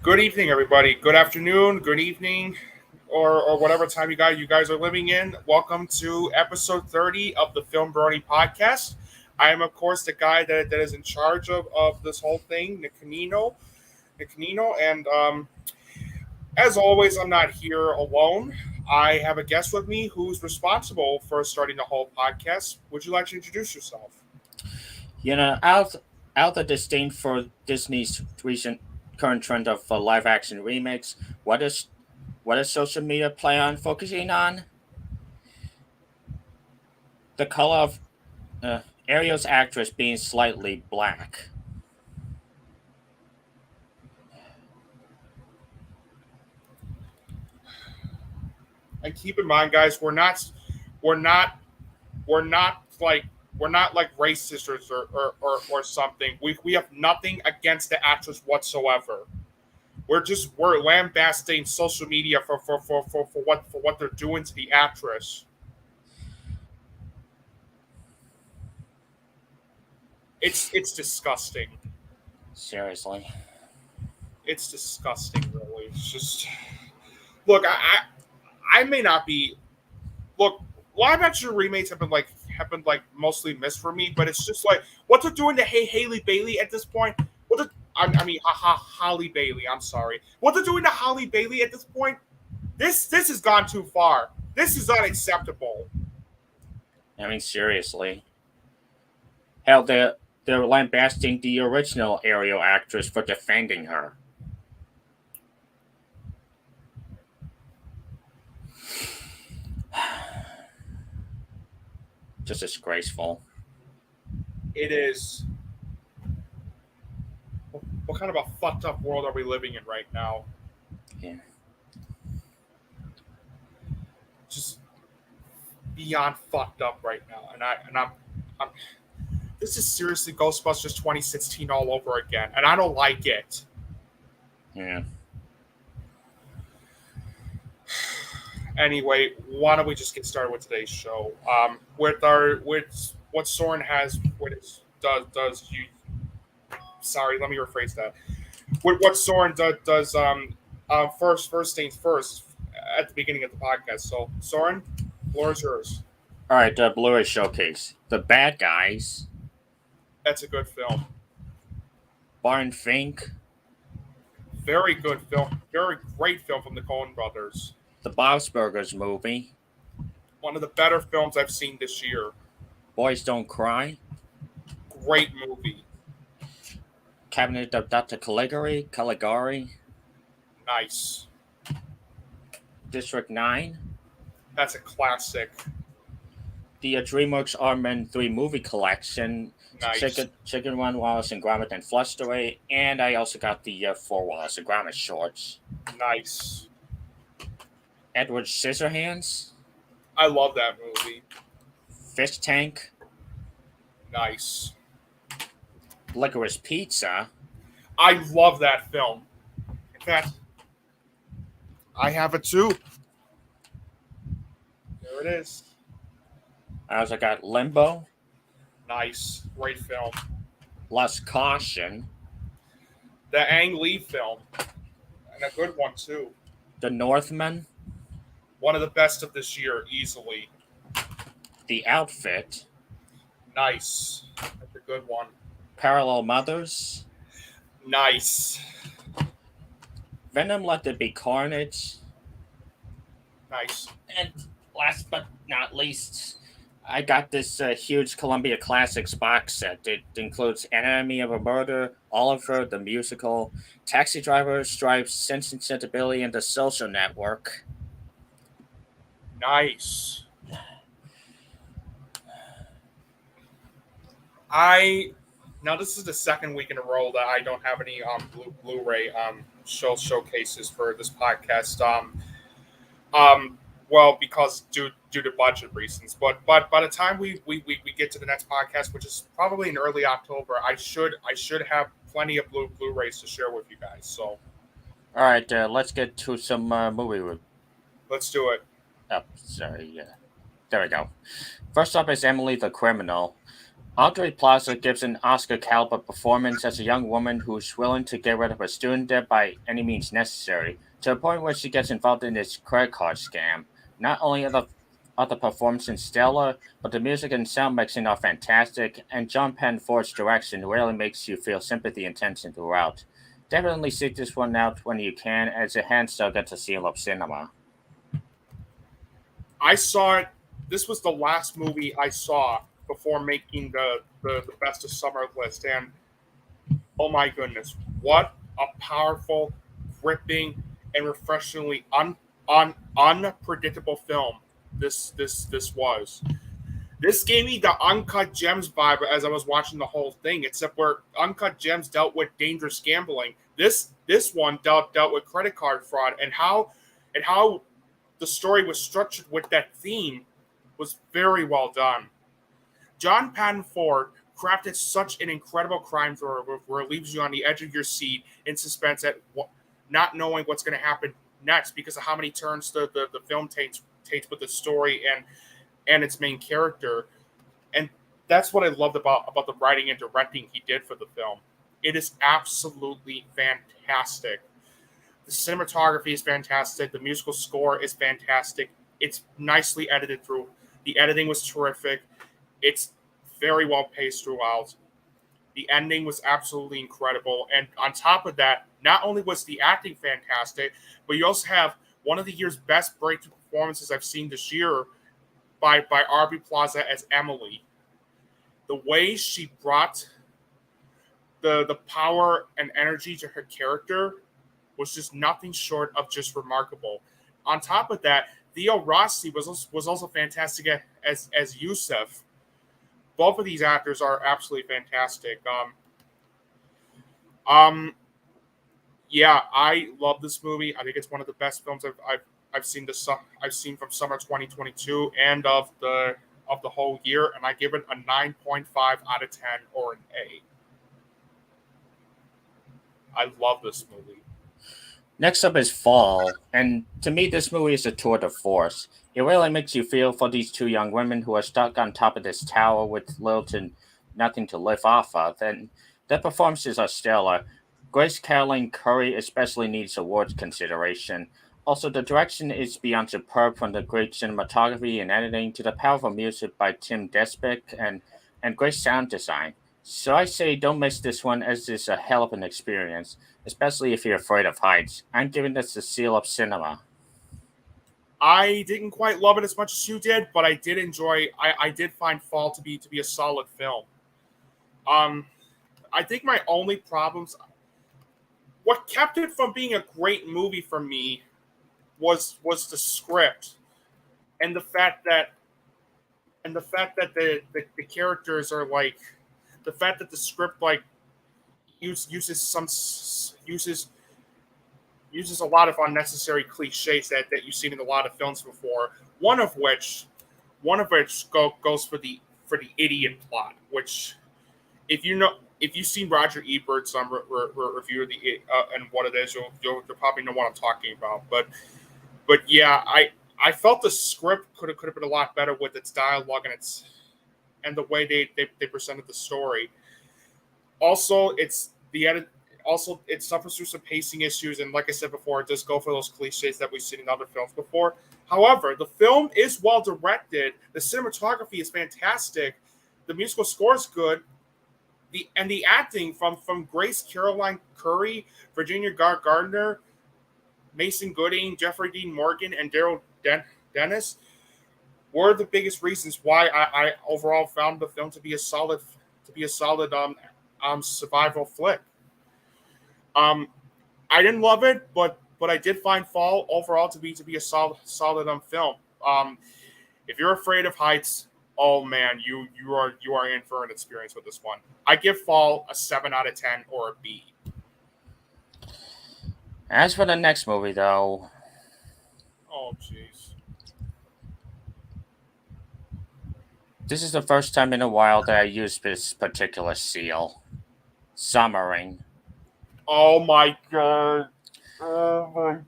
Good evening, everybody. Good afternoon, good evening, or whatever time you guys are living in. Welcome to episode 30 of the FilmBrony podcast. I am, of course, the guy that is in charge of this whole thing, Nicanino, and as always, I'm not here alone. I have a guest with me who's responsible for starting the whole podcast. Would you like to introduce yourself? You know, out the disdain for Disney's recent current trend of live action remakes, what is social media plan on focusing on? The color of Ariel's actress being slightly black. And keep in mind, guys, we're not, we're not like we're not like racist or something. We have nothing against the actress whatsoever. We're lambasting social media for what they're doing to the actress. It's disgusting. Seriously. It's disgusting, really. It's just look. I may not be look. Live action remakes have been mostly missed for me, but it's just like what they're doing to Haley Bailey at this point. I mean, Holly Bailey. I'm sorry. What they're doing to Holly Bailey at this point. This has gone too far. This is unacceptable. I mean, seriously. Hell, they're lambasting the original Ariel actress for defending her. Just disgraceful. It is. What kind of a fucked up world are we living in right now? Yeah. Just beyond fucked up right now, I'm. This is seriously Ghostbusters 2016 all over again, and I don't like it. Yeah. Anyway, why don't we just get started with today's show? With what Søren has, does you. Sorry, let me rephrase that. With what Søren does first things first at the beginning of the podcast. So Søren, floor is yours. All right, Blu-ray Showcase. The bad guys. That's a good film. Barn Fink. Very good film. Very great film from the Coen brothers. The Bob's Burgers movie. One of the better films I've seen this year. Boys Don't Cry. Great movie. Cabinet of Dr. Caligari. Nice. District 9. That's a classic. The DreamWorks Armen 3 movie collection. Nice. Chicken Run, Wallace and Gromit and Flustaway. And I also got the 4 Wallace and Gromit shorts. Nice. Edward Scissorhands. I love that movie. Fish Tank. Nice. Licorice Pizza. I love that film. In fact, I have it too. There it is. I also got Limbo. Nice. Great film. Less Caution. The Ang Lee film. And a good one too. The Northman. One of the best of this year, easily. The Outfit. Nice. That's a good one. Parallel Mothers. Nice. Venom Let There Be Carnage. Nice. And last but not least, I got this huge Columbia Classics box set. It includes Anatomy of a Murder, Oliver, the musical, Taxi Driver, Stripes, Sense and Sensibility, and The Social Network. Nice. Now this is the second week in a row that I don't have any Blu-ray showcases for this podcast. Well, because due to budget reasons. But by the time we get to the next podcast, which is probably in early October, I should have plenty of Blu-rays to share with you guys. So All right, let's get to some movie. let's do it. Oh, sorry. Yeah, there we go. First up is Emily the Criminal. Audrey Plaza gives an Oscar caliber performance as a young woman who's willing to get rid of her student debt by any means necessary, to the point where she gets involved in this credit card scam. Not only are the performances stellar, but the music and sound mixing are fantastic, and John Penford's direction really makes you feel sympathy and tension throughout. Definitely seek this one out when you can, as it hands still gets a seal of cinema. I saw it. This was the last movie I saw before making the best of summer list, and oh my goodness, what a powerful, gripping, and refreshingly unpredictable film this was. This gave me the Uncut Gems vibe as I was watching the whole thing, except where Uncut Gems dealt with dangerous gambling. This one dealt with credit card fraud, and how the story was structured with that theme was very well done. John Patton Ford crafted such an incredible crime thriller where it leaves you on the edge of your seat in suspense at not knowing what's going to happen next because of how many turns the film takes with the story and its main character. And that's what I loved about the writing and directing he did for the film. It is absolutely fantastic. The cinematography is fantastic. The musical score is fantastic. It's nicely edited through. The editing was terrific. It's very well paced throughout. The ending was absolutely incredible. And on top of that, not only was the acting fantastic, but you also have one of the year's best breakthrough performances I've seen this year by Aubrey Plaza as Emily. The way she brought the power and energy to her character was just nothing short of just remarkable. On top of that, Theo Rossi was also fantastic as Yusuf. Both of these actors are absolutely fantastic. Yeah, I love this movie. I think it's one of the best films I've seen I've seen from summer 2022 and of the whole year, and I give it a 9.5 out of 10 or an A. I love this movie. Next up is Fall, and to me, this movie is a tour de force. It really makes you feel for these two young women who are stuck on top of this tower with little to nothing to live off of, and their performances are stellar. Grace Caroline Curry especially needs awards consideration. Also, the direction is beyond superb, from the great cinematography and editing to the powerful music by Tim Despic and great sound design. So I say don't miss this one, as it's a hell of an experience, especially if you're afraid of heights. I'm giving this the seal of cinema. I didn't quite love it as much as you did, but I did enjoy. I did find Fall to be a solid film. Um, I think my only problems, what kept it from being a great movie for me, was the script and the fact that the characters are like the fact that the script like uses uses uses a lot of unnecessary cliches that you've seen in a lot of films before. One of which goes for the idiot plot, which if you've seen Roger Ebert's review of the and what it is, you'll probably know what I'm talking about. But yeah, I felt the script could have been a lot better with its dialogue and the way they presented the story. Also, it's the edit. Also, it suffers through some pacing issues, and like I said before, it does go for those cliches that we've seen in other films before. However, the film is well directed. The cinematography is fantastic. The musical score is good. The acting from Grace Caroline Curry, Virginia Gardner, Mason Gooding, Jeffrey Dean Morgan, and Dennis were the biggest reasons why I overall found the film to be a solid survival flick. Um, I didn't love it, but I did find Fall overall to be a solid film. If you're afraid of heights, oh man, you are in for an experience with this one. I give Fall a 7 out of 10 or a B. As for the next movie, though, Oh jeez. this is the first time in a while that I used this particular seal. Summering. Oh my god. Oh my.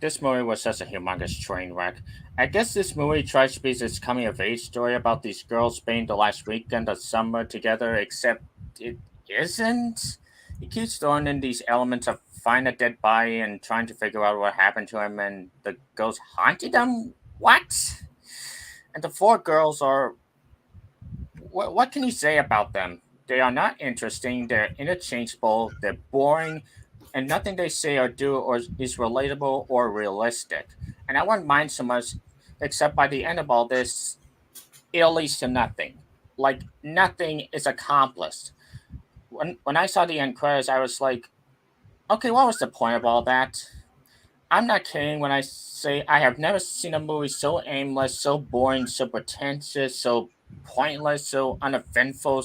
This movie was such a humongous train wreck. I guess this movie tries to be this coming of age story about these girls spending the last weekend of summer together, except it isn't. It keeps throwing in these elements of find a dead body and trying to figure out what happened to him and the ghost haunted them. What? And the four girls are. What can you say about them? They are not interesting, they're interchangeable, they're boring, and nothing they say or do is relatable or realistic. And I wouldn't mind so much, except by the end of all this, it leads to nothing. Like, nothing is accomplished. When I saw the end credits, I was like, okay, what was the point of all that? I'm not kidding when I say I have never seen a movie so aimless, so boring, so pretentious, so pointless, so uneventful,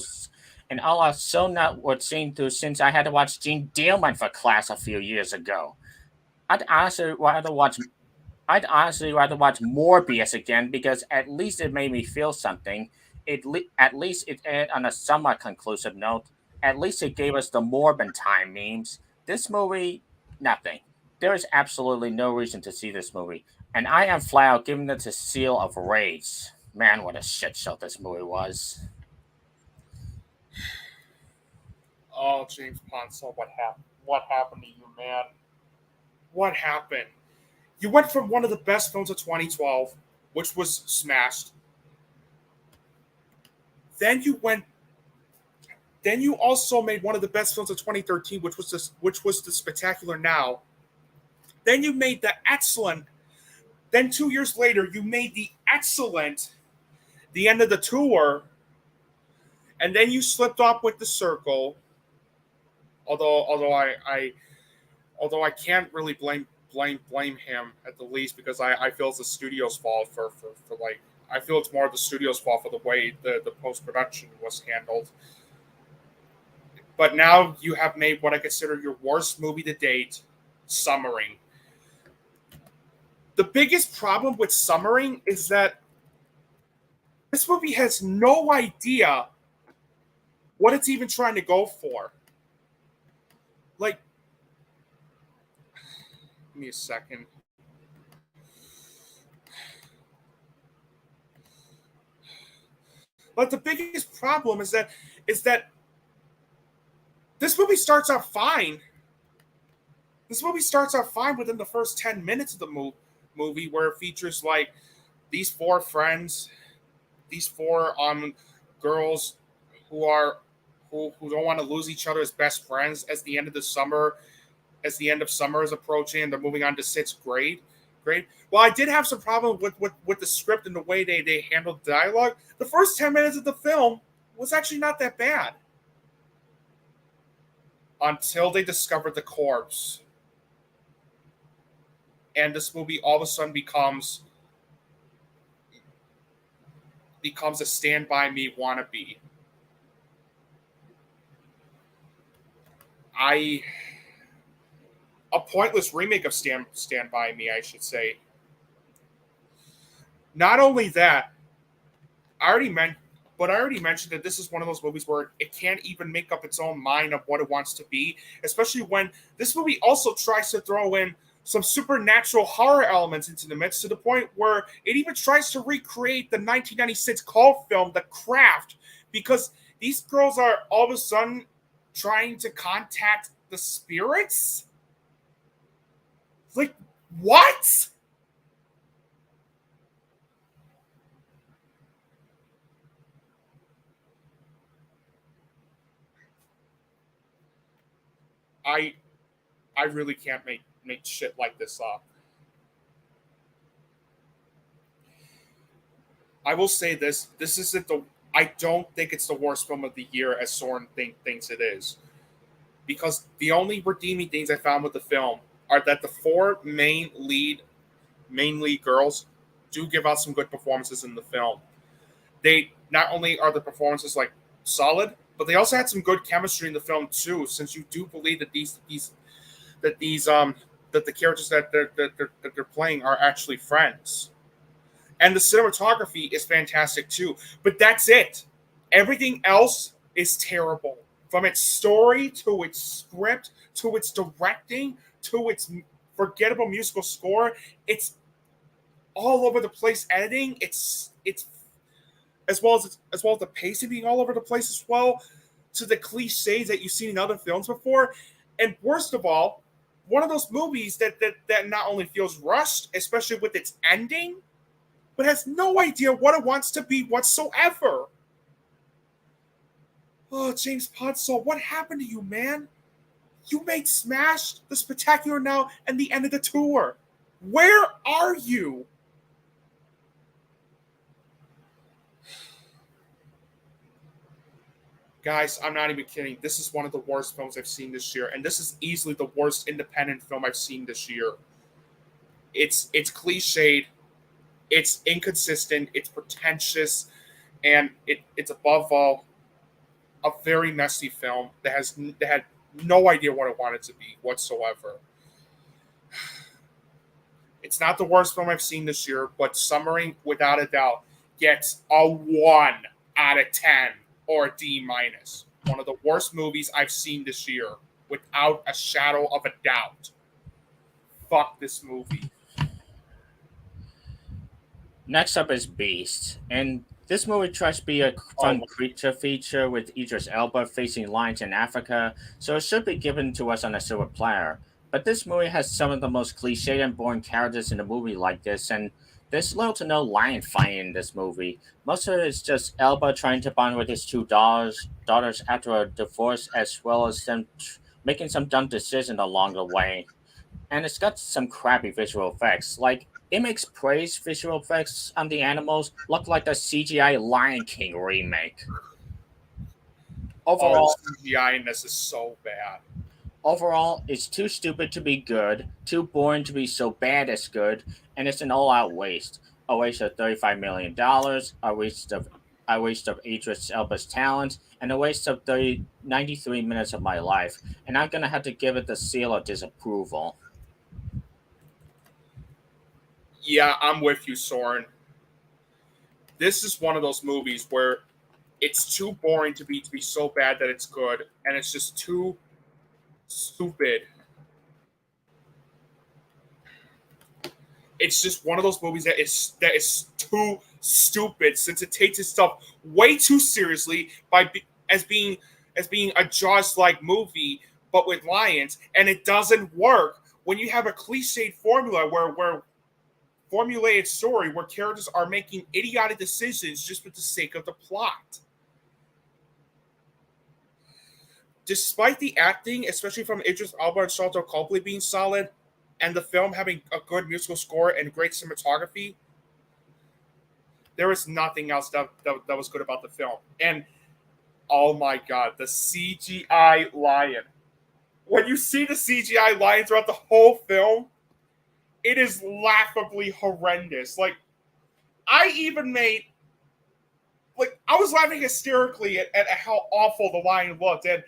and all are so not worth seeing through since I had to watch Gene Dealman for class a few years ago. I'd honestly rather watch I'd honestly rather watch Morbius again because at least it made me feel something. At least it ended on a somewhat conclusive note. At least it gave us the Morbin time memes. This movie, nothing. There is absolutely no reason to see this movie, and I am flat out giving it the seal of rage. Man, what a shit show this movie was. Oh, James Ponsell, what happened? What happened to you, man? What happened? You went from one of the best films of 2012, which was smashed. Then you went. Then you also made one of the best films of 2013, which was the Spectacular Now. Then you made the excellent. Then 2 years later, you made the excellent The End of the Tour, and then you slipped off with The Circle. Although I can't really blame him at the least because I feel it's the studio's fault for like I feel it's more the studio's fault for the way the post production was handled. But now you have made what I consider your worst movie to date, Summering. The biggest problem with Summering is that this movie has no idea what it's even trying to go for. Like, give me a second. But the biggest problem is that this movie starts out fine. This movie starts out fine within the first 10 minutes of the movie, where it features like these four friends, these four girls who don't want to lose each other as best friends as the end of summer is approaching and they're moving on to sixth grade. Well, I did have some problem with the script and the way they handled dialogue. The first 10 minutes of the film was actually not that bad until they discovered the corpse, and this movie all of a sudden becomes a Stand By Me wannabe. A pointless remake of Stand By Me, I should say. Not only that, I already mentioned that this is one of those movies where it can't even make up its own mind of what it wants to be, especially when this movie also tries to throw in some supernatural horror elements into the mix to the point where it even tries to recreate the 1996 cult film The Craft, because these girls are all of a sudden trying to contact the spirits. Like, what? I I really can't make shit like this up. I will say this: this isn't the. I don't think it's the worst film of the year as Søren thinks it is, because the only redeeming things I found with the film are that the four main lead girls do give out some good performances in the film. They not only are the performances like solid, but they also had some good chemistry in the film too. Since you do believe that that the characters that they're playing are actually friends, and the cinematography is fantastic too. But that's it. Everything else is terrible, from its story to its script to its directing to its forgettable musical score. all over the place editing. It's as well as the pacing being all over the place as well, to the cliches that you've seen in other films before. And worst of all, one of those movies that not only feels rushed, especially with its ending, but has no idea what it wants to be whatsoever. Oh, James Pudsall, what happened to you, man? You made Smash, The Spectacular Now, and the end of the tour. Where are you? Guys, I'm not even kidding. This is one of the worst films I've seen this year, and this is easily the worst independent film I've seen this year. It's cliched, it's inconsistent, it's pretentious, and it's above all a very messy film that had no idea what it wanted to be whatsoever. It's not the worst film I've seen this year, but Summary, without a doubt, gets a 1 out of 10 or a D minus. One of the worst movies I've seen this year, without a shadow of a doubt. Fuck this movie. Next up is Beast, and this movie tries to be a fun creature feature with Idris Elba facing lions in Africa, so it should be given to us on a silver platter. But this movie has some of the most cliched and boring characters in a movie like this, and there's little to no lion fighting in this movie. Most of it is just Elba trying to bond with his two daughters after a divorce, as well as them making some dumb decisions along the way. And it's got some crappy visual effects. Like, it makes Prey's visual effects on the animals look like the CGI Lion King remake. Oh, Overall, the CGI in this is so bad. overall, it's too stupid to be good, too boring to be so bad it's good, and it's an all-out waste. A waste of $35 million, a waste of Idris Elba's talent, and a waste of 93 minutes of my life. And I'm gonna have to give it the seal of disapproval. Yeah, I'm with you, Søren. This is one of those movies where it's too boring to be so bad that it's good, and it's just too stupid. It's just one of those movies that is too stupid, since it takes itself way too seriously as being a Jaws like movie, but with lions, and it doesn't work when you have a cliched formula where formulated story where characters are making idiotic decisions just for the sake of the plot. Despite the acting, especially from Idris Elba and Sharlto Copley being solid, and the film having a good musical score and great cinematography, there is nothing else that was good about the film. And oh my god, the CGI lion. When you see the CGI lion throughout the whole film, it is laughably horrendous. I even made I was laughing hysterically at how awful the lion looked. And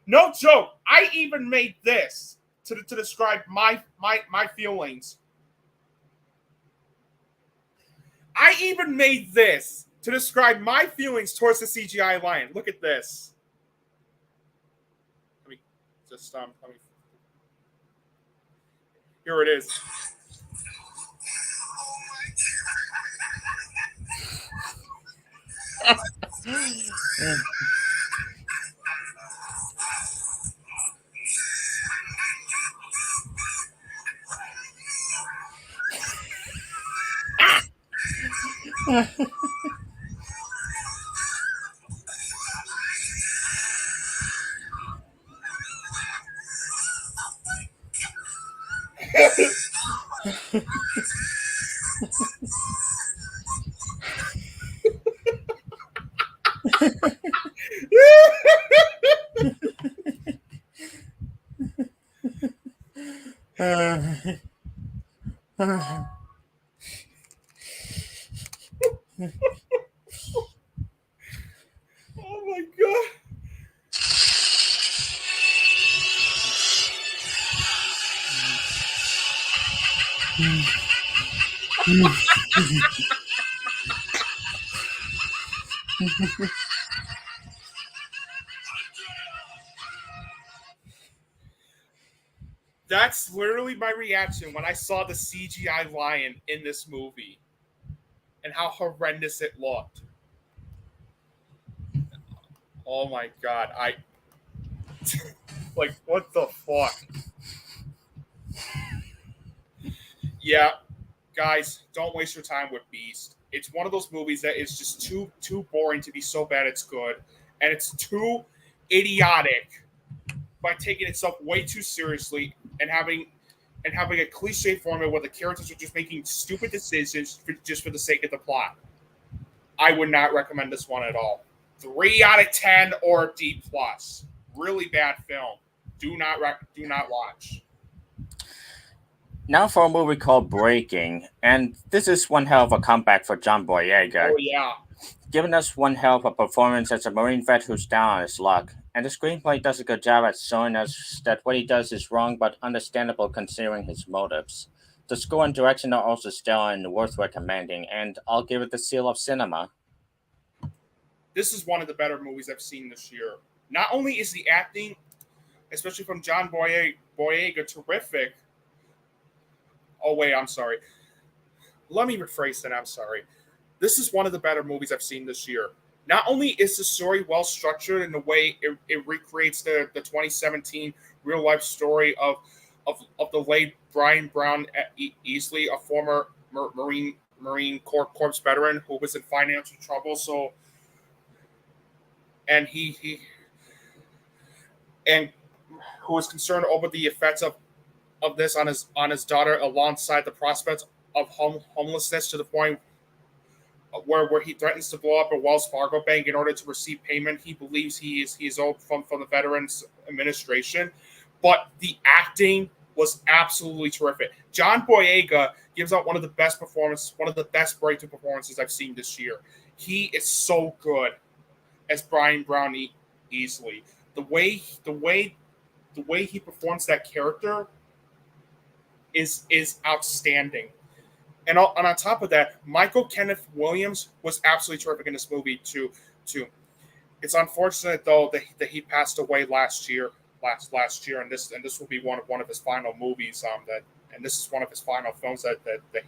no joke, I even made this to describe my feelings. I even made this to describe my feelings towards the CGI lion. Look at this. Let me just here it is. Oh my god. That's literally my reaction when I saw the CGI lion in this movie and how horrendous it looked. Oh my god, I like what the fuck? Yeah, guys, don't waste your time with Beast. It's one of those movies that is just too boring to be so bad it's good, and it's too idiotic by taking itself way too seriously and having a cliche formula where the characters are just making stupid decisions just for the sake of the plot. I would not recommend this one at all. 3 out of 10 or D plus. Really bad film. Do not watch. Now for a movie called Breaking, and this is one hell of a comeback for John Boyega, Oh yeah. giving us one hell of a performance as a Marine vet who's down on his luck. And the screenplay does a good job at showing us that what he does is wrong but understandable considering his motives. The score and direction are also stellar and worth recommending, and I'll give it the seal of cinema. This is one of the better movies I've seen this year. Not only is the acting, especially from John Boyega, terrific. Oh wait, I'm sorry. Let me rephrase that. I'm sorry. This is one of the better movies I've seen this year. Not only is the story well structured in the way it recreates the 2017 real life story of the late Brian Brown Easley, a former Marine Corps veteran who was in financial trouble. So, and he and who was concerned over the effects of this on his daughter, alongside the prospects of homelessness to the point where he threatens to blow up a Wells Fargo bank in order to receive payment he believes he is owed from the Veterans Administration. But the acting was absolutely terrific. John Boyega gives out one of the best breakthrough performances I've seen this year. He is so good as Brian Brown Easley. The way he performs that character is outstanding. And on top of that, Michael Kenneth Williams was absolutely terrific in this movie too. It's unfortunate though that he passed away last year, and this will be one of his final movies. And this is one of his final films that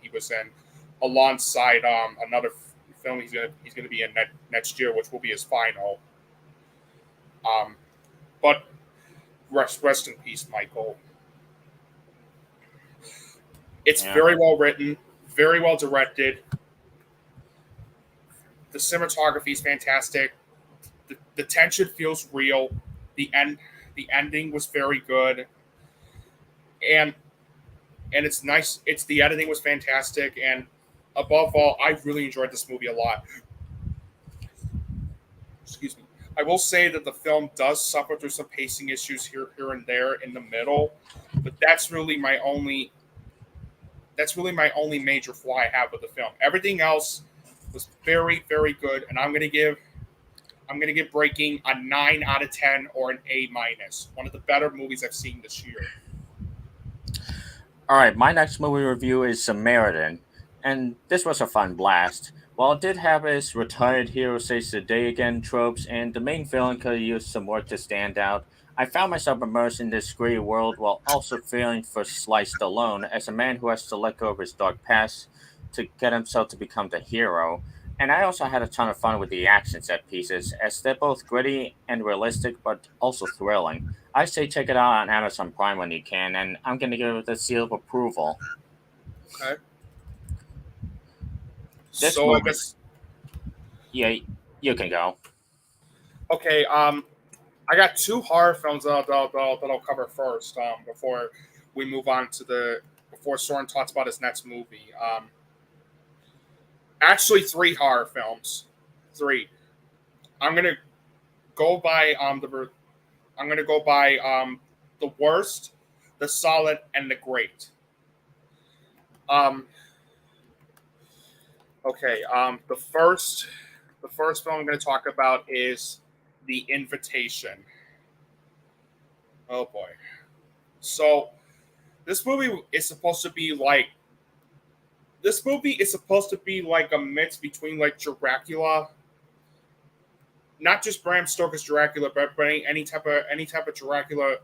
he was in, alongside another film he's gonna be in next year, which will be his final. But rest in peace, Michael. It's very well written, very well directed. The cinematography is fantastic. The tension feels real. The ending was very good, and it's nice. The editing was fantastic, and above all, I really enjoyed this movie a lot. Excuse me. I will say that the film does suffer through some pacing issues here and there in the middle, but that's really my only major flaw I have with the film. Everything else was very, very good, and I'm gonna give Breaking a 9 out of 10 or an A minus. One of the better movies I've seen this year. All right, my next movie review is Samaritan, and this was a fun blast. While it did have its retired hero saves the day again tropes, and the main villain could have used some work to stand out, I found myself immersed in this gritty world while also feeling for Sly Stallone as a man who has to let go of his dark past to get himself to become the hero. And I also had a ton of fun with the action set pieces, as they're both gritty and realistic, but also thrilling. I say check it out on Amazon Prime when you can, and I'm going to give it a seal of approval. Okay. This So movie, I guess yeah, you can go. okay. I got two horror films that I'll cover first. Before we move on to before Søren talks about his next movie. Actually, three horror films. Three. I'm gonna go by the worst, the solid, and the great. Um. Okay. The first film I'm going to talk about is The Invitation. Oh boy. So this movie is supposed to be like a mix between like Dracula, not just Bram Stoker's Dracula, but any type of Dracula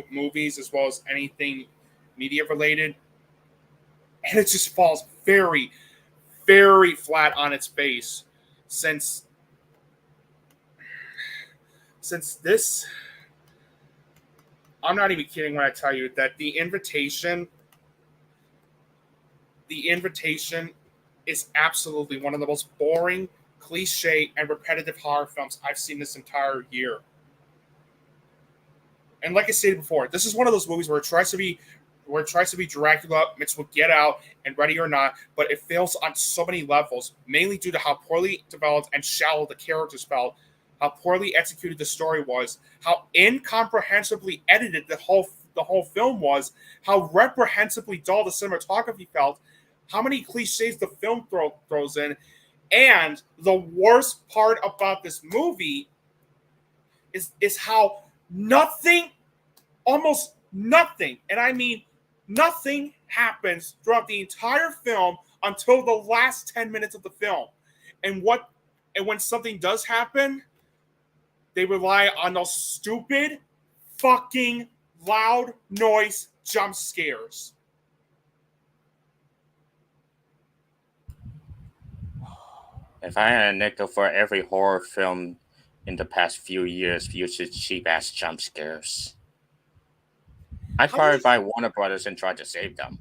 movies as well as anything media related, and it just falls very, very flat on its face since this. I'm not even kidding when I tell you that the invitation is absolutely one of the most boring, cliche, and repetitive horror films I've seen this entire year. And like I stated before, this is one of those movies where it tries to be Dracula mixed with Get Out and Ready or Not, but it fails on so many levels, mainly due to how poorly developed and shallow the characters felt, how poorly executed the story was, how incomprehensibly edited the whole film was, how reprehensibly dull the cinematography felt, how many cliches the film throws in, and the worst part about this movie is how almost nothing, and I mean nothing, happens throughout the entire film until the last 10 minutes of the film. And when something does happen, they rely on those stupid, fucking loud noise jump scares. If I had a nickel for every horror film in the past few years uses cheap ass jump scares, I'd How probably many? buy Warner Brothers and try to save them.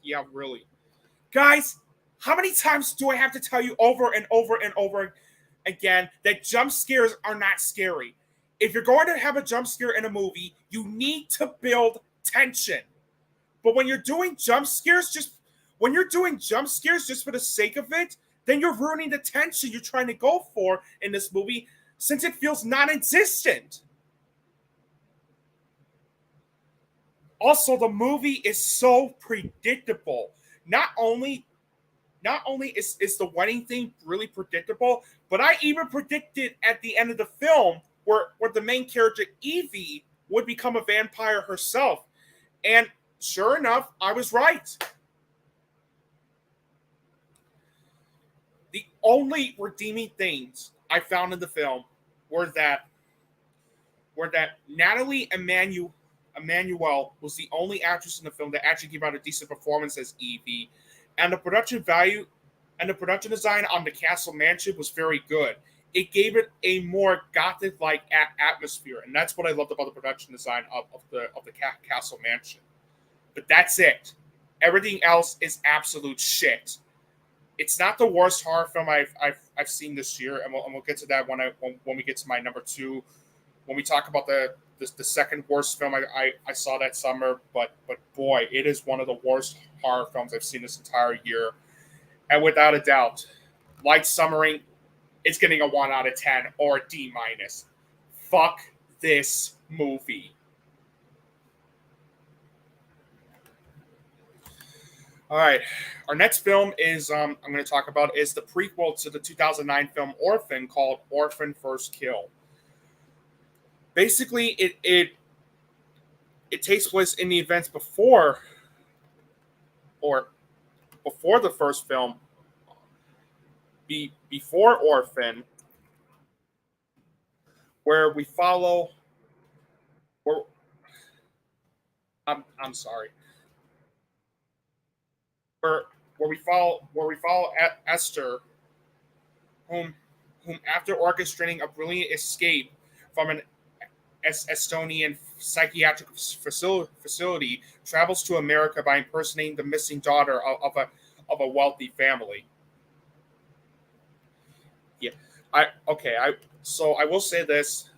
Yeah, really. Guys, how many times do I have to tell you over and over and over again that jump scares are not scary? If you're going to have a jump scare in a movie, you need to build tension. But when you're doing jump scares just for the sake of it, then you're ruining the tension you're trying to go for in this movie since it feels non-existent. Also, the movie is so predictable. Not only is the wedding thing really predictable, but I even predicted at the end of the film where the main character Evie would become a vampire herself. And sure enough, I was right. The only redeeming things I found in the film were that Natalie Emmanuel was the only actress in the film that actually gave out a decent performance as Evie, and the production value and the production design on the castle mansion was very good. It gave it a more gothic-like atmosphere, and that's what I loved about the production design of the castle mansion. But that's it. Everything else is absolute shit. It's not the worst horror film I've seen this year, and we'll get to that when we get to my number two. When we talk about the second worst film I saw that summer, but boy, it is one of the worst horror films I've seen this entire year, and without a doubt, like Summering, it's getting a 1 out of 10 or a D minus. Fuck this movie. All right, our next film is I'm going to talk about is the prequel to the 2009 film Orphan called Orphan First Kill. Basically, it takes place in the events before the first film, before Orphan, where we follow. Where, I'm sorry. Where we follow Esther, whom after orchestrating a brilliant escape from an Estonian psychiatric facility, travels to America by impersonating the missing daughter of a wealthy family. Yeah, I will say this: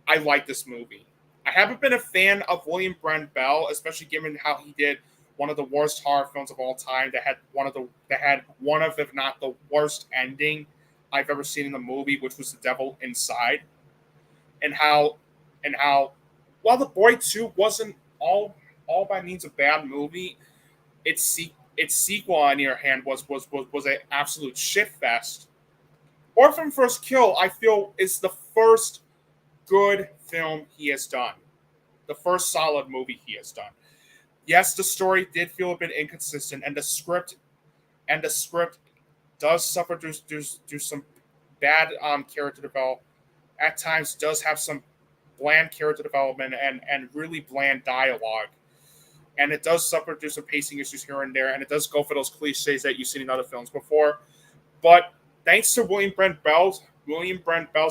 I like this movie. I haven't been a fan of William Brent Bell, especially given how he did one of the worst horror films of all time that had one of if not the worst ending I've ever seen in a movie, which was The Devil Inside, and how while The Boy 2 wasn't all by means a bad movie, its sequel on the other hand was an absolute shitfest. Orphan First Kill, I feel, is the first good film he has done. The first solid movie he has done. Yes, the story did feel a bit inconsistent, and the script does suffer through some bad character development. At times, does have some bland character development and really bland dialogue. And it does suffer through some pacing issues here and there, and it does go for those cliches that you've seen in other films before. But thanks to William Brent Bell's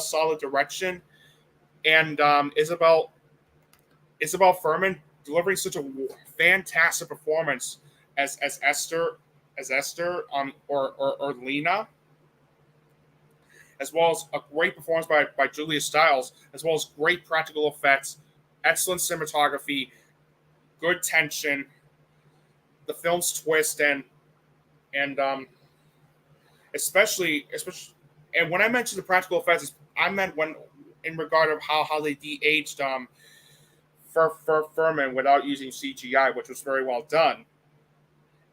solid direction and Isabel Furman delivering such a fantastic performance as Esther or Lena, as well as a great performance by Julia Stiles, as well as great practical effects, excellent cinematography, good tension, the film's twist, and especially and when I mentioned the practical effects, I meant when in regard of how they de-aged Furman without using CGI, which was very well done,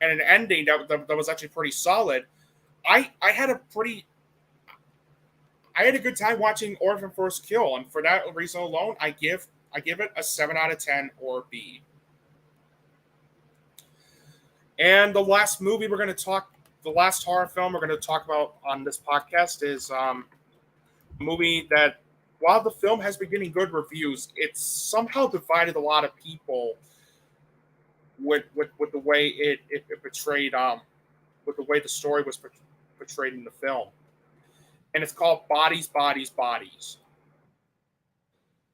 and an ending that was actually pretty solid. I had a good time watching Orphan First Kill, and for that reason alone, I give it a 7 out of 10 or B. And the last horror film we're going to talk about on this podcast is a movie that, while the film has been getting good reviews, it's somehow divided a lot of people with the way it portrayed, with the way the story was portrayed in the film. And it's called Bodies, Bodies, Bodies.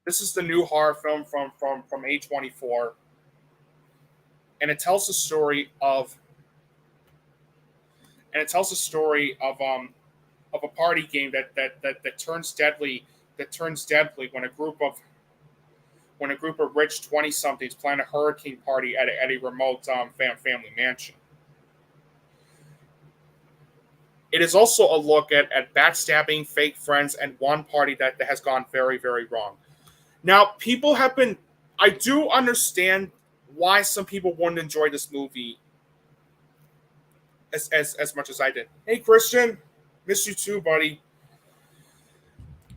This is the new horror film from A24. And it tells the story of a party game that turns deadly when a group of rich 20-somethings plan a hurricane party at a remote family mansion. It is also a look at backstabbing, fake friends, and one party that has gone very, very wrong. Now, I do understand why some people wouldn't enjoy this movie as much as I did. Hey, Christian, miss you too, buddy.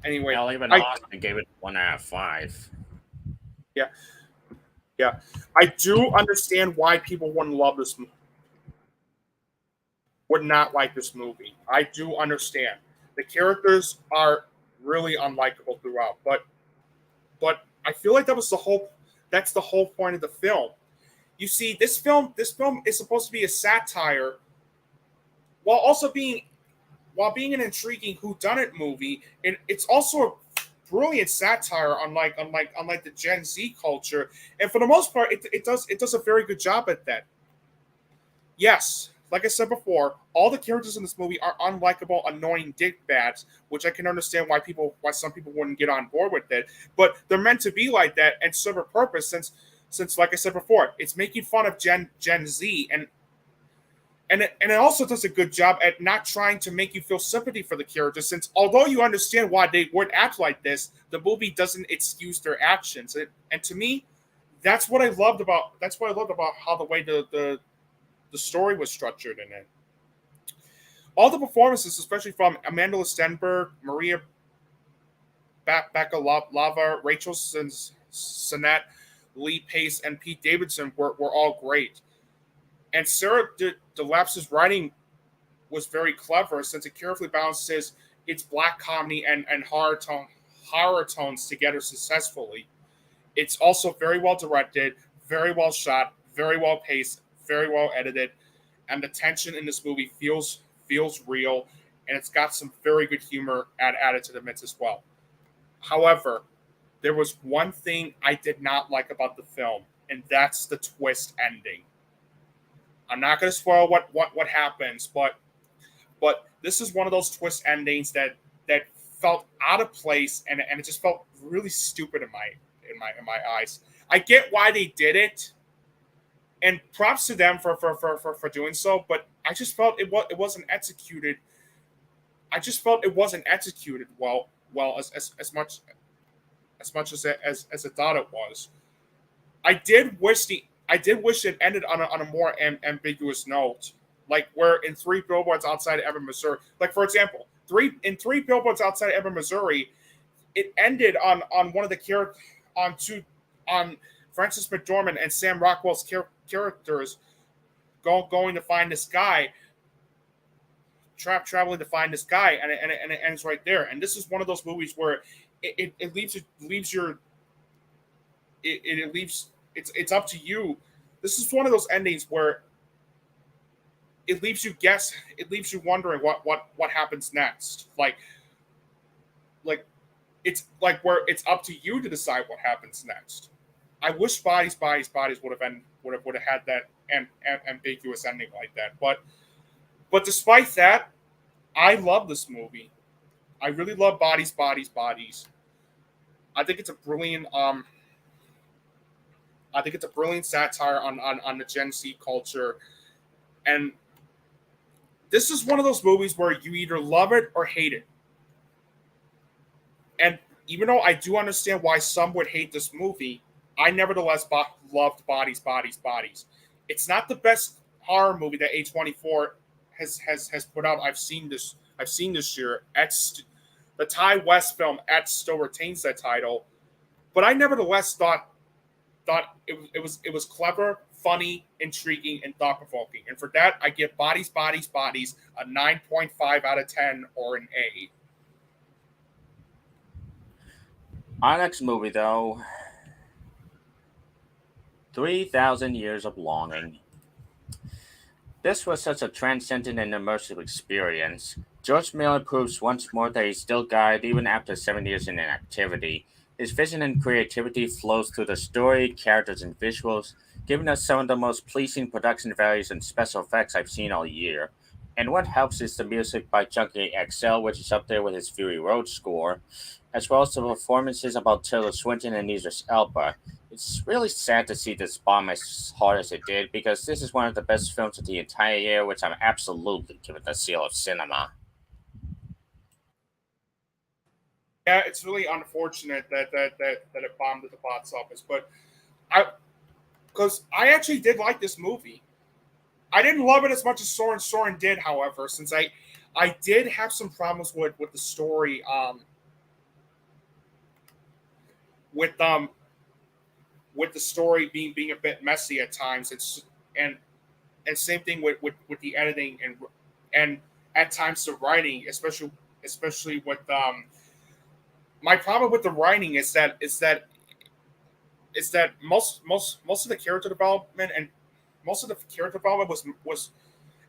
Anyway, Austin gave it 1 out of 5. Yeah. I do understand why people wouldn't love this movie, would not like this movie. I do understand. The characters are really unlikable throughout, but I feel like that's the whole point of the film. You see, this film is supposed to be a satire while also being an intriguing whodunit movie, and it's also a brilliant satire unlike the Gen Z culture. And for the most part, it does a very good job at that. Yes, like I said before, all the characters in this movie are unlikable, annoying dickbags, which I can understand why some people wouldn't get on board with it. But they're meant to be like that and serve a purpose, since like I said before, it's making fun of Gen Z, and it also does a good job at not trying to make you feel sympathy for the characters, since although you understand why they would act like this, the movie doesn't excuse their actions. And to me, that's what I loved about how the way the story was structured in it. All the performances, especially from Amanda Stenberg, Maria Bakalova, Rachel Sennett, Lee Pace, and Pete Davidson were all great. And Sarah DeLaps's writing was very clever, since it carefully balances its black comedy and horror tones together successfully. It's also very well directed, very well shot, very well paced, very well edited, and the tension in this movie feels real, and it's got some very good humor added to the mix as well. However, there was one thing I did not like about the film, and that's the twist ending. I'm not going to spoil what happens, but this is one of those twist endings that felt out of place, and it just felt really stupid in my eyes. I get why they did it, and props to them for doing so, but I just felt it wasn't executed. I just felt it wasn't executed well as much as I thought it was. I did wish it ended on a more ambiguous note, like where in 3 Billboards Outside of Ebbing, Missouri. Like, for example, 3 Billboards Outside of Ebbing, Missouri, it ended on one of the on Frances McDormand and Sam Rockwell's characters going to find this guy, traveling to find this guy, and it ends right there. And this is one of those movies where it leaves it leaves it's up to you. This is one of those endings where it leaves you wondering what happens next. Like it's like where it's up to you to decide what happens next. I wish Bodies would have had that ambiguous ending like that. But despite that, I love this movie. I really love Bodies. I think it's a brilliant I think it's a brilliant satire on the Gen Z culture. And this is one of those movies where you either love it or hate it. And even though I do understand why some would hate this movie, I nevertheless loved Bodies. It's not the best horror movie that A24 has put out. I've seen this year. The Ty West film X still retains that title, but I nevertheless thought it was clever, funny, intriguing, and thought provoking. And for that, I give Bodies a 9.5 out of 10 or an A. Our next movie, though, 3,000 Years of Longing. This was such a transcendent and immersive experience. George Miller proves once more that he's still guided even after 7 years in inactivity. His vision and creativity flows through the story, characters, and visuals, giving us some of the most pleasing production values and special effects I've seen all year. And what helps is the music by Junkie XL, which is up there with his Fury Road score, as well as the performances about Taylor Swinton and Idris Elba. It's really sad to see this bomb as hard as it did, because this is one of the best films of the entire year, which I'm absolutely giving the seal of cinema. Yeah, it's really unfortunate that it bombed at the box office. But I because I actually did like this movie. I didn't love it as much as Soren did, however, since I did have some problems with the story, with with the story being a bit messy at times. And same thing with the editing and at times the writing, especially with my problem with the writing is that most of the character development and most of the character development was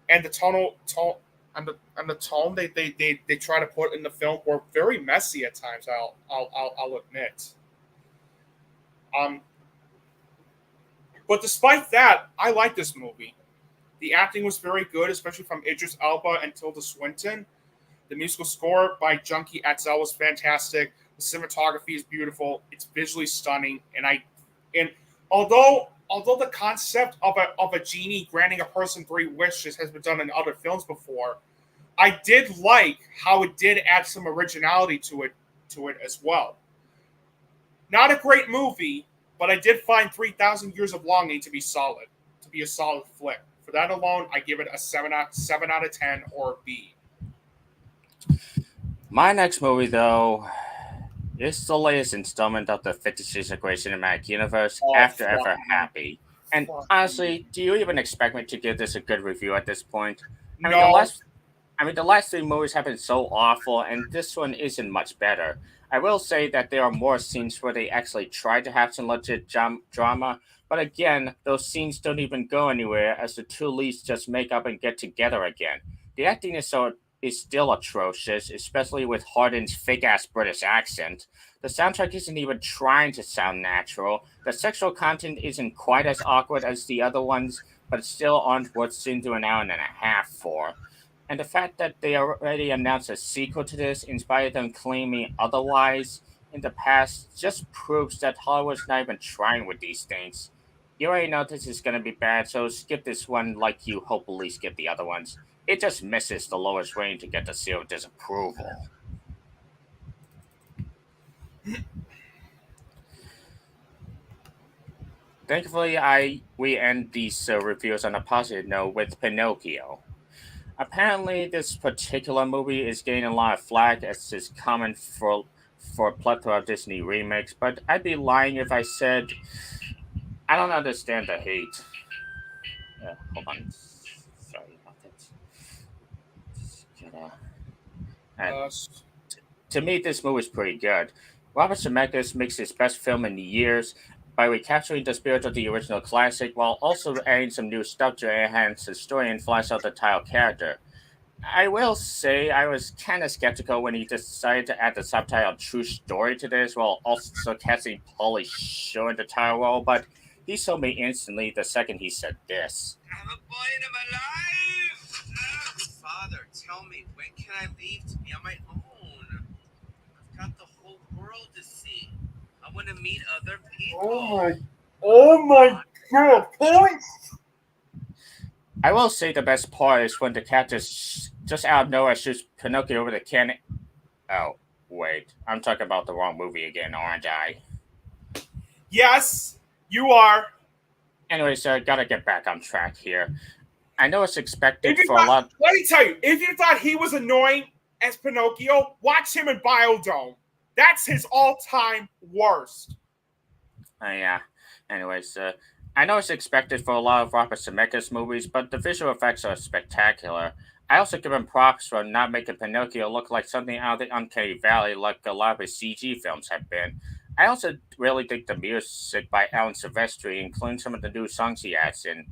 and the and the tone they try to put in the film were very messy at times. I'll admit. Um, but despite that, I like this movie. The acting was very good, especially from Idris Elba and Tilda Swinton. The musical score by Junkie XL was fantastic. The cinematography is beautiful. It's visually stunning, and although the concept of a genie granting a person three wishes has been done in other films before, I did like how it did add some originality to it as well. Not a great movie, but I did find 3,000 Years of Longing to be solid, to be a solid flick. For that alone, I give it a 7 out of 10 or B. My next movie, though, is the latest installment of the 56th Great Cinematic Universe, Oh, After fuck. Ever Happy. And Fuck. honestly, do you even expect me to give this a good review at this point? I mean, the No, last the last three movies have been so awful, and this one isn't much better. I will say that there are more scenes where they actually try to have some legit drama, but again, those scenes don't even go anywhere as the two leads just make up and get together again. The acting is still atrocious, especially with Harden's fake ass British accent. The soundtrack isn't even trying to sound natural. The sexual content isn't quite as awkward as the other ones, but it's still aren't worth sitting through an hour and a half for. And the fact that they already announced a sequel to this, in spite of them claiming otherwise in the past, just proves that Hollywood's not even trying with these things. You already know this is going to be bad, so skip this one like you hopefully skip the other ones. It just misses the lowest range to get the seal of disapproval. Thankfully, we end these reviews on a positive note with Pinocchio. Apparently, this particular movie is getting a lot of flack as is common for a plethora of Disney remakes, but I'd be lying if I said I don't understand the hate. Hold on. Sorry about that. Just uh, uh, to me, this movie is pretty good. Robert Zemeckis makes his best film in years. by recapturing the spirit of the original classic while also adding some new stuff to enhance the story and flesh out the title character. I will say I was kind of skeptical when he decided to add the subtitle True Story to this while also casting Pauly Shore in the title role, but he sold me instantly the second he said this. I'm a boy and I'm alive! Father, tell me, when can I leave to be on my own? I've got the whole world to see. I want to meet other people. Oh my god, Pauly! I will say the best part is when the cat just out of nowhere shoots Pinocchio over the cannon. Oh, wait. I'm talking about the wrong movie again, aren't I? Yes, you are. Anyways, I gotta get back on track here. I know it's expected If for you a lot. let me tell you, if you thought he was annoying as Pinocchio, watch him in Biodome. That's his all-time worst. Yeah. Anyways, I know it's expected for a lot of Robert Zemeckis movies, but the visual effects are spectacular. I also give him props for not making Pinocchio look like something out of the Uncanny Valley like a lot of his CG films have been. I also really dig the music by Alan Silvestri, including some of the new songs he adds in.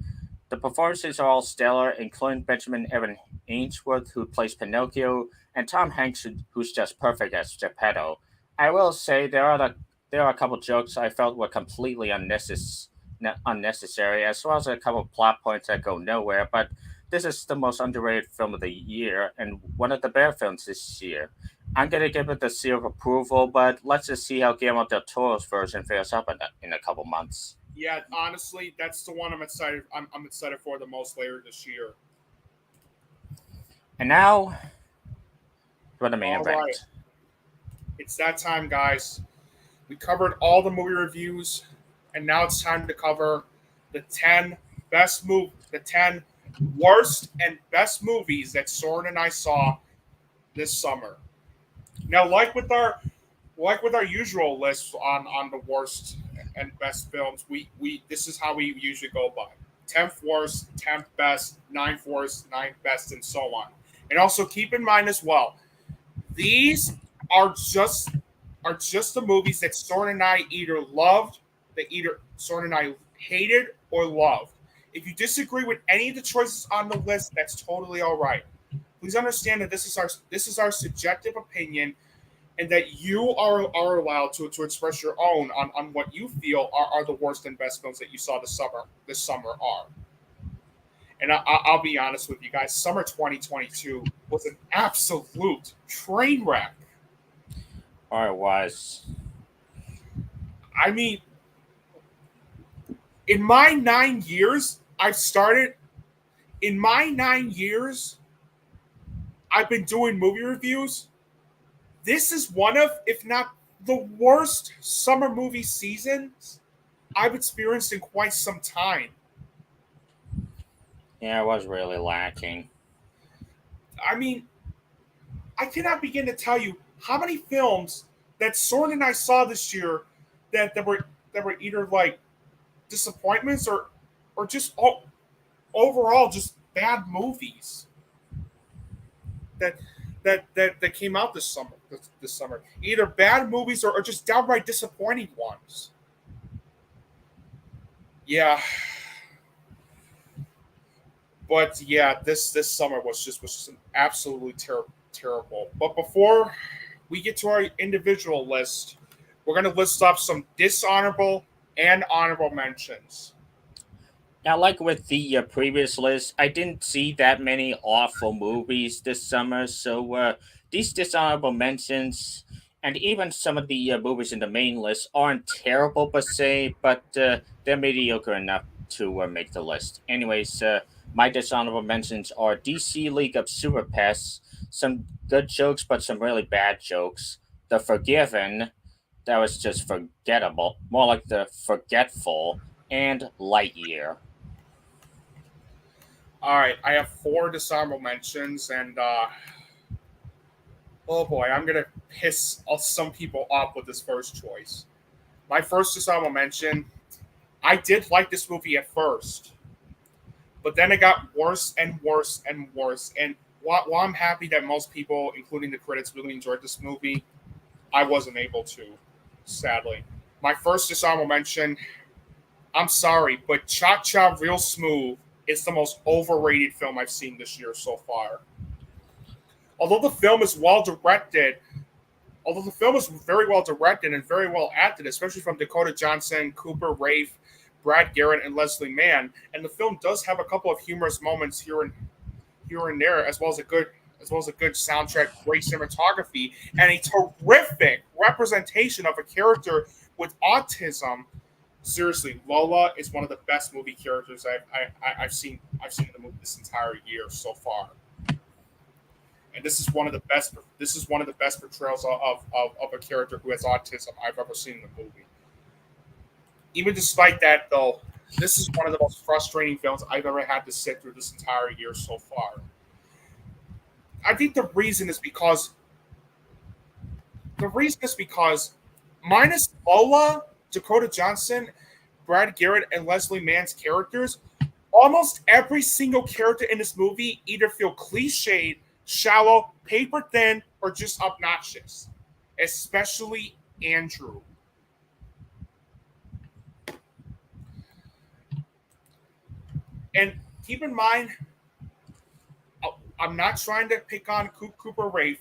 The performances are all stellar, including Benjamin Evan Ainsworth, who plays Pinocchio, and Tom Hanks, who's just perfect as Geppetto. I will say there are a couple jokes I felt were completely unnecessary, as well as a couple plot points that go nowhere. But this is the most underrated film of the year and one of the better films this year. I'm gonna give it the seal of approval, but let's just see how Guillermo del Toro's version fares up in a couple months. Yeah, honestly, that's the one I'm excited. I'm excited for the most later this year. And now for the main All event. right, it's that time, guys. We covered all the movie reviews, and now it's time to cover the 10 the 10 worst and best movies that Søren and I saw this summer. Now, like with our usual list on the worst and best films, we this is how we usually go by: 10th worst, 10th best, 9th worst, 9th best, and so on. And also keep in mind as well, these are just the movies that Søren and I either loved, that either Søren and I hated or loved. If you disagree with any of the choices on the list, that's totally all right. Please understand that this is our subjective opinion, and that you are allowed to express your own on what you feel are the worst and best films that you saw this summer are. And I'll be honest with you guys, summer 2022 was an absolute train wreck. Or it was. I mean, in my 9 years, in my 9 years, I've been doing movie reviews. This is one of, if not the worst summer movie seasons I've experienced in quite some time. Yeah, it was really lacking. I mean, I cannot begin to tell you how many films that Søren and I saw this year that were either like disappointments or just overall just bad movies that came out this summer. This summer, either bad movies or just downright disappointing ones. Yeah, but yeah, this summer was just an absolutely terrible. But before we get to our individual list, we're going to list off some dishonorable and honorable mentions. Now, like with the previous list, I didn't see that many awful movies this summer, so these dishonorable mentions and even some of the movies in the main list aren't terrible per se, but they're mediocre enough to make the list. Anyways, my dishonorable mentions are DC League of Super Pets, some good jokes, but some really bad jokes. The Forgiven, that was just forgettable, more like the Forgetful, and Lightyear. All right, I have four dishonorable mentions, and oh boy, I'm gonna piss some people off with this first choice. My first dishonorable mention, I did like this movie at first, but then it got worse and worse and worse. And while I'm happy that most people, including the critics, really enjoyed this movie, I wasn't able to, sadly. My first dishonorable mention, I'm sorry, but Cha Cha Real Smooth is the most overrated film I've seen this year so far. Although the film is well directed, although the film is very well directed and very well acted, especially from Dakota Johnson, Cooper Raiff, Brad Garrett, and Leslie Mann, and the film does have a couple of humorous moments here and there, as well as a good soundtrack, great cinematography, and a terrific representation of a character with autism. Seriously, Lola is one of the best movie characters I've seen in the movie this entire year so far. And this is one of the best. This is one of the best portrayals of a character who has autism I've ever seen in the movie. Even despite that, though, this is one of the most frustrating films I've ever had to sit through this entire year so far. I think the reason is because minus Lola, Dakota Johnson, Brad Garrett, and Leslie Mann's characters, almost every single character in this movie either feel cliched, shallow, paper thin, or just obnoxious. Especially Andrew. And keep in mind, I'm not trying to pick on Cooper Raiff.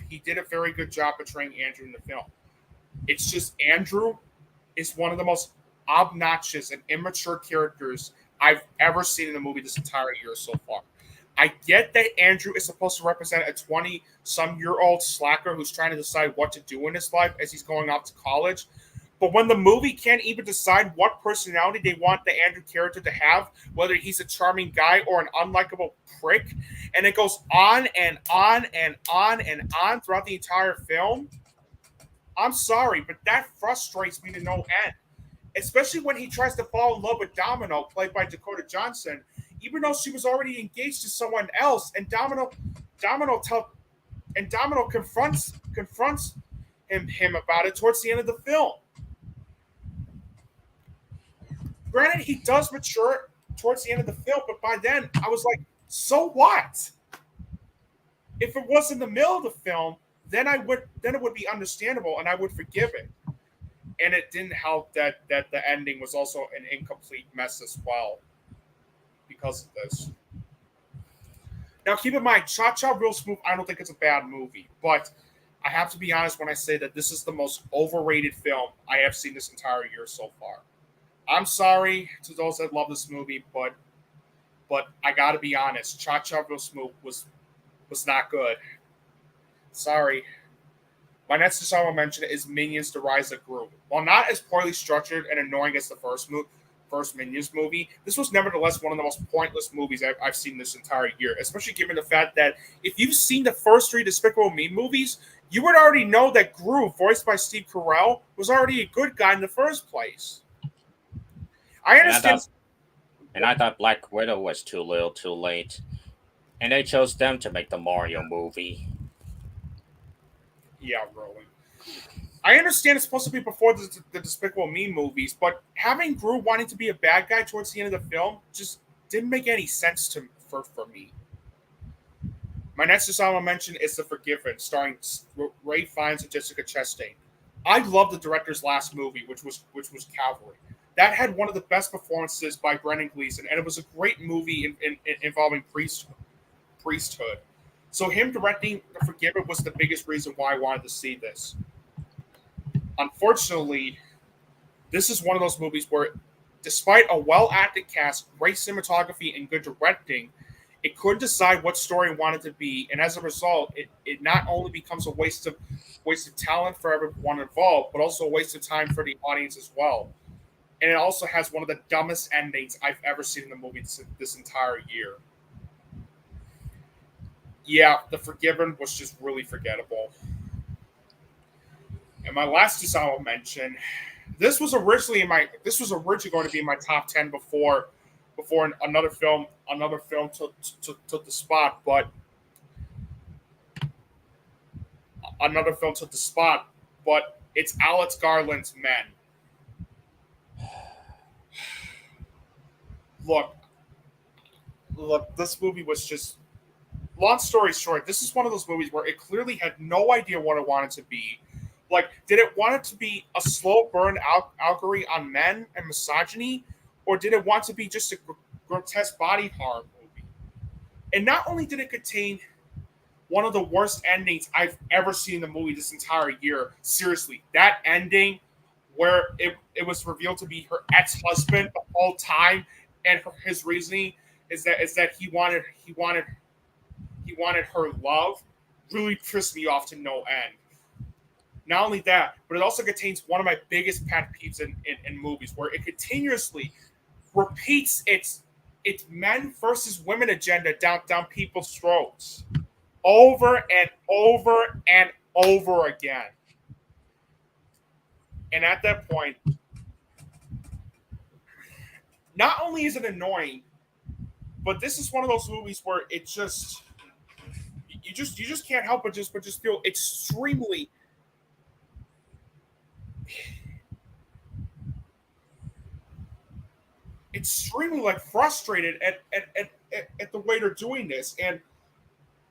He did a very good job portraying Andrew in the film. It's just Andrew is one of the most obnoxious and immature characters I've ever seen in a movie this entire year so far. I get that Andrew is supposed to represent a 20-some-year-old slacker who's trying to decide what to do in his life as he's going off to college. But when the movie can't even decide what personality they want the Andrew character to have, whether he's a charming guy or an unlikable prick, and it goes on and on and on and on throughout the entire film, I'm sorry, but that frustrates me to no end. Especially when he tries to fall in love with Domino, played by Dakota Johnson, even though she was already engaged to someone else, and Domino confronts him about it towards the end of the film. Granted, he does mature towards the end of the film, but by then I was like, so what? If it was in the middle of the film, then it would be understandable and I would forgive it. And it didn't help that the ending was also an incomplete mess as well because of this. Now, keep in mind, Cha Cha Real Smooth, I don't think it's a bad movie, but I have to be honest when I say that this is the most overrated film I have seen this entire year so far. I'm sorry to those that love this movie, but I got to be honest, Cha Cha Real Smooth was not good. Sorry. My next dishonorable mention is Minions: The Rise of Gru. While not as poorly structured and annoying as the first Minions movie, this was nevertheless one of the most pointless movies I've seen this entire year, especially given the fact that if you've seen the first three Despicable Me movies, you would already know that Gru, voiced by Steve Carell, was already a good guy in the first place. I understand. And I thought Black Widow was too little too late. And they chose them to make the Mario movie. Yeah, really. I understand it's supposed to be before the Despicable Me movies, but having Gru wanting to be a bad guy towards the end of the film just didn't make any sense for me. My next dishonorable mention is The Forgiven, starring Ray Fiennes and Jessica Chastain. I love the director's last movie, which was Cavalry. That had one of the best performances by Brendan Gleeson, and it was a great movie involving priesthood. So him directing The Forgiven was the biggest reason why I wanted to see this. Unfortunately, this is one of those movies where, despite a well-acted cast, great cinematography, and good directing, it couldn't decide what story it wanted to be, and as a result, it not only becomes a waste of talent for everyone involved, but also a waste of time for the audience as well. And it also has one of the dumbest endings I've ever seen in a movie this entire year. Yeah, The Forgiven was just really forgettable. And my last dishonorable mention, this was originally going to be in my top 10 before another film took the spot, but it's Alex Garland's Men. Look, this movie was just, long story short, this is one of those movies where it clearly had no idea what it wanted to be. Like, did it want it to be a slow burn allegory on men and misogyny, or did it want to be just a grotesque body horror movie? And not only did it contain one of the worst endings I've ever seen in the movie this entire year. Seriously, that ending where it was revealed to be her ex-husband the whole time, and his reasoning is that he wanted her love, really pissed me off to no end. Not only that, but it also contains one of my biggest pet peeves in movies, where it continuously repeats its men versus women agenda down people's throats over and over and over again. And at that point, not only is it annoying, but this is one of those movies where it just you just can't help but just feel extremely like frustrated at the way they're doing this. And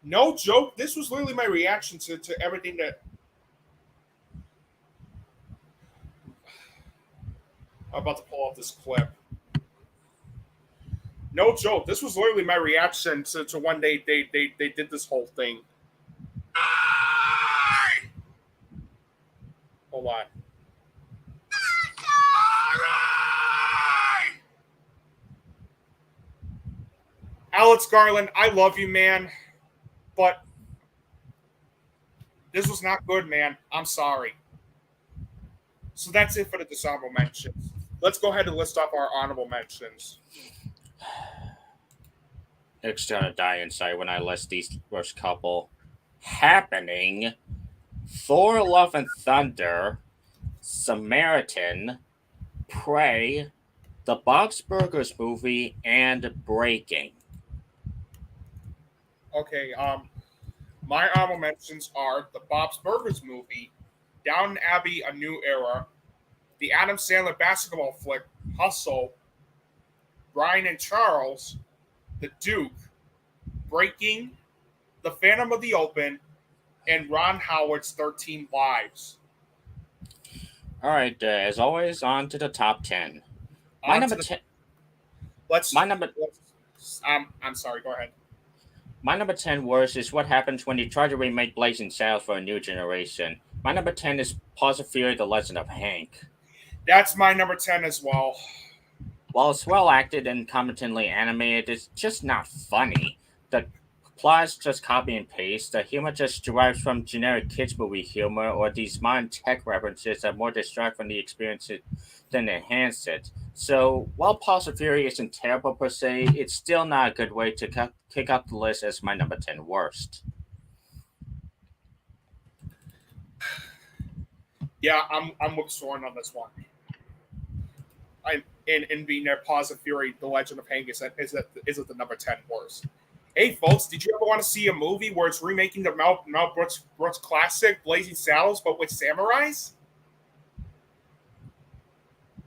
no joke, this was literally my reaction to everything that I'm about to pull off this clip. No joke, this was literally my reaction to when they did this whole thing. Hold on. Alex Garland, I love you, man, but this was not good, man. I'm sorry. So that's it for the dishonorable mentions. Let's go ahead and list off our honorable mentions. It's gonna die inside when I list these first couple. Happening, Thor: Love and Thunder, Samaritan, Prey, the Bob's Burgers movie, and Breaking. Okay, my honorable mentions are the Bob's Burgers movie, Downton Abbey: A New Era, the Adam Sandler basketball flick Hustle, Brian and Charles, The Duke, Breaking, The Phantom of the Open, and Ron Howard's 13 Lives. All right, as always, on to the top 10. My On number to the- 10. Let's. My number. I'm sorry. Go ahead. My number 10 worst is what happens when you try to remake Blazing Saddles for a new generation. My number 10 is Paws of Fury: The Legend of Hank. That's my number 10 as well. While it's well acted and competently animated, it's just not funny. The plot is just copy and paste. The humor just derives from generic kids movie humor or these modern tech references that more distract from the experience than enhance it. So while Paws of Fury isn't terrible per se, it's still not a good way to kick out the list as my number 10 worst. Yeah, I'm with Søren on this one. I'm in being there. Paws of Fury: The Legend of Hank is it the number 10 worst? Hey, folks, did you ever want to see a movie where it's remaking the Mel Brooks classic Blazing Saddles but with samurais?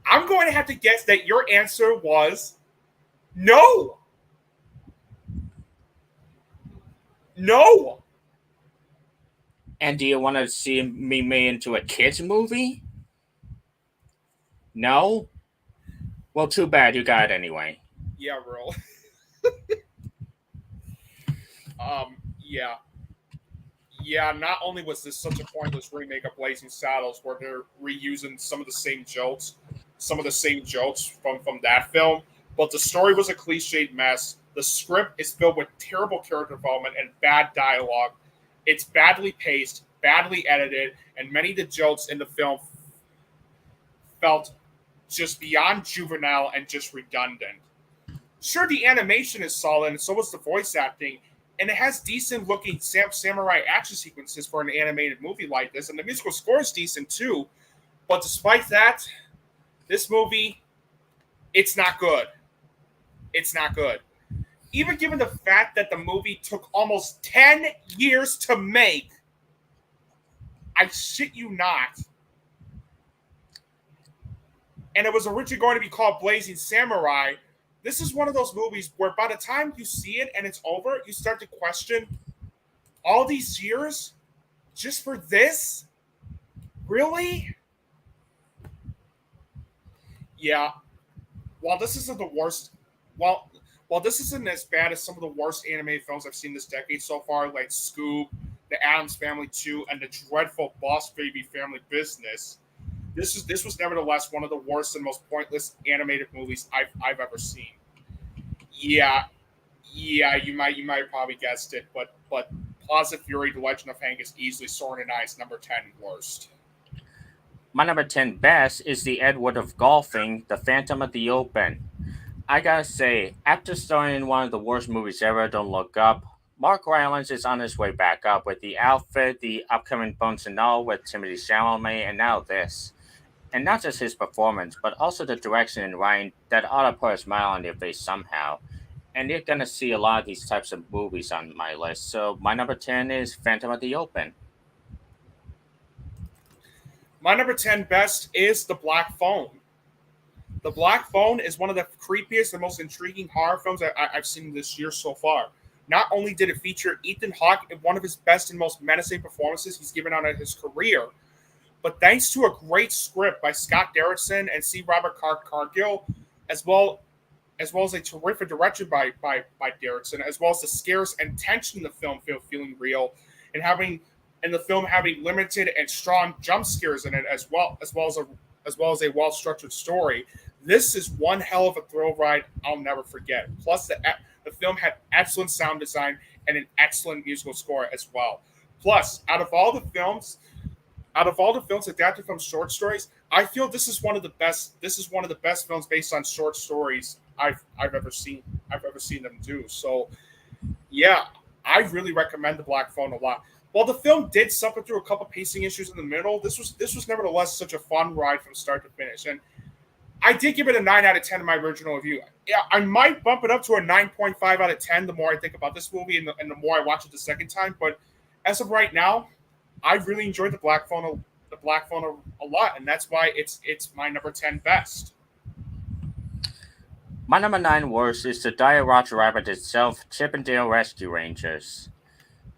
I'm going to have to guess that your answer was no. No. And do you want to see me made into a kids movie? No? Well, too bad, you got it anyway. Yeah, bro. Yeah. Yeah, not only was this such a pointless remake of Blazing Saddles where they're reusing some of the same jokes from that film, but the story was a cliched mess. The script is filled with terrible character development and bad dialogue. It's badly paced, badly edited, and many of the jokes in the film felt just beyond juvenile and just redundant. Sure, the animation is solid, and so is the voice acting, and it has decent looking samurai action sequences for an animated movie like this, and the musical score is decent too. But despite that, this movie, it's not good. It's not good. Even given the fact that the movie took almost 10 years to make, I shit you not. And it was originally going to be called Blazing Samurai. This is one of those movies where by the time you see it and it's over, you start to question all these years just for this? Really? Yeah. While this isn't the worst, while while this isn't as bad as some of the worst animated films I've seen this decade so far, like Scoob, The Addams Family 2, and the dreadful Boss Baby Family Business, this was nevertheless one of the worst and most pointless animated movies I've ever seen. Yeah, yeah, you might have probably guessed it, but Plaza Fury: The Legend of Hank is easily Soren and I's number 10 worst. My number 10 best is The Edward of Golfing, The Phantom of the Open. I gotta say, after starring in one of the worst movies ever, Don't Look Up, Mark Rylance is on his way back up with the outfit, the upcoming Bones and All with Timothy Chalamet, and now this. And not just his performance, but also the direction and writing that ought to put a smile on your face somehow. And you're gonna see a lot of these types of movies on my list. So my number 10 is Phantom of the Open. My number 10 best is The Black Phone. The Black Phone is one of the creepiest and most intriguing horror films I've seen this year so far. Not only did it feature Ethan Hawke in one of his best and most menacing performances he's given out of his career, but thanks to a great script by Scott Derrickson and C. Robert Cargill, as well as a terrific direction by Derrickson, as well as the scares and tension in the film feeling real, and the film having limited and strong jump scares in it, as well as a well structured story. This is one hell of a thrill ride I'll never forget. Plus, the film had excellent sound design and an excellent musical score as well. Plus, out of all the films adapted from short stories, I feel this is one of the best. This is one of the best films based on short stories I've ever seen. I've ever seen them do. So, yeah, I really recommend The Black Phone a lot. While the film did suffer through a couple pacing issues in the middle, this was nevertheless such a fun ride from start to finish. And I did give it a 9 out of 10 in my original review. Yeah, I might bump it up to a 9.5 out of 10 the more I think about this movie and the more I watch it the second time. But as of right now, I really enjoyed the Black Phone a lot, and that's why it's my number 10 best. My number 9 worst is the Dire Roger Rabbit itself, Chip and Dale Rescue Rangers.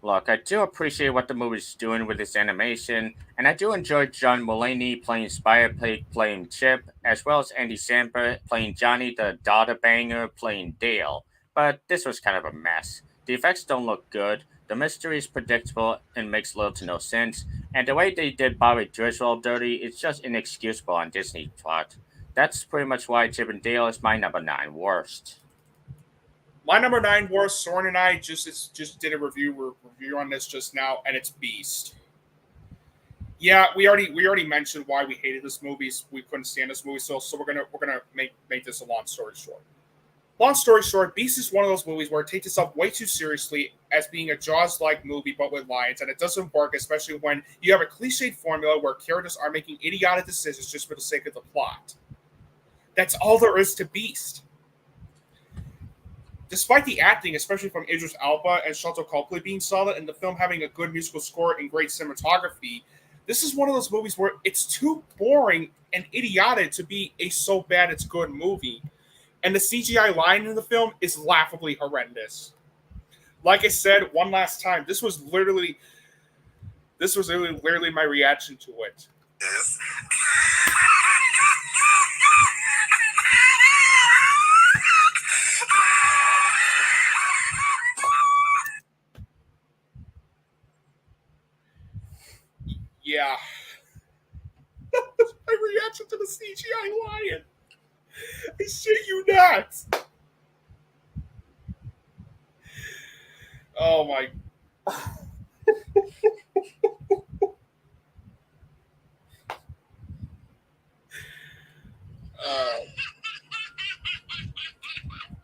Look, I do appreciate what the movie's doing with its animation, and I do enjoy John Mulaney playing Spire Pig playing Chip, as well as Andy Samberg playing Johnny the Daughter Banger playing Dale. But this was kind of a mess. The effects don't look good, the mystery is predictable and makes little to no sense, and the way they did Bobby Driscoll dirty is just inexcusable on Disney plot. That's pretty much why Chip and Dale is my number 9 worst. My number 9 worst, Soren and I just did a review on this just now, and it's Beast. Yeah, we already mentioned why we hated this movie. We couldn't stand this movie, so we're gonna make this a long story short. Long story short, Beast is one of those movies where it takes itself way too seriously as being a Jaws-like movie but with lions, and it doesn't work, especially when you have a cliched formula where characters are making idiotic decisions just for the sake of the plot. That's all there is to Beast. Despite the acting, especially from Idris Elba and Shutter Copley being solid, and the film having a good musical score and great cinematography, this is one of those movies where it's too boring and idiotic to be a so bad it's good movie. And the CGI line in the film is laughably horrendous. Like I said one last time, this was literally my reaction to it. Yes. Yeah. My reaction to the CGI lion. I shit you not. Oh my.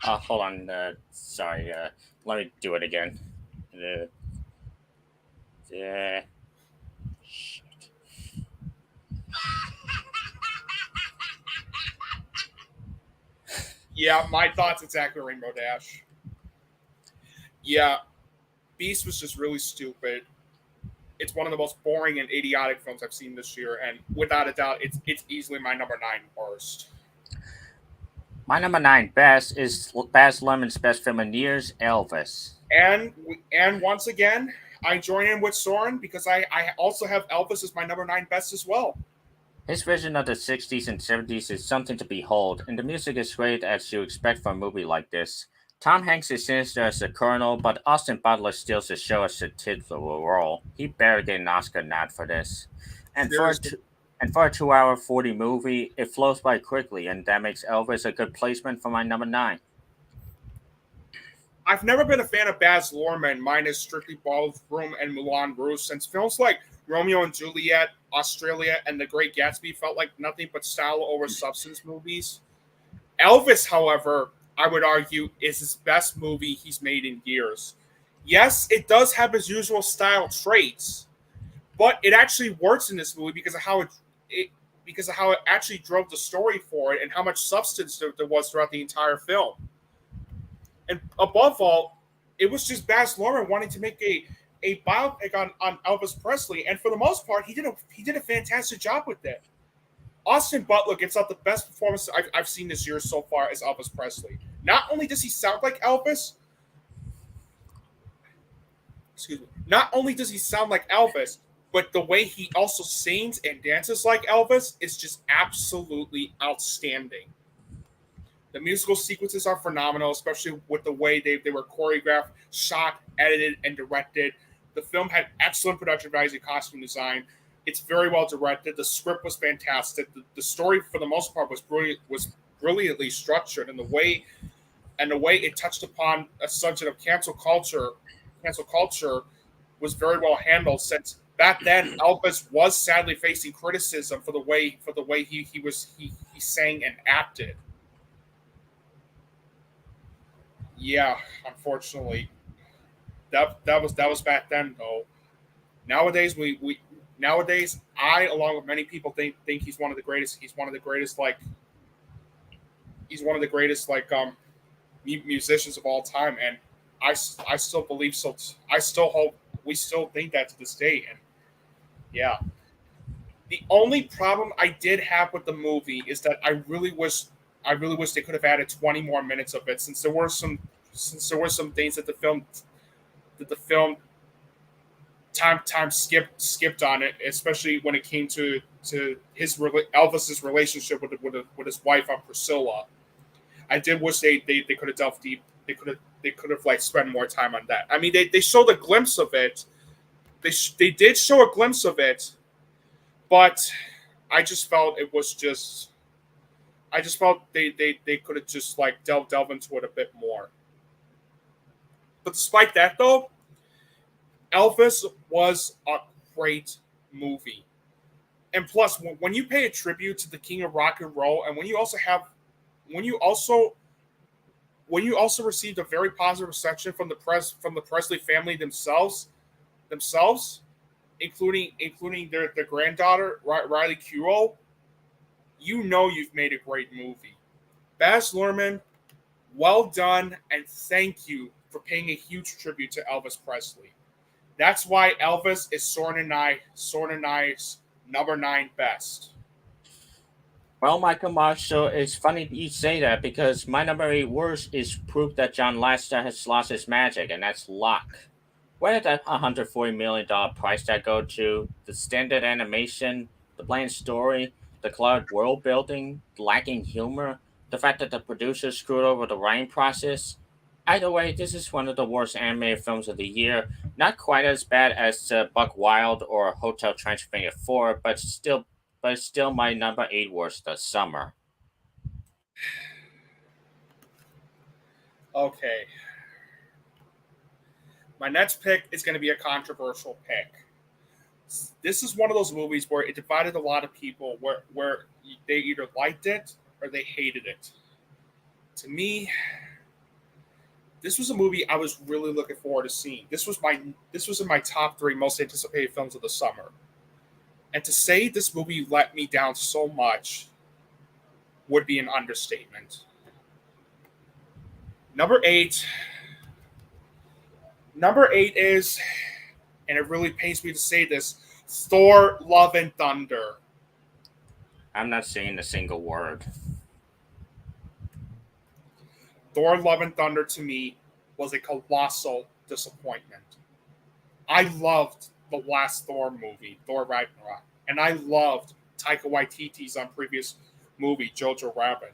Uh, Hold on. Sorry. Let me do it again. Uh, yeah. yeah, my thoughts exactly, Rainbow Dash. Yeah, Beast was just really stupid. It's one of the most boring and idiotic films I've seen this year, and without a doubt, it's easily my number 9 worst. My number 9 best is Baz Luhrmann's best film in years, Elvis. And once again, I join in with Søren because I also have Elvis as my number 9 best as well. His vision of the 60s and 70s is something to behold, and the music is great as you expect from a movie like this. Tom Hanks is sinister as the Colonel, but Austin Butler steals the show as the titular role. He better get an Oscar nod for this. And for a Seriously. two, and for a 2 hour 40 movie, it flows by quickly, and that makes Elvis a good placement for my number 9. I've never been a fan of Baz Luhrmann, minus Strictly Ballroom and Moulin Rouge, since films like Romeo and Juliet, Australia, and The Great Gatsby felt like nothing but style over substance movies. Elvis, however, I would argue, is his best movie he's made in years. Yes, it does have his usual style traits, but it actually works in this movie because of how it actually drove the story for it and how much substance there was throughout the entire film. And above all, it was just Baz Luhrmann wanting to make a biopic on Elvis Presley, and for the most part, he did a fantastic job with it. Austin Butler gives out the best performance I've seen this year so far as Elvis Presley. Not only does he sound like Elvis, not only does he sound like Elvis, but the way he also sings and dances like Elvis is just absolutely outstanding. The musical sequences are phenomenal, especially with the way they were choreographed, shot, edited, and directed. The film had excellent production values and costume design. It's very well directed. The script was fantastic. The story, for the most part, was brilliantly structured, and the way it touched upon a subject of cancel culture was very well handled. Since back then, Elvis was sadly facing criticism for the way he sang and acted. Yeah, unfortunately, that was back then though. Nowadays nowadays I, along with many people, think he's one of the greatest. He's one of the greatest musicians of all time, and I still believe so. I still hope we still think that to this day. And yeah, the only problem I did have with the movie is that I really wish they could have added 20 more minutes of it, since there were some things that the film time skipped on it, especially when it came to Elvis's relationship with his wife, Priscilla. I did wish they could have delved deep. They could have like spent more time on that. I mean, they showed a glimpse of it. They did show a glimpse of it, but I just felt it was just. I just felt they could have just like delve into it a bit more. But despite that, though, Elvis was a great movie. And plus, when you pay a tribute to the King of Rock and Roll, and when you also received a very positive reception from the Presley family themselves, including their granddaughter Riley Keough, you know you've made a great movie. Baz Luhrmann, well done, and thank you for paying a huge tribute to Elvis Presley. That's why Elvis is Søren and I's number 9 best. Well, Michael Marshall, it's funny you say that because my number 8 worst is proof that John Lasseter has lost his magic, and that's luck. Where did that $140 million price tag go to? The standard animation, the bland story, the cluttered world building, the lacking humor, the fact that the producers screwed over the writing process. Either way, this is one of the worst animated films of the year. Not quite as bad as Buck Wild or Hotel Transylvania 4, but still my number 8 worst this summer. Okay. My next pick is going to be a controversial pick. This is one of those movies where it divided a lot of people, where they either liked it or they hated it. To me, this was a movie I was really looking forward to seeing. This was in my top 3 most anticipated films of the summer. And to say this movie let me down so much would be an understatement. Number 8 is, and it really pains me to say this, Thor: Love and Thunder. I'm not saying a single word. Thor: Love and Thunder to me was a colossal disappointment. I loved the last Thor movie, Thor Ragnarok, and I loved Taika Waititi's previous movie, Jojo Rabbit.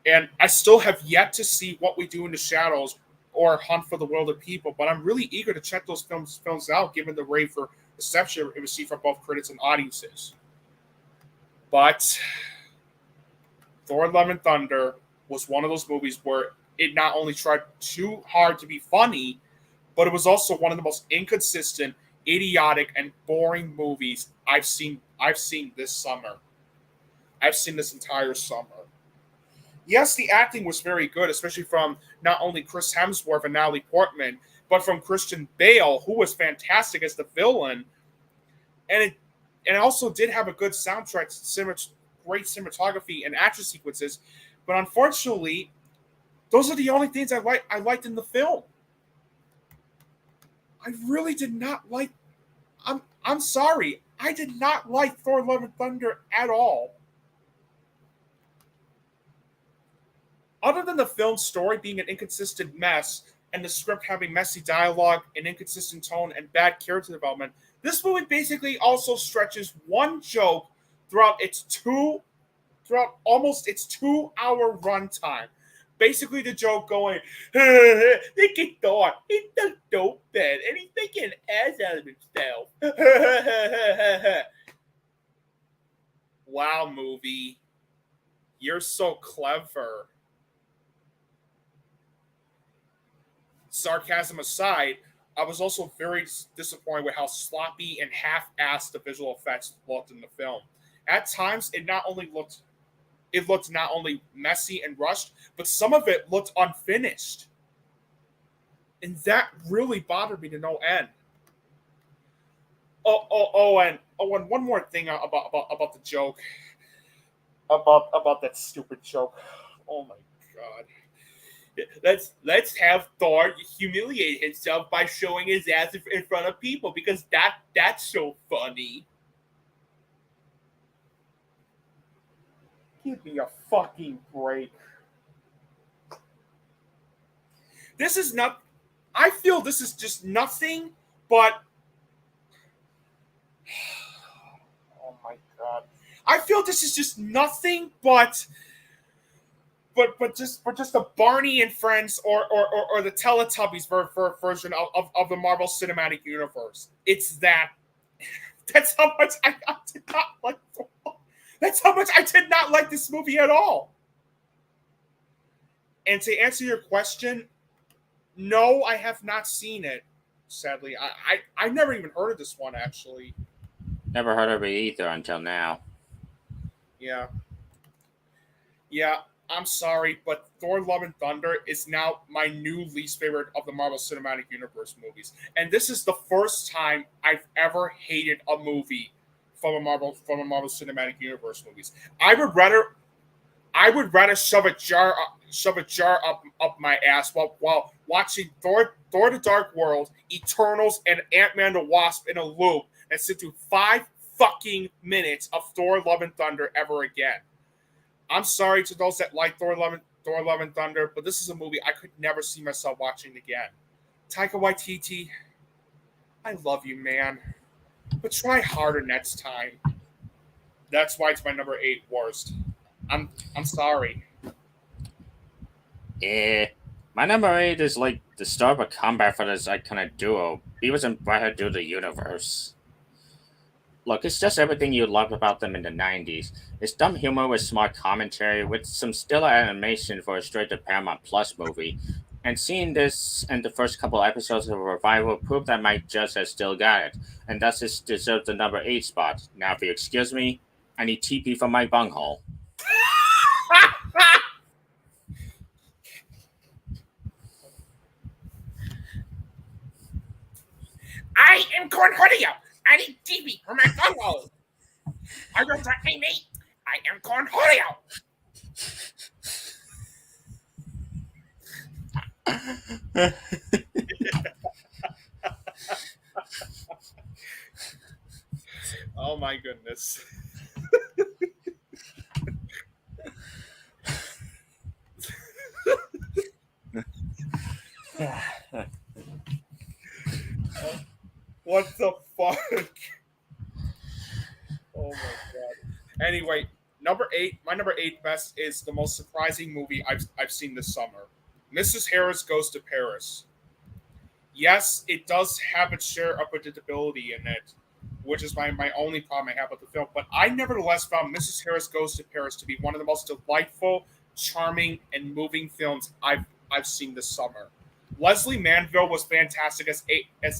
And I still have yet to see What We Do in the Shadows or Hunt for the Wilder People, but I'm really eager to check those films out, given the rave for reception it received from both critics and audiences. But Thor: Love and Thunder was one of those movies where it not only tried too hard to be funny, but it was also one of the most inconsistent, idiotic, and boring movies I've seen this summer. I've seen this entire summer. Yes, the acting was very good, especially from not only Chris Hemsworth and Natalie Portman, but from Christian Bale, who was fantastic as the villain. And it also did have a good soundtrack, great cinematography, and action sequences. But unfortunately, those are the only things I liked in the film. I really did not like. I'm sorry. I did not like Thor: Love and Thunder at all. Other than the film's story being an inconsistent mess and the script having messy dialogue, an inconsistent tone, and bad character development, this movie basically also stretches one joke throughout almost its 2-hour runtime. Basically, the joke going, look at Thor, he's the dope man, and he's making an ass out of himself. Wow, movie. You're so clever. Sarcasm aside, I was also very disappointed with how sloppy and half-assed the visual effects looked in the film. At times, it looked not only messy and rushed, but some of it looked unfinished. And that really bothered me to no end. And one more thing about the joke. About that stupid joke. Oh my god. Let's have Thor humiliate himself by showing his ass in front of people because that's so funny. Give me a fucking break. This is not. I feel this is just nothing but. Oh my god. I feel this is just nothing but just a Barney and Friends or the Teletubbies version of the Marvel Cinematic Universe. It's that. That's how much I did not like. That's how much I did not like this movie at all. And to answer your question, no, I have not seen it. Sadly, I never even heard of this one actually. Never heard of it either until now. Yeah. I'm sorry, but Thor: Love and Thunder is now my new least favorite of the Marvel Cinematic Universe movies. And this is the first time I've ever hated a movie from a Marvel Cinematic Universe movies. I would rather shove a jar up my ass while watching Thor: The Dark World, Eternals, and Ant-Man the Wasp in a loop and sit through 5 fucking minutes of Thor: Love and Thunder ever again. I'm sorry to those that like Thor: Love and Thunder, but this is a movie I could never see myself watching again. Taika Waititi, I love you, man, but try harder next time. That's why it's my number 8 worst. I'm sorry. My number 8 is like the start of a comeback for this iconic duo, Beavis and Butthead do the universe. Look, it's just everything you loved about them in the 90s. It's dumb humor with smart commentary, with some stellar animation for a straight-to-Paramount Plus movie. And seeing this and the first couple episodes of Revival proved that Mike Judge has still got it, and thus it deserves the number 8 spot. Now, if you excuse me, I need TP from my bunghole. I am Cornholio. I need TV for my bunghole. Are you threatening me? I am Cornholio. Oh my goodness. What the fuck? Oh my god. Anyway, my number 8 best is the most surprising movie I've seen this summer. Mrs. Harris Goes to Paris. Yes, it does have its share of predictability in it, which is my only problem I have with the film. But I nevertheless found Mrs. Harris Goes to Paris to be one of the most delightful, charming, and moving films I've seen this summer. Leslie Manville was fantastic as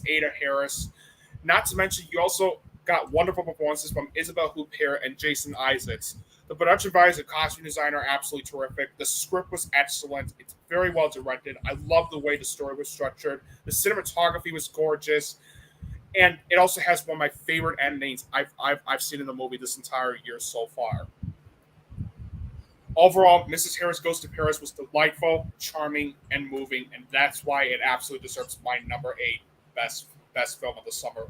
Ada Harris. Not to mention, you also got wonderful performances from Isabelle Huppert and Jason Isaacs. The production values and costume design are absolutely terrific. The script was excellent. It's very well directed. I love the way the story was structured. The cinematography was gorgeous, and it also has one of my favorite endings I've seen in the movie this entire year so far. Overall, Mrs. Harris Goes to Paris was delightful, charming, and moving, and that's why it absolutely deserves my number 8 best film of the summer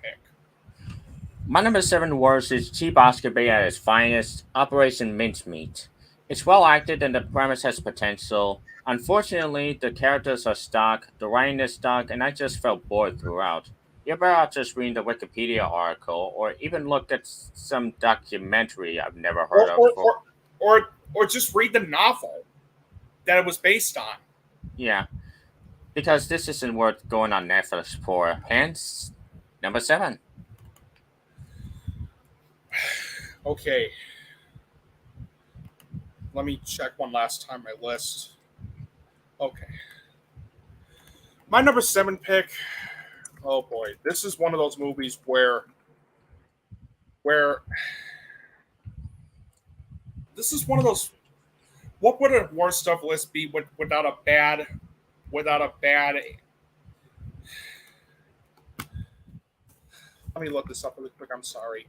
pick. My number 7 worst is cheap Oscar bait at its finest, Operation Mincemeat. It's well acted and the premise has potential. Unfortunately, the characters are stock, the writing is stock, and I just felt bored throughout. You're better off just reading the Wikipedia article or even look at some documentary I've never heard of. Or just read the novel that it was based on. Yeah, because this isn't worth going on Netflix for. Hence, number 7. Okay. Let me check one last time my list. Okay. My number 7 pick. Oh boy, this is one of those movies where this is one of those. What would a worst of list be without a bad? Let me look this up really quick. I'm sorry.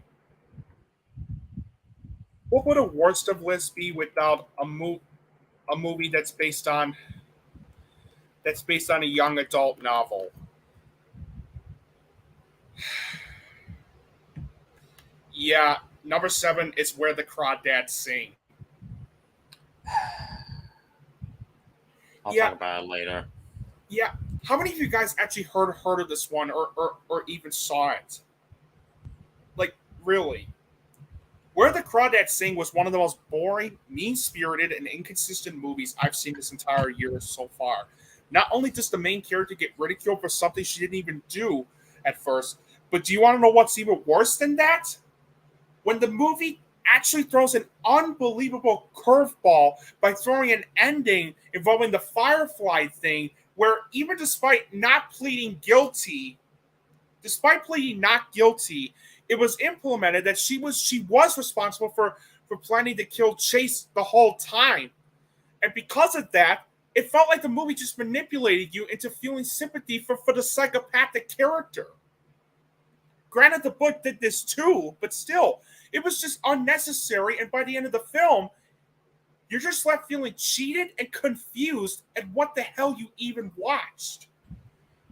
What would a worst of list be without a movie that's based on a young adult novel? Yeah, number 7 is Where the Crawdads Sing. I'll talk about it later. Yeah, how many of you guys actually heard of this one or even saw it? Like, really? Where the Crawdads Sing was one of the most boring, mean-spirited, and inconsistent movies I've seen this entire year so far. Not only does the main character get ridiculed for something she didn't even do at first, but do you want to know what's even worse than that? When the movie actually throws an unbelievable curveball by throwing an ending involving the Firefly thing, where even despite pleading not guilty, it was implemented that she was responsible for planning to kill Chase the whole time. And because of that, it felt like the movie just manipulated you into feeling sympathy for the psychopathic character. Granted, the book did this too, but still, it was just unnecessary. And by the end of the film, you're just left feeling cheated and confused at what the hell you even watched.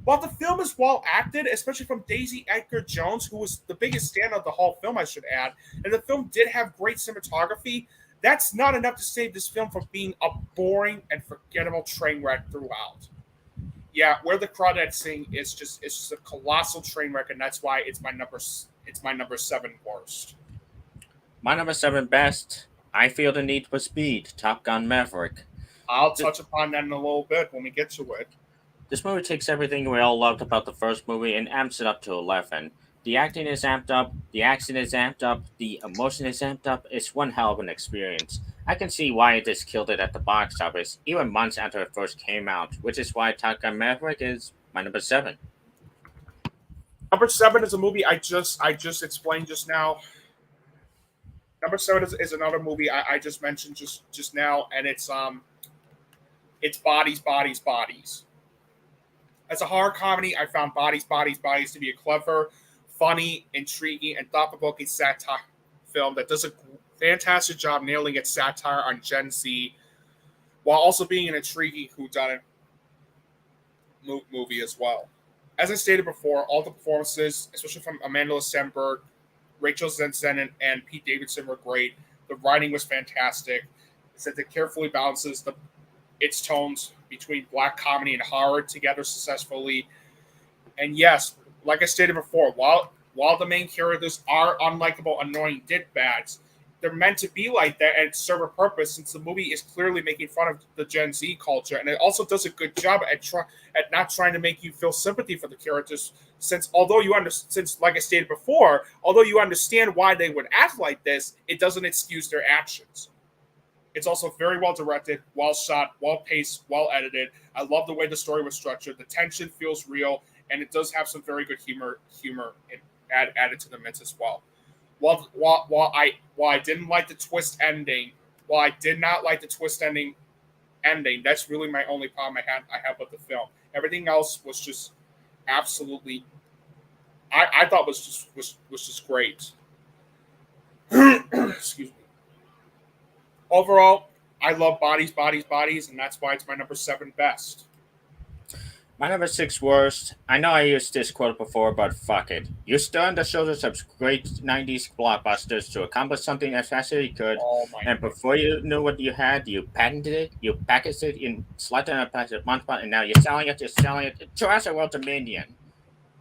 While the film is well acted, especially from Daisy Edgar Jones, who was the biggest stand of the whole film, I should add, and the film did have great cinematography, that's not enough to save this film from being a boring and forgettable train wreck throughout. Yeah, Where the Crawdads Sing is just a colossal train wreck, and that's why it's my number 7 worst. My number 7 best, I Feel the Need for Speed, Top Gun Maverick. I'll touch upon that in a little bit when we get to it. This movie takes everything we all loved about the first movie and amps it up to 11. The acting is amped up, the action is amped up, the emotion is amped up. It's one hell of an experience. I can see why this killed it at the box office, even months after it first came out, which is why Top Gun Maverick is my number 7. Number 7 is a movie I just explained just now. Number 7 is another movie I just mentioned just now, and it's Bodies, Bodies, Bodies. As a horror comedy, I found Bodies, Bodies, Bodies to be a clever, funny, intriguing, and thought-provoking satire film that does a fantastic job nailing its satire on Gen Z, while also being an intriguing whodunit movie as well. As I stated before, all the performances, especially from Amanda Stenberg, Rachel Zensen, and Pete Davidson, were great. The writing was fantastic. It's that it carefully balances its tones between black comedy and horror together successfully. And yes, like I stated before, while the main characters are unlikable, annoying dickbags, they're meant to be like that and serve a purpose. Since the movie is clearly making fun of the Gen Z culture, and it also does a good job at not trying to make you feel sympathy for the characters. Since like I stated before, although you understand why they would act like this, it doesn't excuse their actions. It's also very well directed, well shot, well paced, well edited. I love the way the story was structured. The tension feels real, and it does have some very good humor added to the mix as well. While I didn't like the twist ending, while I did not like the twist ending, that's really my only problem I have with the film. Everything else was just absolutely, I thought was just great. Excuse me. Overall, I love bodies, and that's why it's my number 7 best. My number 6 worst. I know I used this quote before, but fuck it. You stood on the shoulders of great 90s blockbusters to accomplish something as fast as you could, and before you knew what you had, you patented it, you packaged it in slightly unpackaged monthspot, and now you're selling it. Jurassic World Dominion.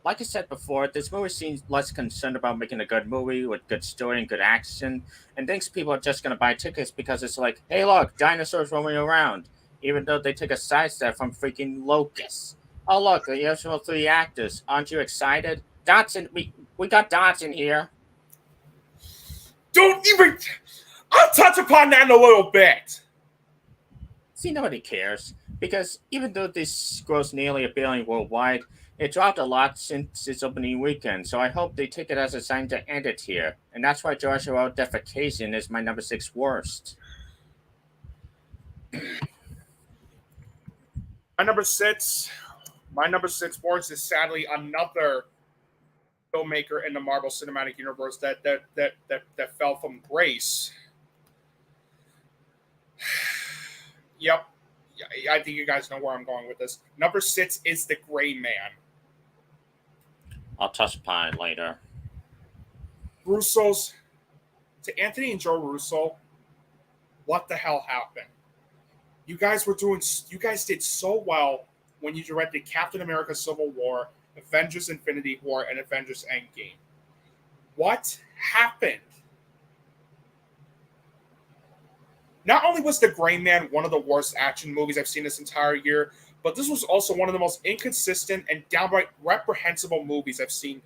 Like I said before, this movie seems less concerned about making a good movie with good story and good action, and thinks people are just gonna buy tickets because it's like, hey look, dinosaurs roaming around, even though they take a sidestep from freaking locusts. Oh look, the usual 3 actors. Aren't you excited? Dotson, we got Dotson here. Don't even. I'll touch upon that in a little bit. See, nobody cares because even though this grossed nearly $1 billion worldwide, it dropped a lot since its opening weekend. So I hope they take it as a sign to end it here, and that's why Jurassic World Defecation is my number 6 worst. My number six worst is sadly another filmmaker in the Marvel Cinematic Universe that fell from grace. Yep, I think you guys know where I'm going with this. Number 6 is The Gray Man. I'll touch upon it later. Russo's, to Anthony and Joe Russo, what the hell happened? You guys did so well when you directed Captain America Civil War, Avengers Infinity War, and Avengers Endgame. What happened? Not only was The Gray Man one of the worst action movies I've seen this entire year, but this was also one of the most inconsistent and downright reprehensible movies I've seen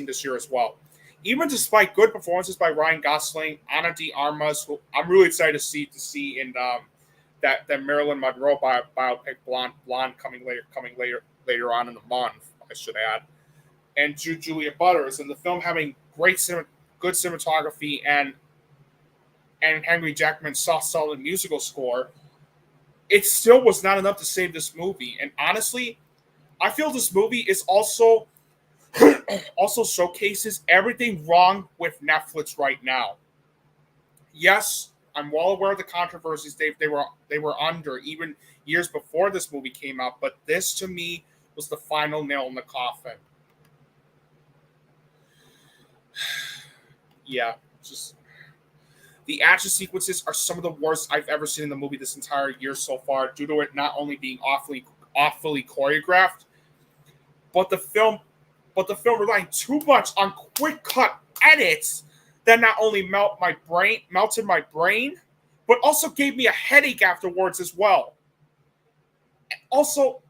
this year as well. Even despite good performances by Ryan Gosling, Ana de Armas, who I'm really excited to see in that Marilyn Monroe biopic Blonde coming later on in the month, I should add, and Julia Butters, and the film having good cinematography and Henry Jackman's soft, solid musical score, it still was not enough to save this movie. And honestly, I feel this movie is also showcases everything wrong with Netflix right now. Yes, I'm well aware of the controversies they were under even years before this movie came out, but this to me was the final nail in the coffin. Yeah, just the action sequences are some of the worst I've ever seen in the movie this entire year so far, due to it not only being awfully choreographed, but the film relying too much on quick cut edits that not only melted my brain, but also gave me a headache afterwards as well. Also,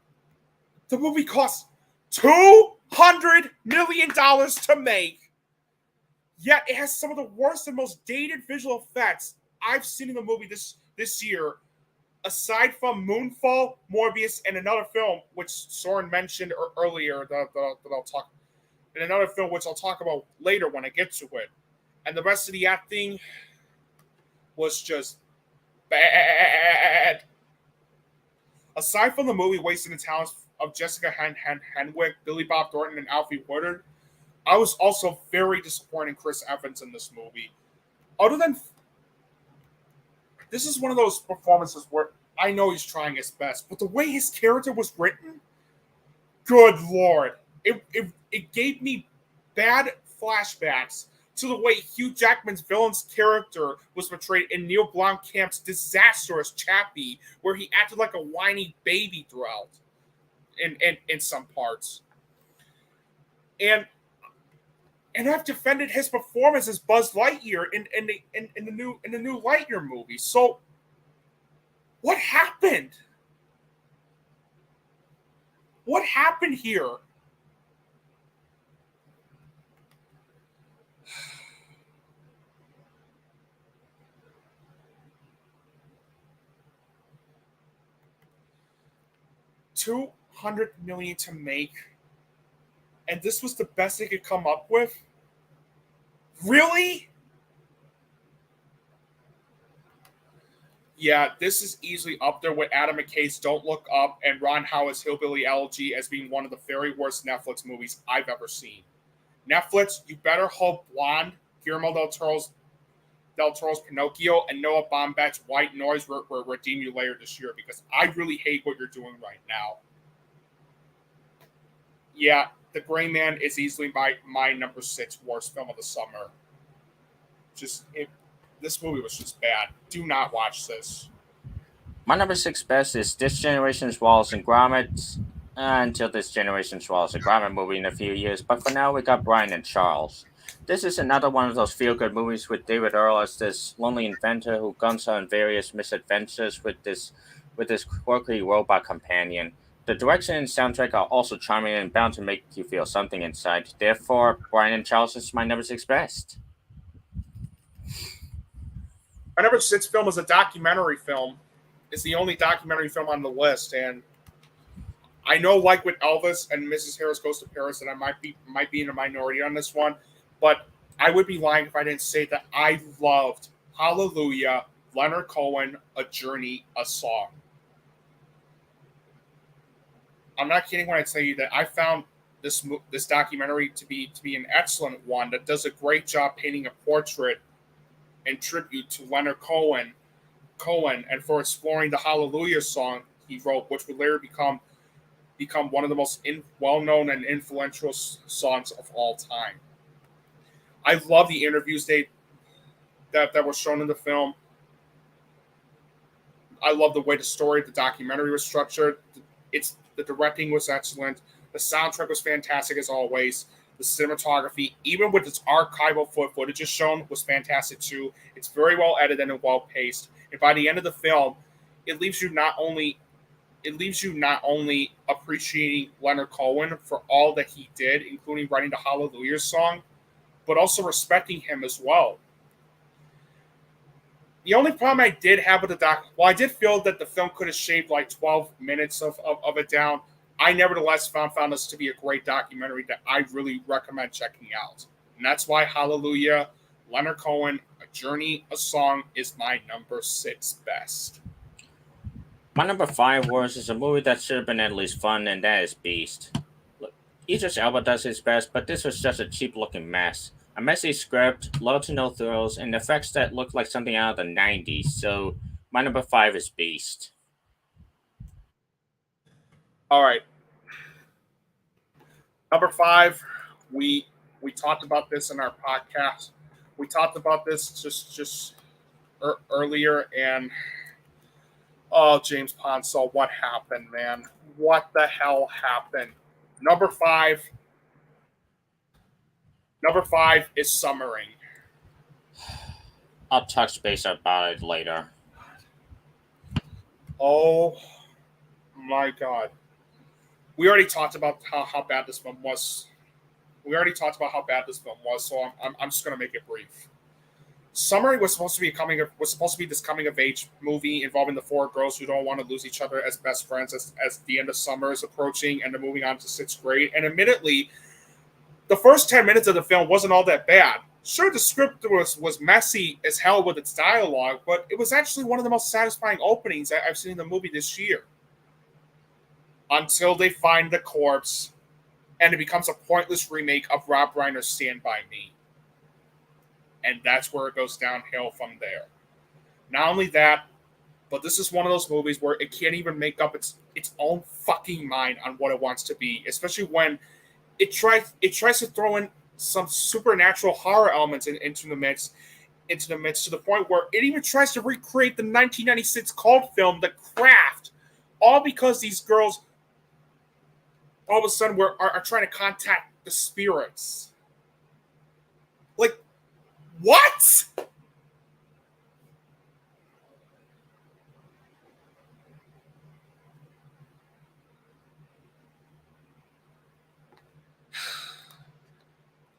the movie cost $200 million to make. Yet it has some of the worst and most dated visual effects I've seen in the movie this year, aside from Moonfall, Morbius, and another film which Søren mentioned earlier that I'll talk, and another film which I'll talk about later when I get to it. And the rest of the acting was just bad. Aside from the movie wasting the talents of Jessica Henwick, Billy Bob Thornton, and Alfre Woodard, I was also very disappointed in Chris Evans in this movie. Other than this is one of those performances where I know he's trying his best, but the way his character was written, good Lord, it gave me bad flashbacks to the way Hugh Jackman's villain's character was portrayed in Neil Blomkamp's disastrous Chappie, where he acted like a whiny baby throughout in some parts. and I've defended his performance as Buzz Lightyear in the new Lightyear movie. So what happened? What happened here? $200 million to make, and this was the best they could come up with? Really? Yeah, this is easily up there with Adam McKay's Don't Look Up and Ron Howard's Hillbilly Elegy as being one of the very worst Netflix movies I've ever seen. Netflix, you better hope Blonde, Guillermo del Toro's Pinocchio, and Noah Baumbach's White Noise will redeem you later this year, because I really hate what you're doing right now. Yeah, The Gray Man is easily my number 6 worst film of the summer. This movie was just bad. Do not watch this. My number 6 best is This Generation's Wallace and Gromit. Until This Generation's Wallace and Gromit movie in a few years, but for now we got Brian and Charles. This is another one of those feel-good movies with David Earl as this lonely inventor who goes on various misadventures with this quirky robot companion. The direction and soundtrack are also charming and bound to make you feel something inside. Therefore, Brian and Charles is my number 6 best. My number 6 film is a documentary film. It's the only documentary film on the list, and I know, like with Elvis and Mrs. Harris Goes to Paris, that I might be in a minority on this one, but I would be lying if I didn't say that I loved Hallelujah, Leonard Cohen, A Journey, A Song. I'm not kidding when I tell you that I found this documentary to be an excellent one that does a great job painting a portrait and tribute to Leonard Cohen, and for exploring the Hallelujah song he wrote, which would later become one of the most well-known and influential songs of all time. I love the interviews that were shown in the film. I love the way the documentary was structured. The directing was excellent. The soundtrack was fantastic as always. The cinematography, even with its archival footage shown, was fantastic too. It's very well edited and well paced. And by the end of the film, it leaves you not only appreciating Leonard Cohen for all that he did, including writing the Hallelujah song, but also respecting him as well. The only problem I did have with I did feel that the film could have shaved like 12 minutes of it down, I nevertheless found this to be a great documentary that I really recommend checking out. And that's why Hallelujah, Leonard Cohen, A Journey, A Song is my number 6 best. My number 5 worst is a movie that should have been at least fun, and that is Beast. Look, Idris Elba does his best, but this was just a cheap-looking mess. A messy script, low to no thrills, and effects that looked like something out of the 90s, so my number 5 is Beast. All right. Number 5, we talked about this in our podcast. We talked about this just earlier, and James Ponsall, what happened, man? What the hell happened? Number 5 is Summering. I'll touch base about it later. Oh my God. We already talked about how bad this film was. So I'm just gonna make it brief. Summary was supposed to be this coming of age movie involving the 4 girls who don't want to lose each other as best friends as the end of summer is approaching and they're moving on to 6th grade. And admittedly, the first 10 minutes of the film wasn't all that bad. Sure, the script was messy as hell with its dialogue, but it was actually one of the most satisfying openings I've seen in the movie this year. Until they find the corpse, and it becomes a pointless remake of Rob Reiner's Stand By Me. And that's where it goes downhill from there. Not only that, but this is one of those movies where it can't even make up its own fucking mind on what it wants to be, especially when it tries to throw in some supernatural horror elements into the mix to the point where it even tries to recreate the 1996 cult film The Craft, all because these girls all of a sudden are trying to contact the spirits. Like, what?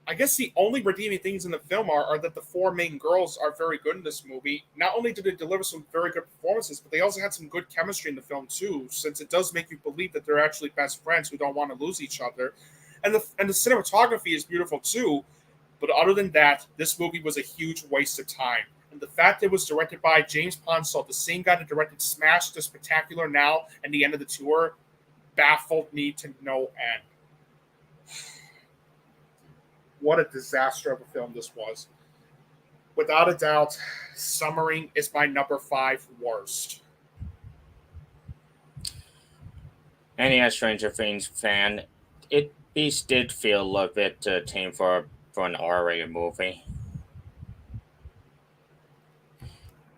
I guess the only redeeming things in the film are that the four main girls are very good in this movie. Not only did they deliver some very good performances, but they also had some good chemistry in the film too, since it does make you believe that they're actually best friends who don't want to lose each other. And the cinematography is beautiful too. But other than that, this movie was a huge waste of time. And the fact it was directed by James Ponsell, the same guy that directed Smash, The Spectacular Now, and The End of the Tour, baffled me to no end. What a disaster of a film this was. Without a doubt, Summering is my number 5 worst. Any as Stranger Things fan, it Beast did feel a bit tame for an R-rated movie.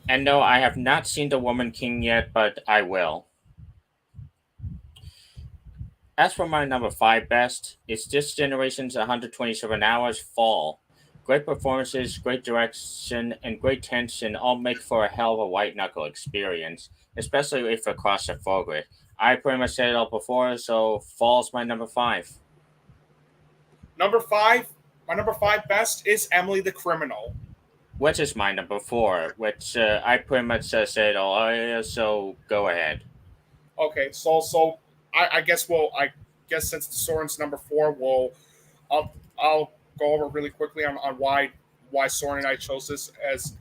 And no, I have not seen The Woman King yet, but I will. As for my number 5 best, it's this generation's 127 Hours Fall. Great performances, great direction, and great tension all make for a hell of a white knuckle experience, especially if you're claustrophobic. I pretty much said it all before, so Fall's my number 5. Number 5, my number 5 best is Emily the Criminal. Which is my number 4, which I pretty much said it all, so go ahead. Okay, so I guess since Soren's number 4, I'll go over really quickly on why Soren and I chose this as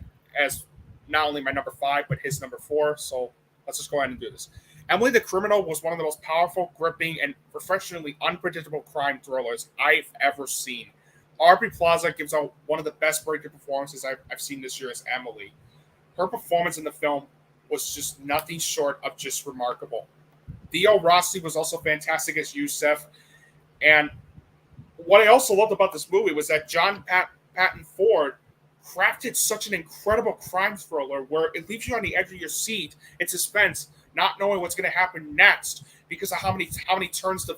not only my number 5 but his number 4. So let's just go ahead and do this. Emily the Criminal was one of the most powerful, gripping, and refreshingly unpredictable crime thrillers I've ever seen. Aubrey Plaza gives out one of the best breaking performances I've seen this year as Emily. Her performance in the film was just nothing short of just remarkable. Theo Rossi was also fantastic as Yusef. And what I also loved about this movie was that John Patton Ford crafted such an incredible crime thriller where it leaves you on the edge of your seat in suspense, not knowing what's going to happen next because of how many turns the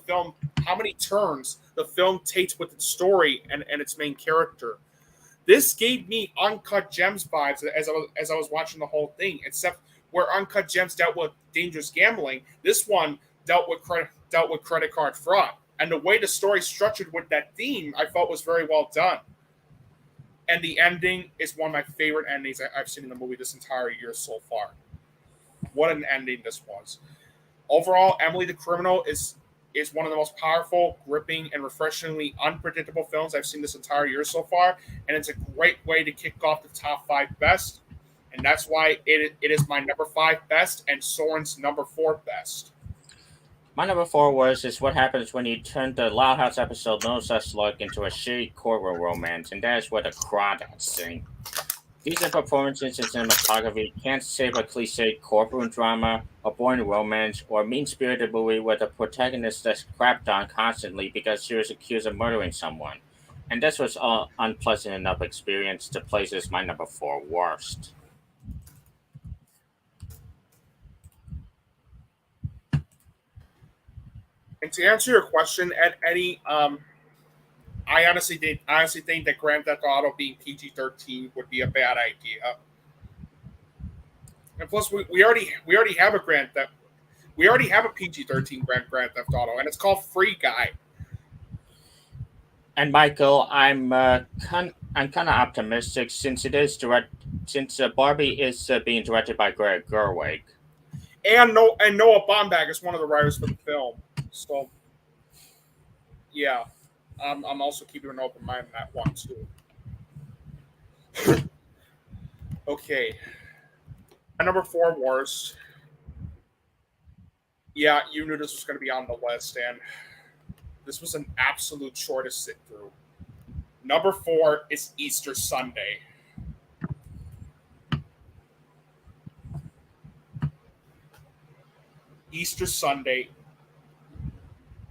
film takes with its story and its main character. This gave me Uncut Gems vibes as I was watching the whole thing, except where Uncut Gems dealt with dangerous gambling, this one dealt with credit card fraud. And the way the story structured with that theme, I felt was very well done. And the ending is one of my favorite endings I've seen in the movie this entire year so far. What an ending this was. Overall, Emily the Criminal is one of the most powerful, gripping, and refreshingly unpredictable films I've seen this entire year so far. And it's a great way to kick off the top 5 best. And that's why it is my number 5 best and Soren's number 4 best. My number 4 was is what happens when you turn the Loud House episode No Such Luck into a shitty courtroom romance, and that is what the crawdads sing. Decent performances and cinematography can't save a cliched courtroom drama, a boring romance, or a mean-spirited movie with a protagonist that's crapped on constantly because she was accused of murdering someone. And this was an unpleasant enough experience to place as my number 4 worst. And to answer your question, Eddie, I honestly think that Grand Theft Auto being PG-13 would be a bad idea. And plus, we already have a PG-13 Grand Theft Auto, and it's called Free Guy. And Michael, I'm kind of optimistic since Barbie is being directed by Greg Gerwig. And Noah Baumbach is one of the writers for the film. So, yeah, I'm also keeping an open mind on that one too. Okay, my number 4 worst. Yeah, you knew this was going to be on the list, and this was an absolute chore to sit through. Number 4 is Easter Sunday. Easter Sunday.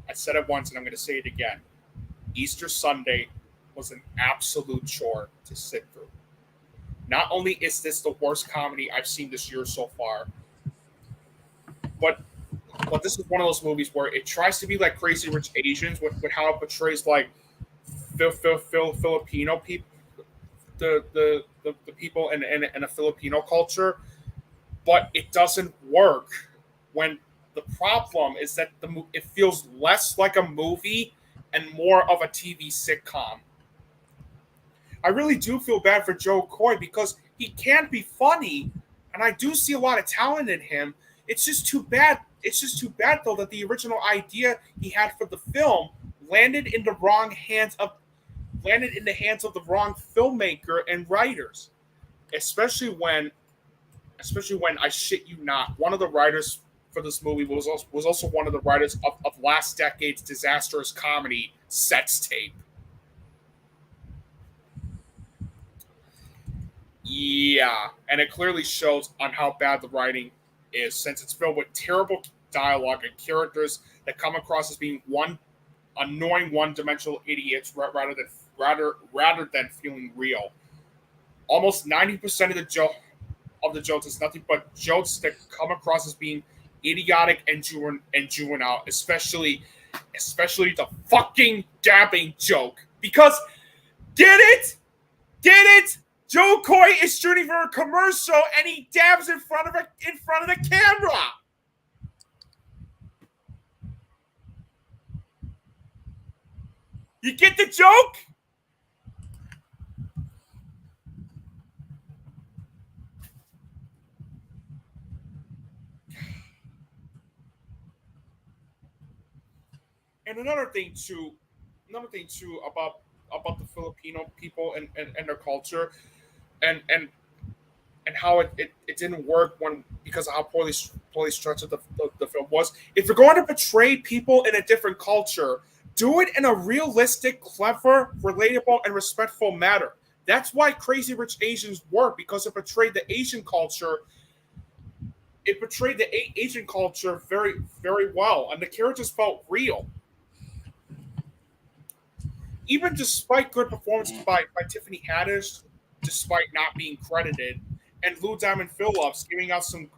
I said it once and I'm going to say it again. Easter Sunday was an absolute chore to sit through. Not only is this the worst comedy I've seen this year so far, but this is one of those movies where it tries to be like Crazy Rich Asians with how it portrays like Filipino people, the people in a Filipino culture, but it doesn't work when the problem is that it feels less like a movie and more of a TV sitcom. I really do feel bad for Joe Coy because he can be funny, and I do see a lot of talent in him. It's just too bad. It's just too bad though that the original idea he had for the film landed in the wrong hands of landed in the hands of the wrong filmmaker and writers. Especially when I shit you not, one of the writers for this movie was also one of the writers of last decade's disastrous comedy Sex Tape. Yeah, and it clearly shows on how bad the writing is, since it's filled with terrible dialogue and characters that come across as being annoying, one-dimensional idiots rather than feeling real. Almost 90% of the jokes is nothing but jokes that come across as being idiotic and juvenile, especially the fucking dabbing joke. Because get it? Joe Coy is shooting for a commercial and he dabs in front of the camera. You get the joke? And another thing too about the Filipino people and their culture and how it didn't work because of how poorly structured the film was. If you're going to portray people in a different culture, do it in a realistic, clever, relatable, and respectful manner. That's why Crazy Rich Asians work, because it portrayed the Asian culture. It portrayed the Asian culture very, very well, and the characters felt real. Even despite good performances by Tiffany Haddish, despite not being credited, and Lou Diamond Phillips giving out some.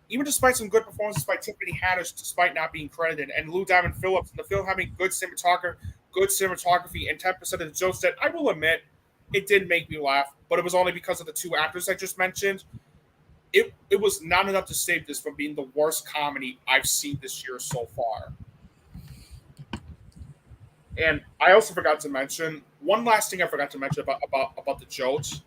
Even despite some good performances by Tiffany Haddish, despite not being credited, and Lou Diamond Phillips, and the film having good cinematography, and 10% of the jokes that I will admit, it did make me laugh, but it was only because of the two actors I just mentioned. It was not enough to save this from being the worst comedy I've seen this year so far. And I also forgot to mention one last thing I forgot to mention about the jokes.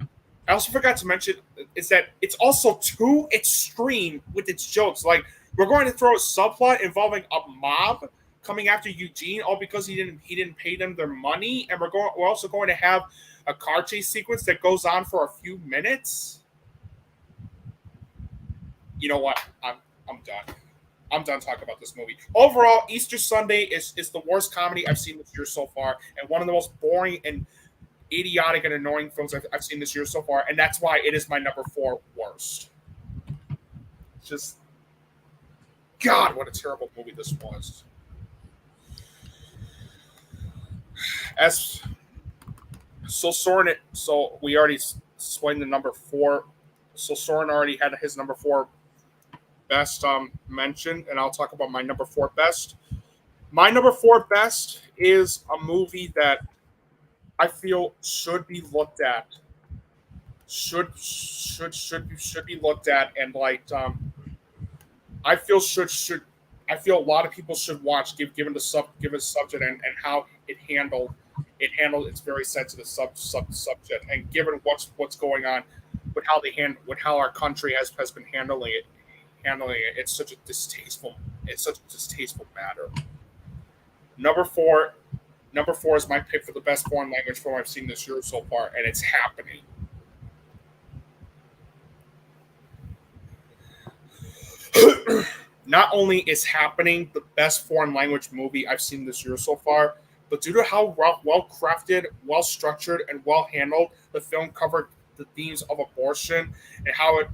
I also forgot to mention is that it's also too extreme with its jokes. Like, we're going to throw a subplot involving a mob coming after Eugene, all because he didn't pay them their money, and we're also going to have a car chase sequence that goes on for a few minutes. You know what? I'm done. I'm done talking about this movie. Overall, Easter Sunday is the worst comedy I've seen this year so far, and one of the most boring and idiotic and annoying films I've seen this year so far, and that's why it is my number 4 worst. Just, God, what a terrible movie this was. So we already explained the number 4. So Søren already had his number 4 best mentioned, and I'll talk about my number 4 best. My number 4 best is a movie that I feel should be looked at. Should be looked at, and I feel I feel a lot of people should watch, given the subject and how it handled its very sensitive subject, and given what's going on with how our country has been handling it. It's such a distasteful matter. Number 4 is my pick for the best foreign language film I've seen this year so far, and it's happening. Not only is Happening the best foreign language movie I've seen this year so far, but due to how well crafted, well structured, and well handled the film covered the themes of abortion and how it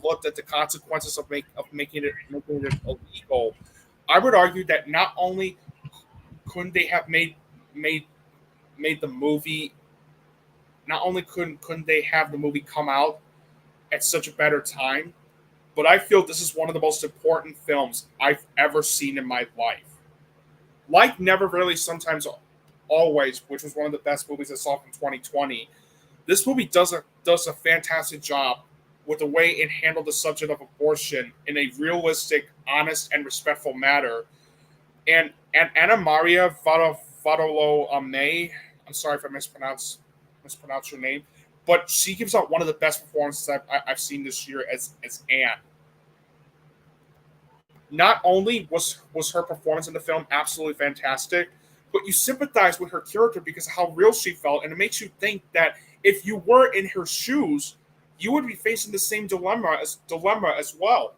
looked at the consequences of making it illegal, I would argue that not only couldn't they have made the movie, not only couldn't they have the movie come out at such a better time, but I feel this is one of the most important films I've ever seen in my life. Like Never Really Sometimes Always, which was one of the best movies I saw from 2020. This movie does a fantastic job with the way it handled the subject of abortion in a realistic, honest, and respectful manner. And Anna Maria Vadolo I'm sorry if I mispronounce your name, but she gives out one of the best performances I've seen this year as Anne. Not only was her performance in the film absolutely fantastic, but you sympathize with her character because of how real she felt, and it makes you think that if you were in her shoes, you would be facing the same dilemma as well.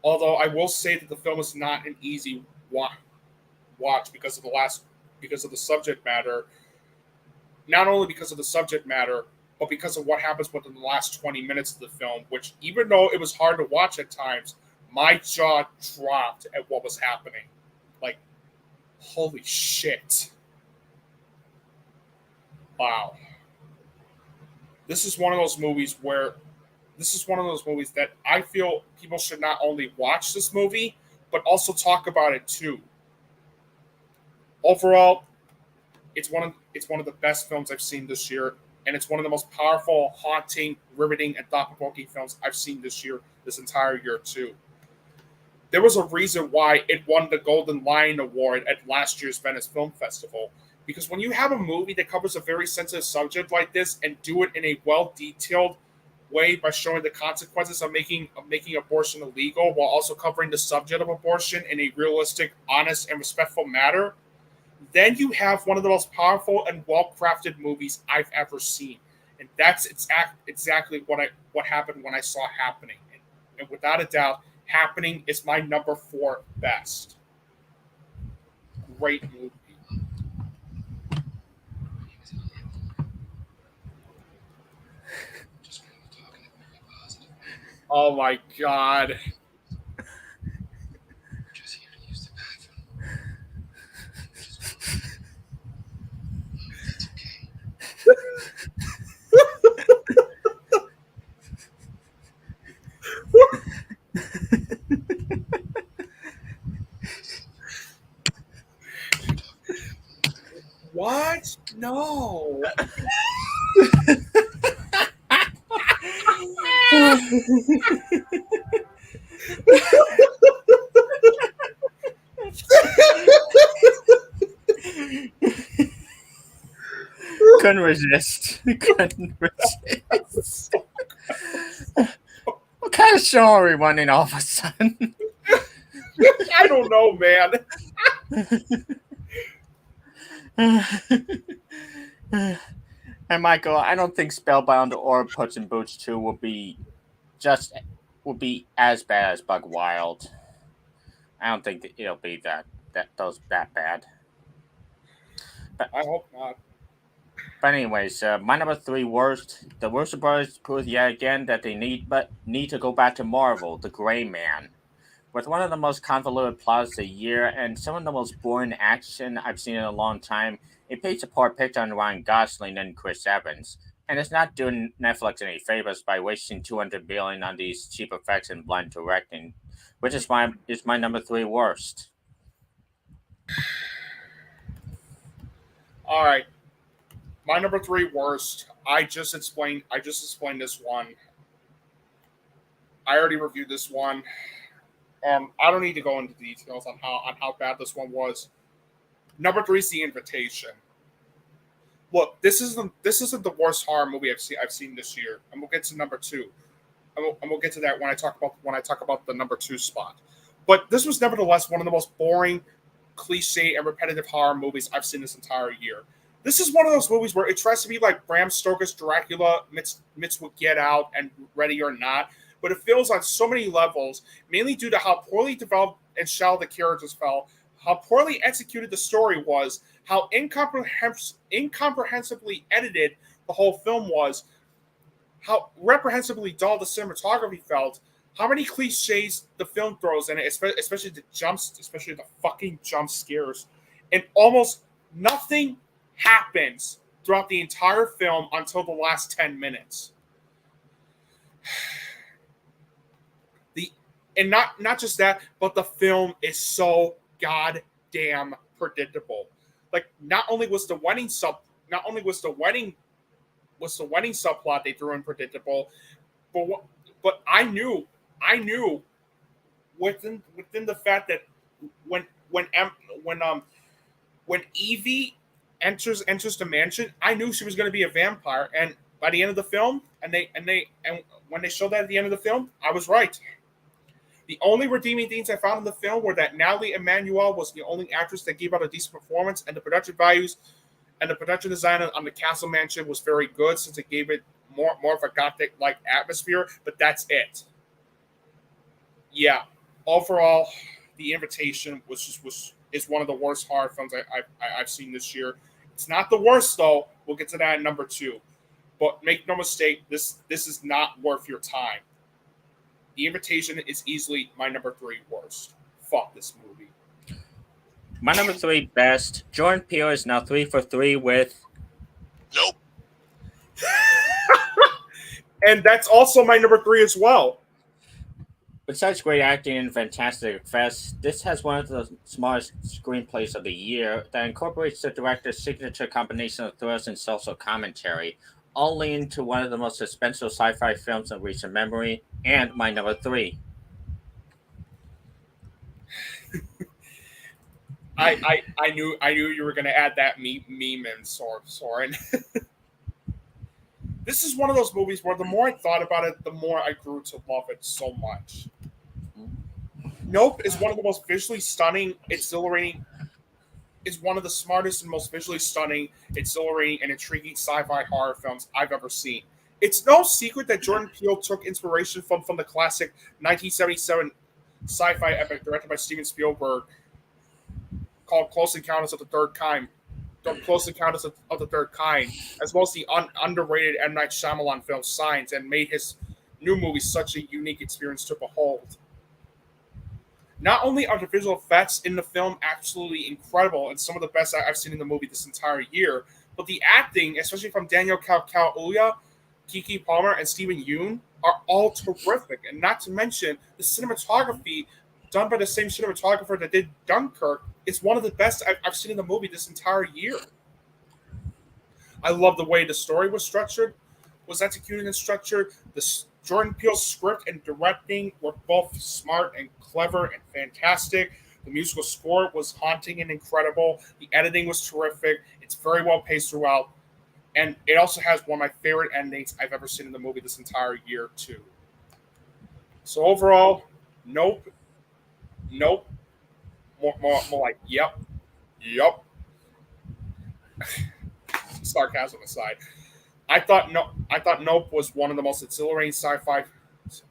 Although I will say that the film is not an easy watch because of the subject matter. Not only because of the subject matter, but because of what happens within the last 20 minutes of the film, which even though it was hard to watch at times, my jaw dropped at what was happening. Like, holy shit. Wow. This is one of those movies that I feel people should not only watch this movie, but also talk about it too. Overall, it's one of the best films I've seen this year, and it's one of the most powerful, haunting, riveting, and thought-provoking films I've seen this entire year too. There was a reason why it won the Golden Lion Award at last year's Venice Film Festival. Because when you have a movie that covers a very sensitive subject like this and do it in a well-detailed way by showing the consequences of making abortion illegal while also covering the subject of abortion in a realistic, honest, and respectful manner, then you have one of the most powerful and well-crafted movies I've ever seen. And that's exactly what happened when I saw Happening. And without a doubt, Happening is my number 4 best. Great movie. Oh my god. Just here to use the bathroom. It's okay. What? No. Couldn't resist. Couldn't resist. What kind of show are we running all of a sudden? I don't know, man. And Michael, I don't think Spellbound or Puss in Boots 2 will be as bad as Bug Wild. I don't think that it'll be that bad. I hope not. But anyways, my number 3 worst. The Russo brothers proved yet again that they need to go back to Marvel, The Gray Man. With one of the most convoluted plots of the year and some of the most boring action I've seen in a long time, it paints a poor picture on Ryan Gosling and Chris Evans, and it's not doing Netflix any favors by wasting $200 billion on these cheap effects and blind directing, which is my number 3 worst. All right. My number 3 worst. I just explained this one. I already reviewed this one. I don't need to go into details on how bad this one was. Number 3 is The Invitation. Look, this isn't the worst horror movie I've seen this year, and we'll get to number 2, and we'll get to that when I talk about the number 2 spot. But this was nevertheless one of the most boring, cliche, and repetitive horror movies I've seen this entire year. This is one of those movies where it tries to be like Bram Stoker's Dracula mixed with Get Out and Ready or Not, but it fails on so many levels, mainly due to how poorly developed and shallow the characters felt, how poorly executed the story was, how incomprehensibly edited the whole film was, how reprehensibly dull the cinematography felt, how many cliches the film throws in it, especially the fucking jump scares, and almost nothing happens throughout the entire film until the last 10 minutes. And not just that, but the film is so goddamn predictable. Like not only was the wedding subplot they threw in predictable, but I knew within the fact that when when Em- when Evie enters the mansion, I knew she was going to be a vampire. And by the end of the film, and when they showed that at the end of the film, I was right. The only redeeming things I found in the film were that Natalie Emmanuel was the only actress that gave out a decent performance, and the production values and the production design on the castle mansion was very good since it gave it more of a gothic like atmosphere. But that's it. Yeah, overall, The Invitation is one of the worst horror films I've seen this year. It's not the worst though. We'll get to that in number 2. But make no mistake, this is not worth your time. The Invitation is easily my number 3 worst. Fuck this movie. My number 3 best. Jordan Peele is now 3 for 3 with. Nope. And that's also my number 3 as well. Besides great acting and fantastic effects, this has one of the smartest screenplays of the year that incorporates the director's signature combination of thrills and social commentary, all leading to one of the most suspenseful sci-fi films in recent memory, and my number 3. I knew you were gonna add that meme in, Søren. This is one of those movies where the more I thought about it, the more I grew to love it so much. Nope is one of the most visually stunning, exhilarating. Is one of the smartest and most visually stunning, exhilarating, and intriguing sci-fi horror films I've ever seen. It's no secret that Jordan Peele took inspiration from the classic 1977 sci-fi epic directed by Steven Spielberg called Close Encounters of the Third Kind. Close Encounters of the Third Kind, as well as the underrated M. Night Shyamalan film Signs, and made his new movie such a unique experience to behold. Not only are the visual effects in the film absolutely incredible and some of the best I've seen in the movie this entire year, but the acting, especially from Daniel Kaluuya, Kiki Palmer, and Stephen Yeun, are all terrific. And not to mention the cinematography done by the same cinematographer that did Dunkirk is one of the best I've seen in the movie this entire year. I love the way the story was executed and structured. Jordan Peele's script and directing were both smart and clever and fantastic. The musical score was haunting and incredible. The editing was terrific. It's very well paced throughout. And it also has one of my favorite endings I've ever seen in the movie this entire year, too. So overall, nope. More like, yep. Sarcasm aside, I thought Nope was one of the most exhilarating sci-fi.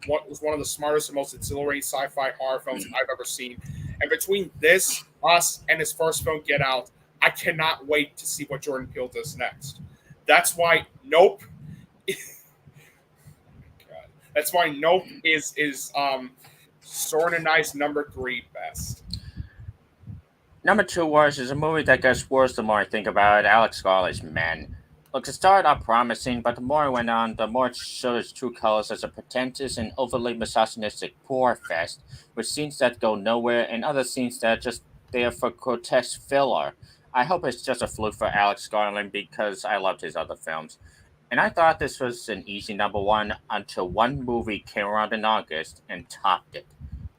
What was one of the smartest and most exhilarating sci-fi horror films I've ever seen. And between this, Us, and his first film, Get Out, I cannot wait to see what Jordan Peele does next. That's why Nope. That's why Nope is Søren and I's number 3 best. Number 2 worst is a movie that gets worse the more I think about it. Alex Garland's Men. Look, it started out promising, but the more it went on, the more it showed its true colors as a pretentious and overly misogynistic poor fest, with scenes that go nowhere and other scenes that are just there for grotesque filler. I hope it's just a fluke for Alex Garland because I loved his other films. And I thought this was an easy number 1 until one movie came around in August and topped it.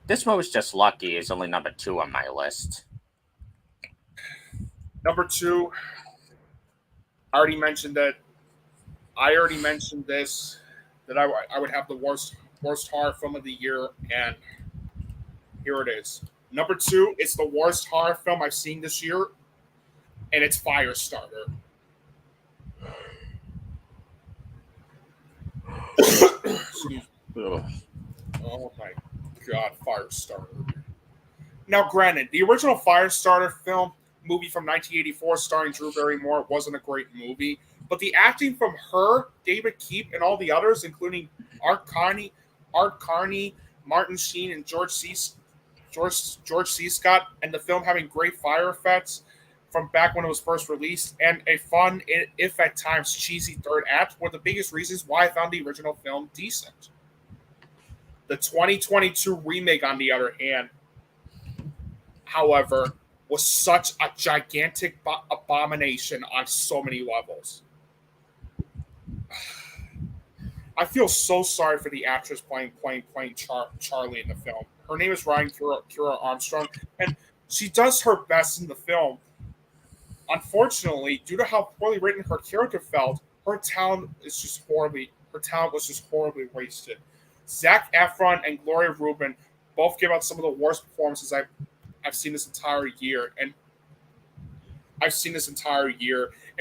This movie's just lucky is only number 2 on my list. Number 2, I already mentioned this, that I would have the worst horror film of the year, and here it is. Number 2, it's the worst horror film I've seen this year, and it's Firestarter. Excuse me. Oh my God, Firestarter. Now, granted, the original Firestarter movie from 1984 starring Drew Barrymore wasn't a great movie, but the acting from her, David Keep, and all the others, including Art Carney, Martin Sheen, and George C. Scott, and the film having great fire effects from back when it was first released, and a fun, if at times cheesy third act, were the biggest reasons why I found the original film decent. The 2022 remake, on the other hand, however, was such a gigantic abomination on so many levels. I feel so sorry for the actress playing Charlie in the film. Her name is Ryan Kira Armstrong, and she does her best in the film. Unfortunately, due to how poorly written her character felt, her talent was just horribly wasted. Zac Efron and Gloria Reuben both gave out some of the worst performances I've seen this entire year, and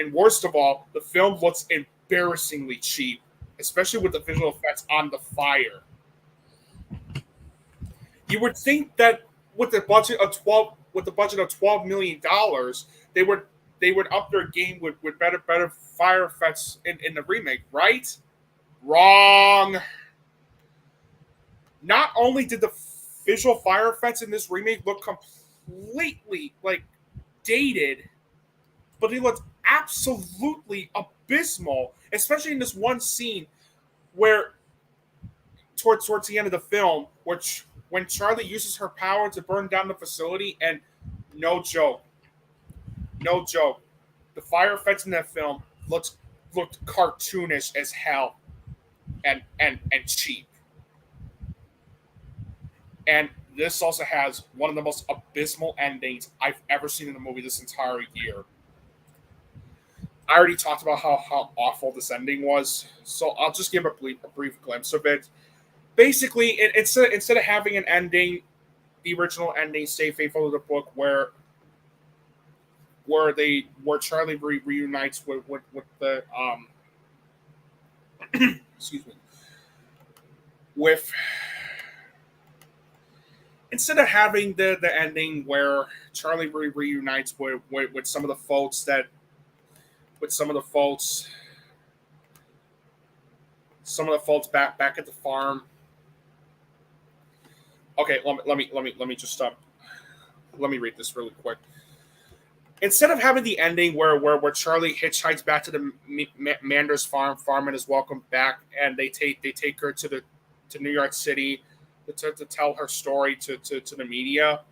And worst of all, the film looks embarrassingly cheap, especially with the visual effects on the fire. You would think that with the budget of $12 million, they would up their game with better fire effects in the remake, right? Wrong. Not only did the visual fire effects in this remake look completely dated, but they looked absolutely abysmal, especially in this one scene where towards the end of the film, which when Charlie uses her power to burn down the facility, and no joke, the fire effects in that film looked cartoonish as hell and cheap. And this also has one of the most abysmal endings I've ever seen in a movie this entire year. I already talked about how awful this ending was, so I'll just give a brief glimpse of it. Basically, instead of having an ending, the original ending, stay faithful to the book, where Charlie reunites with the excuse me, with instead of having the ending where Charlie reunites with some of the folks back at the farm. Okay, let me just stop. Let me read this really quick. Instead of having the ending where Charlie hitchhikes back to the Manders farm and is welcomed back, and they take her to New York City to tell her story to the media,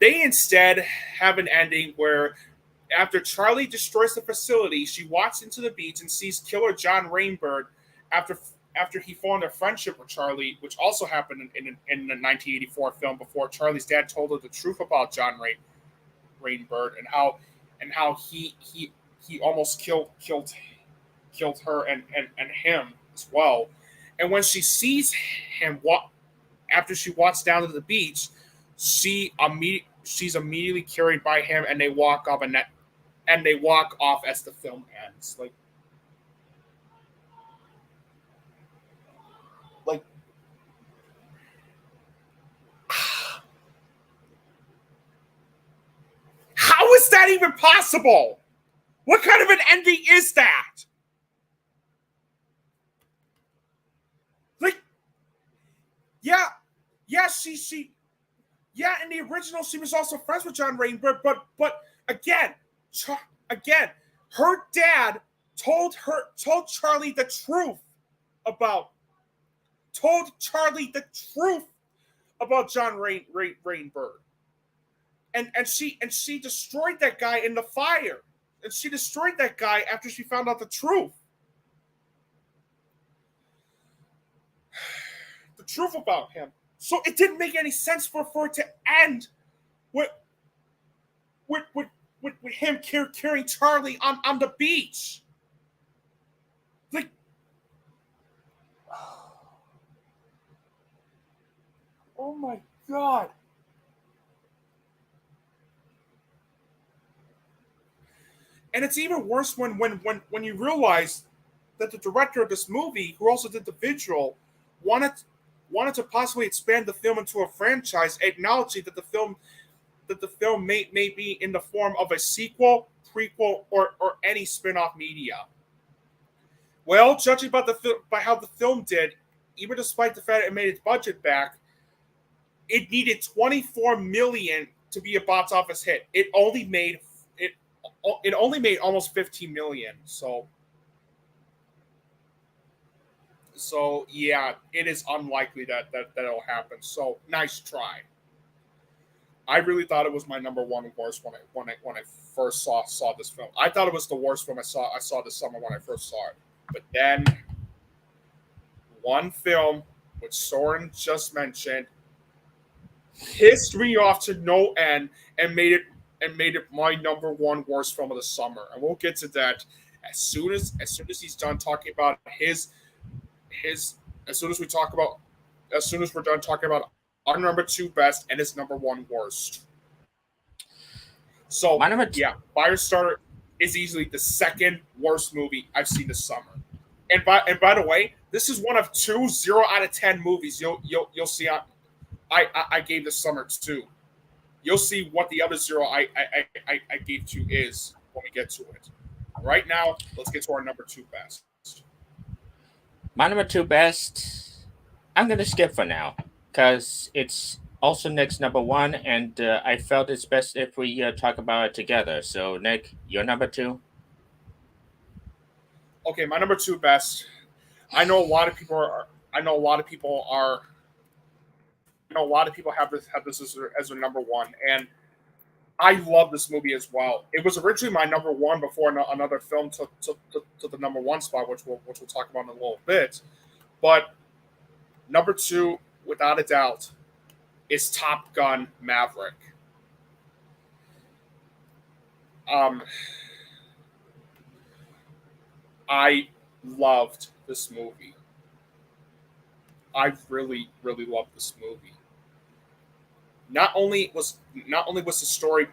they instead have an ending where after Charlie destroys the facility, she walks into the beach and sees killer John Rainbird after he formed a friendship with Charlie, which also happened in the 1984 film before Charlie's dad told her the truth about John Rainbird and how he almost killed her and him as well. And when she sees him after she walks down to the beach, she's immediately carried by him, and they walk off as the film ends. How is that even possible? What kind of an ending is that? In the original she was also friends with John Rainbird, but again, her dad told Charlie the truth about John Rainbird. And she destroyed that guy in the fire. And she destroyed that guy after she found out the truth. The truth about him. So it didn't make any sense for it to end with him carrying Charlie on the beach. Oh my God. And it's even worse when you realize that the director of this movie, who also did the visual, wanted to possibly expand the film into a franchise, acknowledging that the film may be in the form of a sequel, prequel, or any spin-off media. Well, judging by how the film did, even despite the fact it made its budget back, it needed $24 million to be a box office hit. It only made almost $15 million. So yeah, it is unlikely that it'll happen. So nice try. I really thought it was my number one worst when I first saw this film. I thought it was the worst film I saw this summer when I first saw it. But then one film, which Søren just mentioned, pissed me off to no end and made it my number one worst film of the summer. And we'll get to that as soon as he's done talking about his as soon as we're done talking about our number two best and his number one worst. So Firestarter is easily the second worst movie I've seen this summer. And by the way, this is one of 2 0 out of 10 movies you'll see I gave this summer to. You'll see what the other 0 I gave to is when we get to it. Right now, let's get to our number two best. My number two best, I'm going to skip for now because it's also Nick's number one, and I felt it's best if we talk about it together. So, Nick, your number two? Okay, my number two best. I know a lot of people have this as their number one, and I love this movie as well. It was originally my number one before another film took the number one spot, which we'll talk about in a little bit. But number two, without a doubt, is Top Gun Maverick. I loved this movie. I really, really loved this movie. Not only was the story,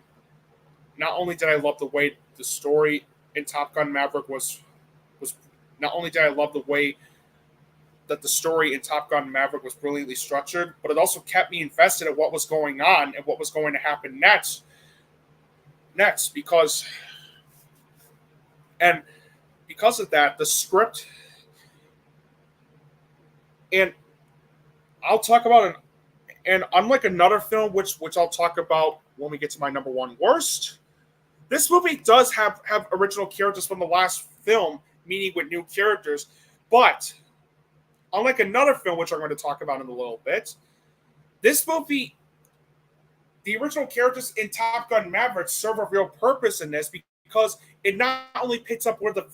not only did I love the way the story in Top Gun Maverick was not only did I love the way that the story in Top Gun Maverick was brilliantly structured, but it also kept me invested in what was going on and what was going to happen next. Because of that, the script, and I'll talk about it. And unlike another film, which I'll talk about when we get to my number one worst, this movie does have original characters from the last film, meaning with new characters. But unlike another film, which I'm going to talk about in a little bit, this movie, the original characters in Top Gun Maverick serve a real purpose in this because it not only picks up where the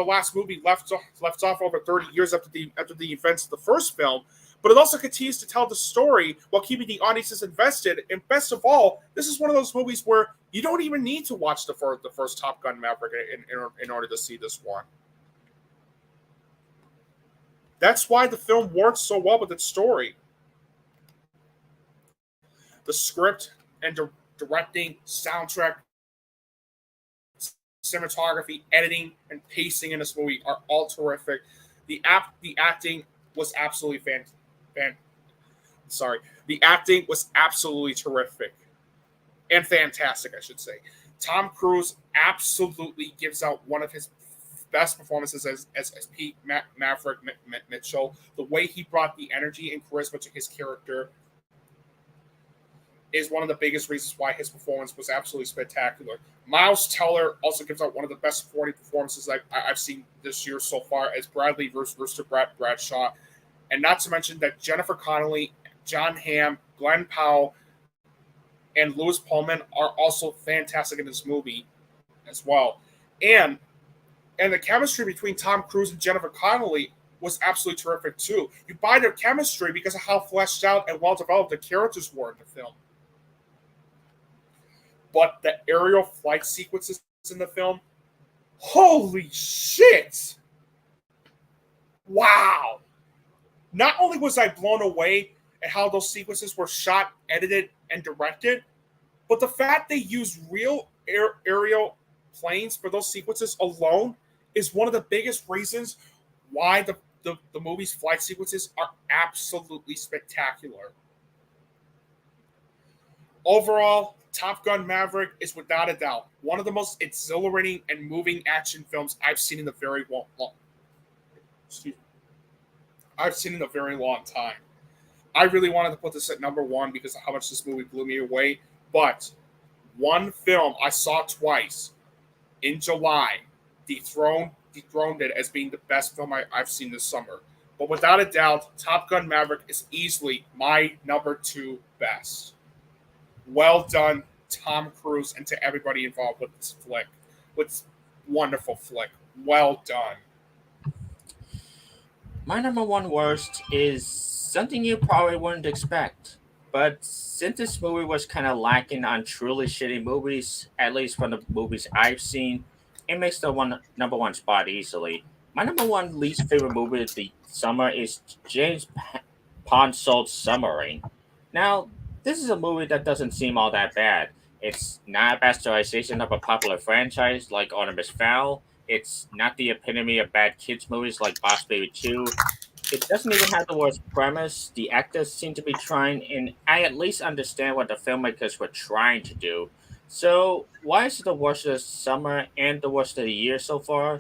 last movie left off over 30 years after the events of the first film, but it also continues to tell the story while keeping the audiences invested. And best of all, this is one of those movies where you don't even need to watch the first Top Gun Maverick in order to see this one. That's why the film works so well with its story. The script and directing, soundtrack, cinematography, editing, and pacing in this movie are all terrific. The acting was absolutely The acting was absolutely terrific and fantastic, I should say. Tom Cruise absolutely gives out one of his best performances as Pete Maverick Mitchell. The way he brought the energy and charisma to his character is one of the biggest reasons why his performance was absolutely spectacular. Miles Teller also gives out one of the best supporting performances I've seen this year so far as Bradley versus Bradshaw. And not to mention that Jennifer Connelly, John Hamm, Glenn Powell, and Louis Pullman are also fantastic in this movie as well. And the chemistry between Tom Cruise and Jennifer Connelly was absolutely terrific too. You buy their chemistry because of how fleshed out and well-developed the characters were in the film. But the aerial flight sequences in the film, holy shit! Wow! Not only was I blown away at how those sequences were shot, edited, and directed, but the fact they used real aerial planes for those sequences alone is one of the biggest reasons why the movie's flight sequences are absolutely spectacular. Overall, Top Gun Maverick is without a doubt one of the most exhilarating and moving action films I've seen in a very long time. I really wanted to put this at number one because of how much this movie blew me away. But one film I saw twice in July dethroned it as being the best film I've seen this summer. But without a doubt, Top Gun Maverick is easily my number two best. Well done, Tom Cruise, and to everybody involved with this flick. With this wonderful flick. Well done. My number one worst is something you probably wouldn't expect. But since this movie was kind of lacking on truly shitty movies, at least from the movies I've seen, it makes the number one spot easily. My number one least favorite movie of the summer is Ponsol's Submarine. Now, this is a movie that doesn't seem all that bad. It's not a bastardization of a popular franchise like Artemis Fowl. It's not the epitome of bad kids movies like Boss Baby 2. It doesn't even have the worst premise. The actors seem to be trying, and I at least understand what the filmmakers were trying to do. So, why is it the worst of the summer and the worst of the year so far?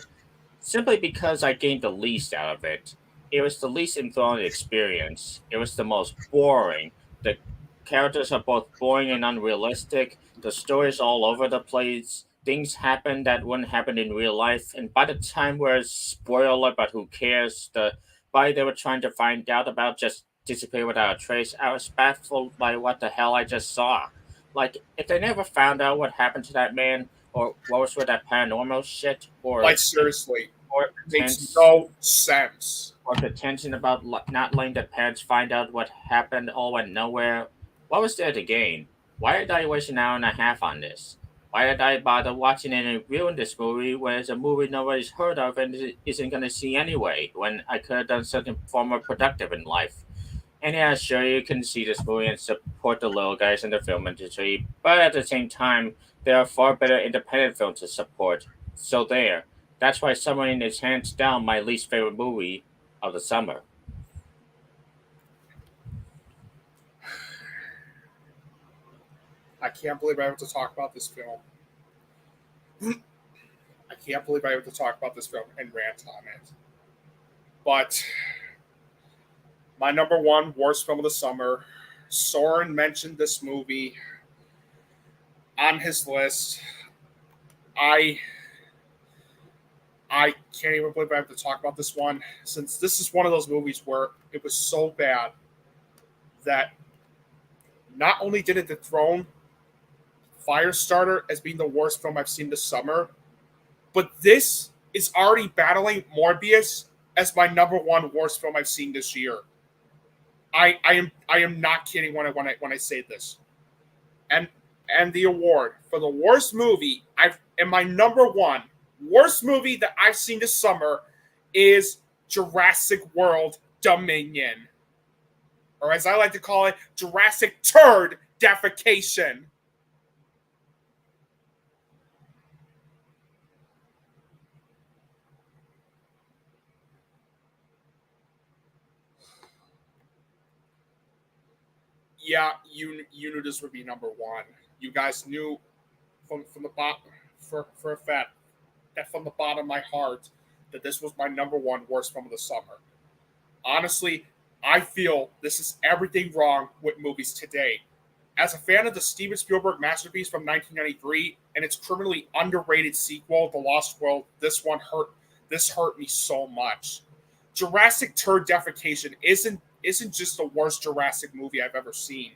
Simply because I gained the least out of it. It was the least enthralling experience. It was the most boring. The characters are both boring and unrealistic. The story's all over the place. Things happen that wouldn't happen in real life. And by the time where spoiler, but who cares? The body they were trying to find out about just disappeared without a trace. I was baffled by what the hell I just saw. Like, if they never found out what happened to that man, or what was with that paranormal shit, Like, seriously. or It makes no sense. or the tension about not letting the parents find out what happened all went nowhere. What was there to gain? Why did I waste an hour and a half on this? Why did I bother watching and reviewing this movie when it's a movie nobody's heard of and isn't going to see anyway, when I could have done something far more productive in life? And yeah, sure, you can see this movie and support the little guys in the film industry, but at the same time, there are far better independent films to support. So there. That's why Submarine is hands down my least favorite movie of the summer. I can't believe I have to talk about this film. I can't believe I have to talk about this film and rant on it. But my number one worst film of the summer, Søren mentioned this movie on his list. I can't even believe I have to talk about this one, since this is one of those movies where it was so bad that not only did it dethrone Firestarter as being the worst film I've seen this summer, but this is already battling Morbius as my number one worst film I've seen this year. I am not kidding when I say this. And the award for the worst movie my number one worst movie that I've seen this summer is Jurassic World Dominion. Or as I like to call it, Jurassic Turd Defecation. Yeah, you knew this would be number one. You guys knew from the bottom for a fact that from the bottom of my heart that this was my number one worst film of the summer. Honestly, I feel this is everything wrong with movies today. As a fan of the Steven Spielberg masterpiece from 1993 and its criminally underrated sequel, The Lost World, this hurt me so much. Jurassic Turd Defecation isn't just the worst Jurassic movie I've ever seen.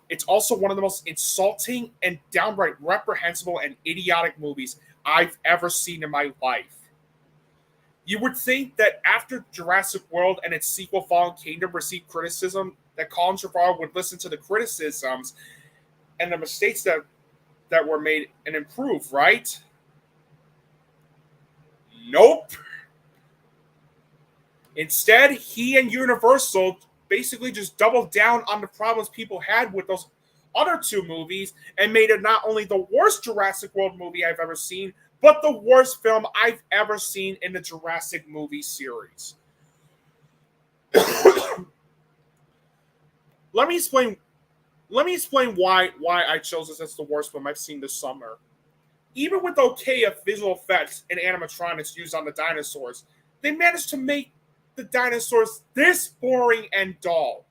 It's also one of the most insulting and downright reprehensible and idiotic movies I've ever seen in my life. You would think that after Jurassic World and its sequel Fallen Kingdom received criticism, that Colin Trevorrow would listen to the criticisms and the mistakes that were made and improve, right? Nope. Instead, he and Universal basically just doubled down on the problems people had with those other two movies and made it not only the worst Jurassic World movie I've ever seen, but the worst film I've ever seen in the Jurassic movie series. Let me explain why I chose this as the worst film I've seen this summer. Even with okay visual effects and animatronics used on the dinosaurs, they managed to make the dinosaurs this boring and dull.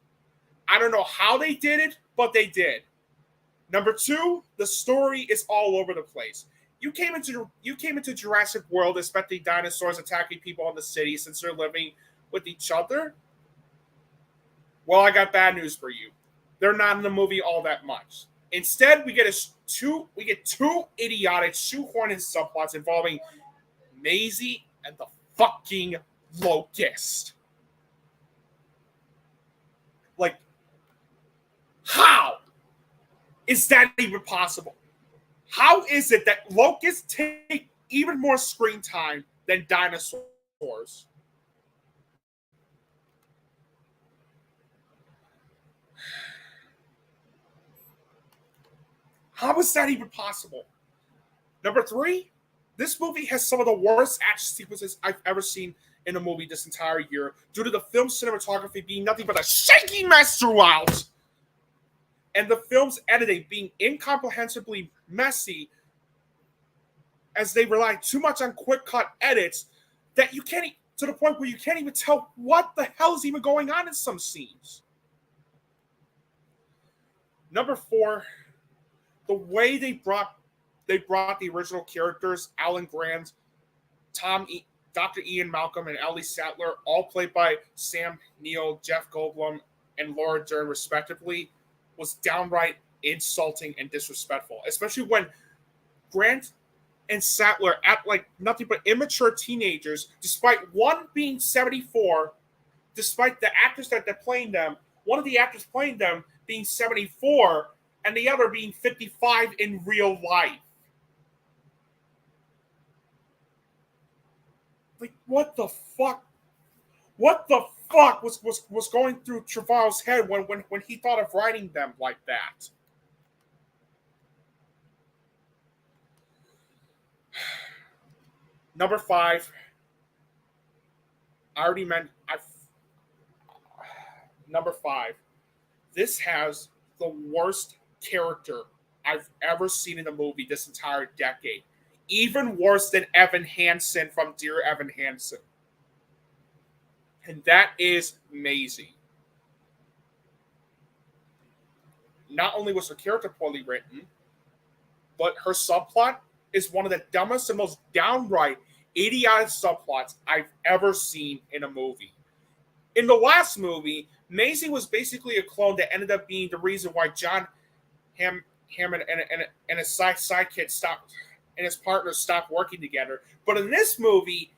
I don't know how they did it, but they did. Number two, the story is all over the place. You came into Jurassic World expecting dinosaurs attacking people in the city since they're living with each other. Well, I got bad news for you. They're not in the movie all that much. Instead, we get two idiotic shoehorned subplots involving Maisie and the fucking Locust. Like, how is that even possible? How is it that Locusts take even more screen time than dinosaurs? How is that even possible? Number 3, this movie has some of the worst action sequences I've ever seen in a movie this entire year, due to the film cinematography being nothing but a shaky mess throughout, and the film's editing being incomprehensibly messy, as they rely too much on quick cut edits that you can't, to the point where you can't even tell what the hell is even going on in some scenes. Number 4, the way they brought the original characters, Alan Grant, Dr. Ian Malcolm, and Ellie Sattler, all played by Sam Neill, Jeff Goldblum, and Laura Dern, respectively, was downright insulting and disrespectful, especially when Grant and Sattler act like nothing but immature teenagers, despite one being 74, despite the actors that they're playing them, one of the actors playing them being 74, and the other being 55 in real life. Like, what the fuck? What the fuck was going through Trevorrow's head when he thought of writing them like that? Number 5. I already mentioned. Number 5. This has the worst character I've ever seen in a movie this entire decade. Even worse than Evan Hansen from Dear Evan Hansen. And that is Maisie. Not only was her character poorly written, but her subplot is one of the dumbest and most downright idiotic subplots I've ever seen in a movie. In the last movie, Maisie was basically a clone that ended up being the reason why John Hammond and his sidekick stopped, and his partner stopped working together. But in this movie,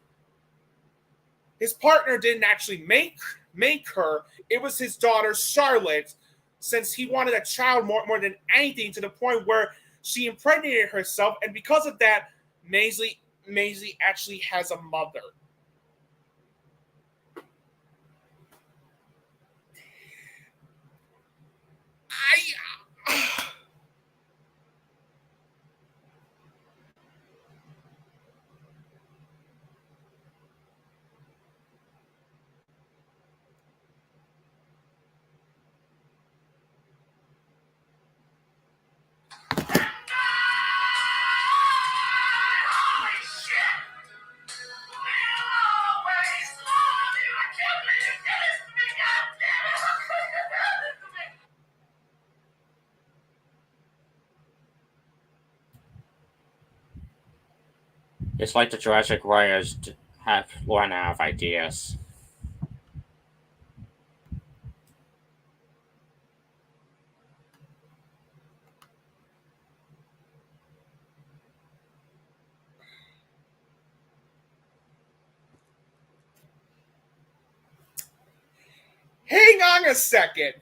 his partner didn't actually make her. It was his daughter, Charlotte, since he wanted a child more than anything, to the point where she impregnated herself. And because of that, Maisie actually has a mother. It's like the Jurassic writers have run out of ideas. Hang on a second.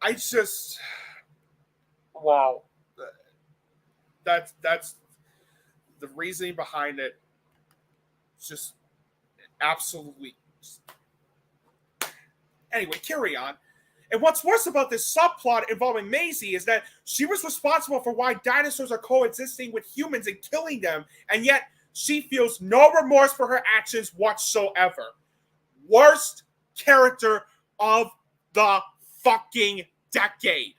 I just, wow. That's the reasoning behind it. Just absolutely. Anyway, carry on. And what's worse about this subplot involving Maisie is that she was responsible for why dinosaurs are coexisting with humans and killing them, and yet she feels no remorse for her actions whatsoever. Worst character of the fucking decade.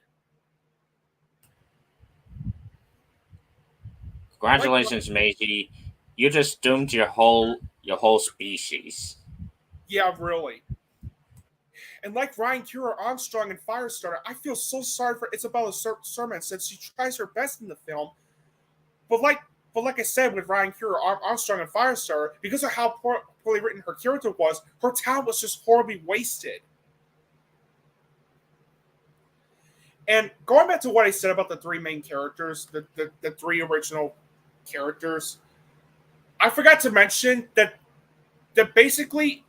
Congratulations, Maisie. You just doomed your whole species. Yeah, really. And like Ryan Kiera Armstrong in Firestarter, I feel so sorry for Isabella Sermon since she tries her best in the film. But like I said with Ryan Kiera Armstrong in Firestarter, because of how poorly written her character was, her talent was just horribly wasted. And going back to what I said about the three main characters, the three original characters, I forgot to mention that basically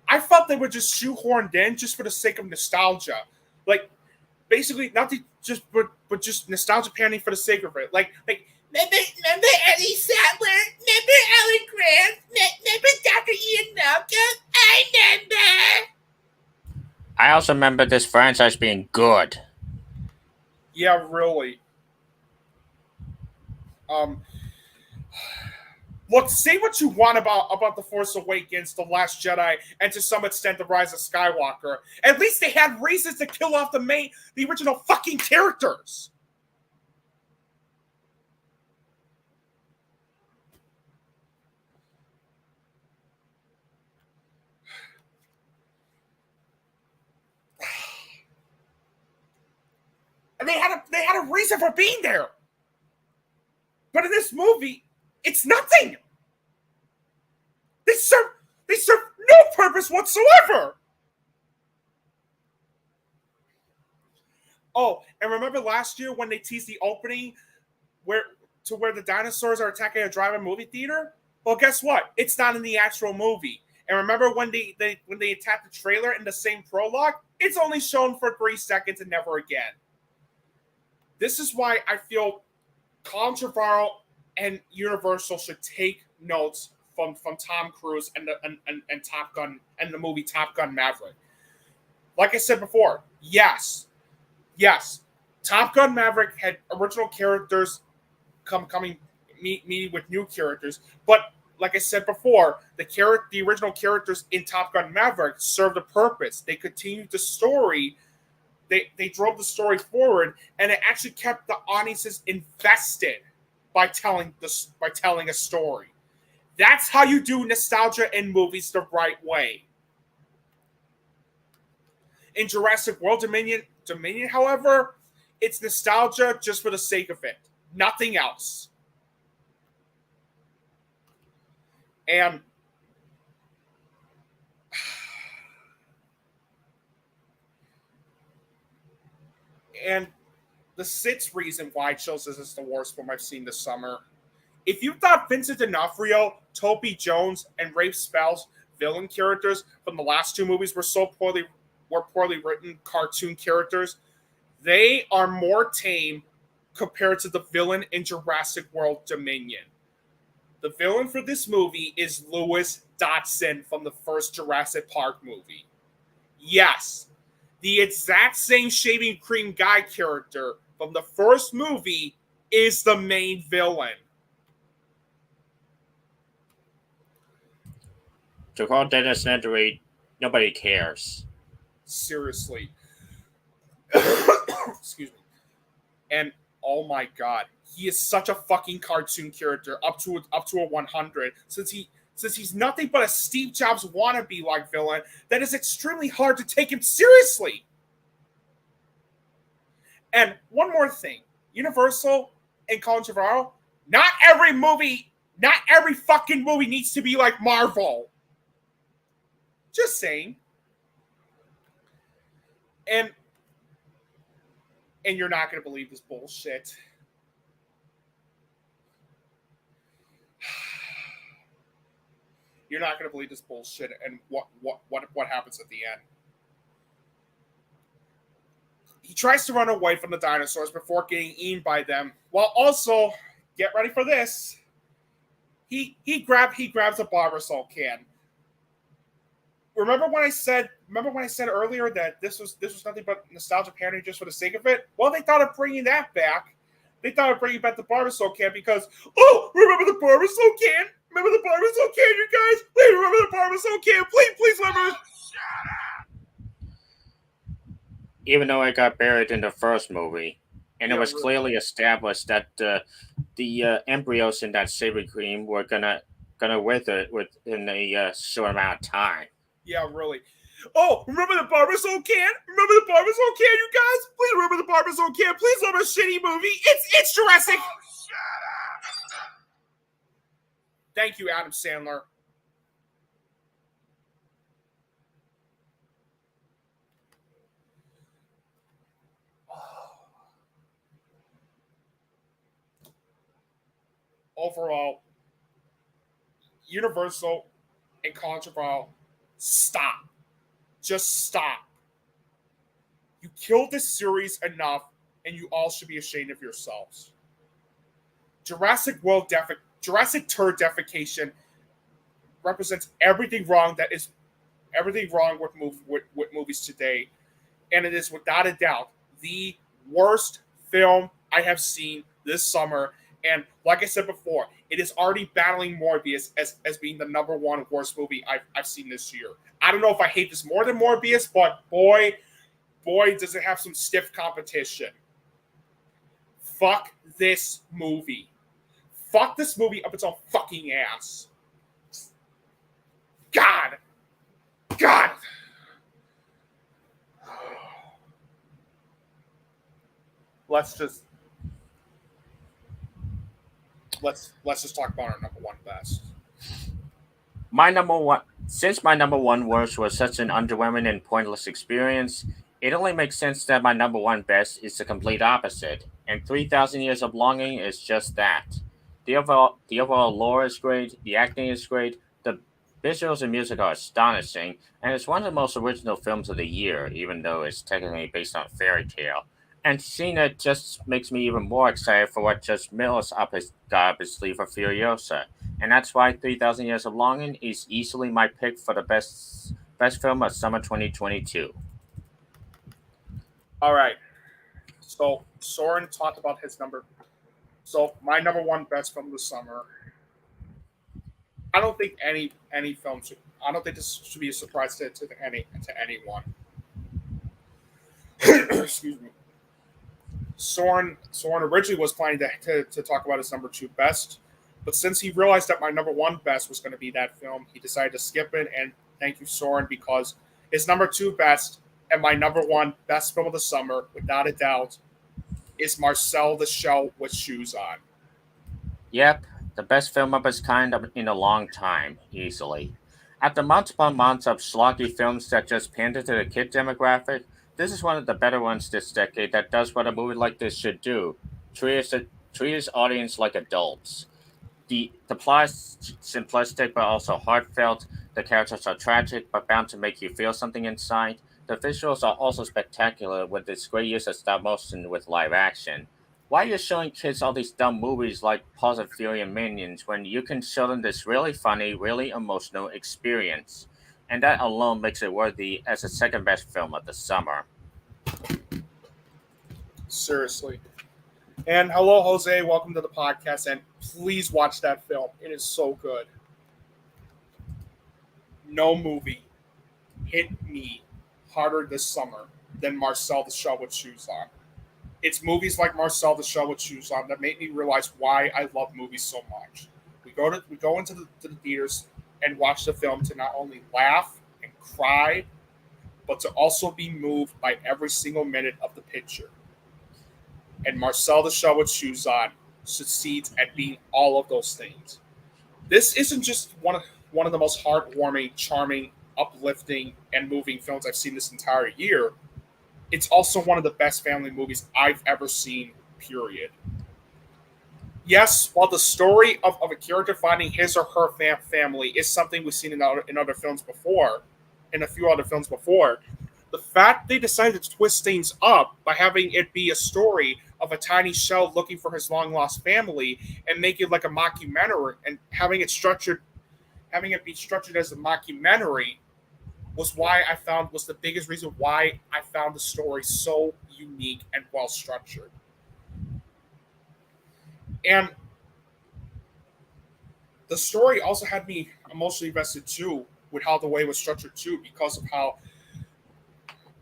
I thought they were just shoehorned in just for the sake of nostalgia. Like basically not but just nostalgia panning for the sake of it. Like remember Ellie Sattler? Remember Alan Grant? Remember Dr. Ian Malcolm? I remember. I also remember this franchise being good. Yeah, really. Look, say what you want about The Force Awakens, The Last Jedi, and to some extent The Rise of Skywalker. At least they had reasons to kill off the original fucking characters. And they had a reason for being there. But in this movie, it's nothing. They serve no purpose whatsoever. Oh, and remember last year when they teased the opening where the dinosaurs are attacking a drive-in movie theater? Well, guess what? It's not in the actual movie. And remember when they attacked the trailer in the same prologue? It's only shown for 3 seconds and never again. This is why I feel Colin Trevorrow and Universal should take notes from Tom Cruise and Top Gun and the movie Top Gun Maverick. Like I said before, yes, Top Gun Maverick had original characters coming meeting with new characters, but like I said before, the original characters in Top Gun Maverick served a purpose. They continued the story. They drove the story forward, and it actually kept the audiences invested by telling a story. That's how you do nostalgia in movies the right way. In Jurassic World Dominion, however, it's nostalgia just for the sake of it. Nothing else. And the sixth reason why I chose this as the worst film I've seen this summer. If you thought Vincent D'Onofrio, Toby Jones, and Rafe Spell's villain characters from the last two movies were poorly written cartoon characters, they are more tame compared to the villain in Jurassic World Dominion. The villain for this movie is Lewis Dodson from the first Jurassic Park movie. Yes, the exact same shaving cream guy character from the first movie is the main villain. To quote Dennis Nedry, nobody cares. Seriously. Excuse me. And oh my god, he is such a fucking cartoon character up to a 100 since he's nothing but a Steve Jobs wannabe like villain that is extremely hard to take him seriously. And one more thing, Universal and Colin Trevorrow, not every fucking movie needs to be like Marvel. Just saying. And you're not going to believe this bullshit. You're not going to believe this bullshit and what happens at the end. He tries to run away from the dinosaurs before getting eaten by them, while also, get ready for this, he grabs a Barbasol can. Remember when I said earlier that this was nothing but nostalgia pandering just for the sake of it? Well, they thought of bringing that back. They thought of bringing back the Barbasol can because, remember the Barbasol can? Remember the Barbasol can, you guys? Please remember the Barbasol can. Please remember. Even though it got buried in the first movie, and it was really clearly established that the embryos in that shaving cream were gonna wither within a short amount of time. Yeah, really. Oh, remember the Barbasol can? Remember the Barbasol can, you guys? Please remember the Barbasol can. Please remember a shitty movie. It's Jurassic. Oh, shut up. Thank you, Adam Sandler. Overall, Universal and Controversial, stop. Just stop. You killed this series enough, and you all should be ashamed of yourselves. Jurassic Turd defecation represents everything wrong with movies today, and it is without a doubt the worst film I have seen this summer. And like I said before, it is already battling Morbius as being the number one worst movie I've seen this year. I don't know if I hate this more than Morbius, but boy, does it have some stiff competition. Fuck this movie. Fuck this movie up its own fucking ass. God. Let's just talk about our number one best. My number one worst was such an underwhelming and pointless experience, it only makes sense that my number one best is the complete opposite. And 3,000 Years of Longing is just that. The overall lore is great, the acting is great, the visuals and music are astonishing, and it's one of the most original films of the year, even though it's technically based on a fairy tale. And seeing it just makes me even more excited for what Judge Mills got up his sleeve for Furiosa. And that's why 3,000 Years of Longing is easily my pick for the best film of summer 2022. All right. So Søren talked about his number. So my number one best film this summer. I don't think any film should. I don't think this should be a surprise to anyone. Excuse me. Søren originally was planning to talk about his number two best, but since he realized that my number one best was going to be that film, he decided to skip it. And thank you, Søren, because his number two best and my number one best film of the summer, without a doubt, is Marcel the Shell with Shoes On. Yep, the best film of its kind in a long time, easily. After months upon months of schlocky films that just pander to the kid demographic, this is one of the better ones this decade that does what a movie like this should do: treat its audience like adults. The plot is simplistic but also heartfelt. The characters are tragic but bound to make you feel something inside. The visuals are also spectacular with its great use of stop motion with live action. Why are you showing kids all these dumb movies like Paws of Fury and Minions when you can show them this really funny, really emotional experience? And that alone makes it worthy as the second best film of the summer. Seriously. And hello, Jose. Welcome to the podcast. And please watch that film. It is so good. No movie hit me harder this summer than Marcel the Shell with Shoes On. It's movies like Marcel the Shell with Shoes On that make me realize why I love movies so much. We go into the theaters and watch the film to not only laugh and cry, but to also be moved by every single minute of the picture. And Marcel the Shell with Shoes On succeeds at being all of those things. This isn't just one of the most heartwarming, charming, uplifting, and moving films I've seen this entire year. It's also one of the best family movies I've ever seen, period. Yes, while the story of a character finding his or her family is something we've seen in other films before, in a few other films before, the fact they decided to twist things up by having it be a story of a tiny shell looking for his long lost family and make it like a mockumentary and having it be structured as a mockumentary was the biggest reason why I found the story so unique and well structured. And the story also had me emotionally invested too with how the way it was structured too, because of how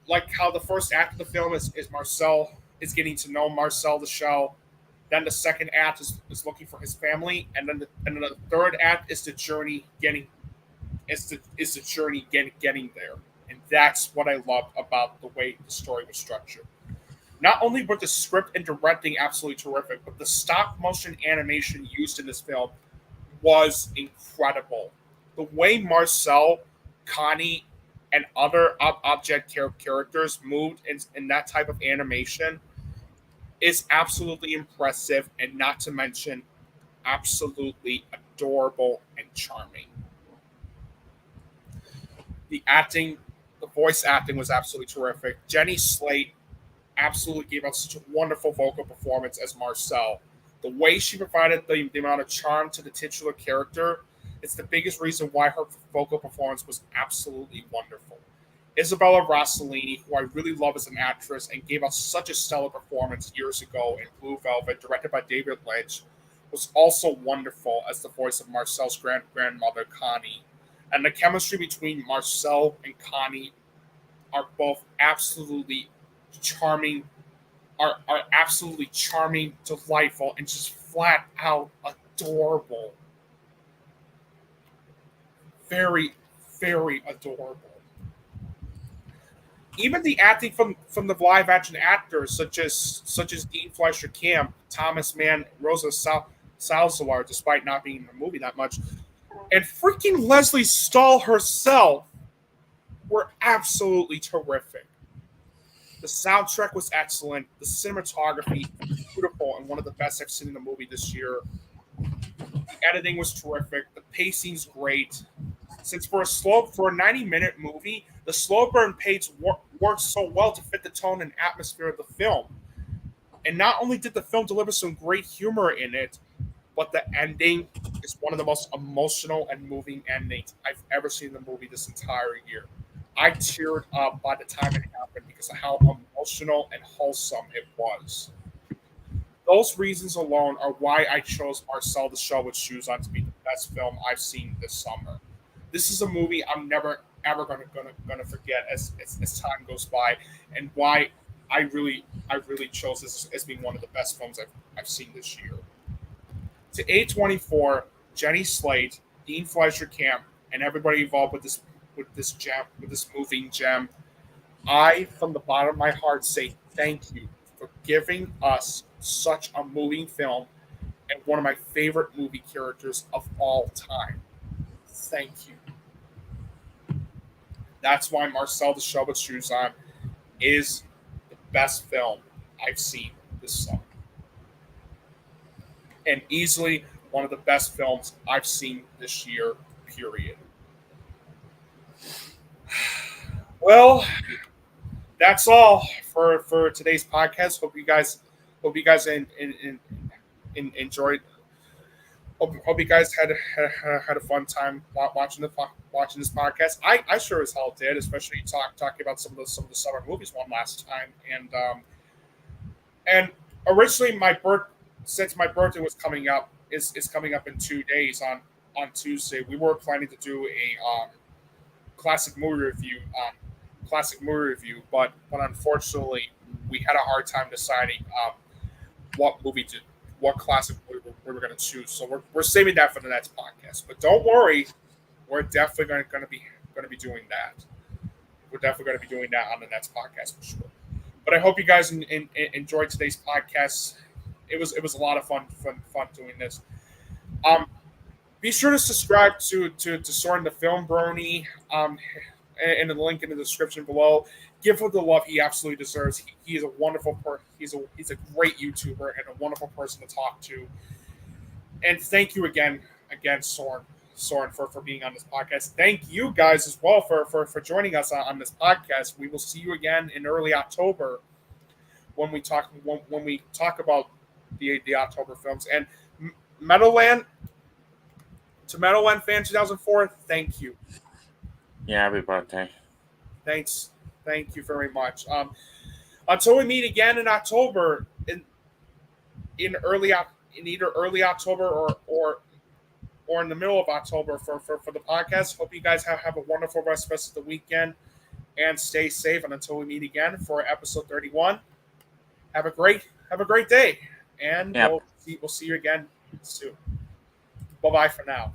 the first act of the film is Marcel is getting to know Marcel the Shell. Then the second act is looking for his family, and then the third act is the journey getting there. And that's what I loved about the way the story was structured. Not only were the script and directing absolutely terrific, but the stop motion animation used in this film was incredible. The way Marcel, Connie, and other object characters moved in that type of animation is absolutely impressive, and not to mention absolutely adorable and charming. The acting, the voice acting was absolutely terrific. Jenny Slate absolutely gave us such a wonderful vocal performance as Marcel. The way she provided the amount of charm to the titular character, it's the biggest reason why her vocal performance was absolutely wonderful. Isabella Rossellini, who I really love as an actress and gave us such a stellar performance years ago in Blue Velvet, directed by David Lynch, was also wonderful as the voice of Marcel's grandmother, Connie. And the chemistry between Marcel and Connie are both absolutely charming, are absolutely charming, delightful, and just flat out adorable. Very, very adorable. Even the acting from the live action actors, such as Dean Fleischer Camp, Thomas Mann, Rosa Salazar, despite not being in the movie that much, and freaking Leslie Stahl herself, were absolutely terrific. The soundtrack was excellent. The cinematography, beautiful, and one of the best I've seen in a movie this year. The editing was terrific. The pacing's great. Since for a 90-minute movie, the slow burn pace works so well to fit the tone and atmosphere of the film. And not only did the film deliver some great humor in it, but the ending is one of the most emotional and moving endings I've ever seen in the movie this entire year. I teared up by the time it happened because of how emotional and wholesome it was. Those reasons alone are why I chose Marcel the Shell with Shoes On to be the best film I've seen this summer. This is a movie I'm never ever gonna forget as time goes by, and why I really chose this as being one of the best films I've seen this year. To A24, Jenny Slate, Dean Fleischer Camp, and everybody involved with this moving gem, I, from the bottom of my heart, say thank you for giving us such a moving film and one of my favorite movie characters of all time. Thank you. That's why Marcel the Shell with Shoes On is the best film I've seen this summer. And easily one of the best films I've seen this year, period. Well, that's all for today's podcast. Hope you guys enjoyed. Hope you guys had a fun time watching this podcast. I sure as hell did, especially talking about some of the summer movies one last time. And originally since my birthday was coming up is coming up in 2 days on Tuesday, we were planning to do a classic movie review, but unfortunately we had a hard time deciding what classic movie we were going to choose. So we're saving that for the next podcast. But don't worry, we're definitely going to be doing that. We're definitely going to be doing that on the next podcast for sure. But I hope you guys enjoyed today's podcast. It was a lot of fun doing this. Be sure to subscribe to Søren the FilmBrony, and the link in the description below. Give him the love he absolutely deserves. He is a wonderful person. He's a great YouTuber and a wonderful person to talk to. And thank you again, Søren, for being on this podcast. Thank you guys as well for joining us on this podcast. We will see you again in early October when we talk about the October films. And Meadowland, to Meadowland Fan 2004, thank you. Yeah, happy birthday. Thanks. Thank you very much. Until we meet again in October, in either early October or in the middle of October for the podcast. Hope you guys have a wonderful rest of the weekend and stay safe. And until we meet again for episode 31, have a great day. And we'll see you again soon. Bye-bye for now.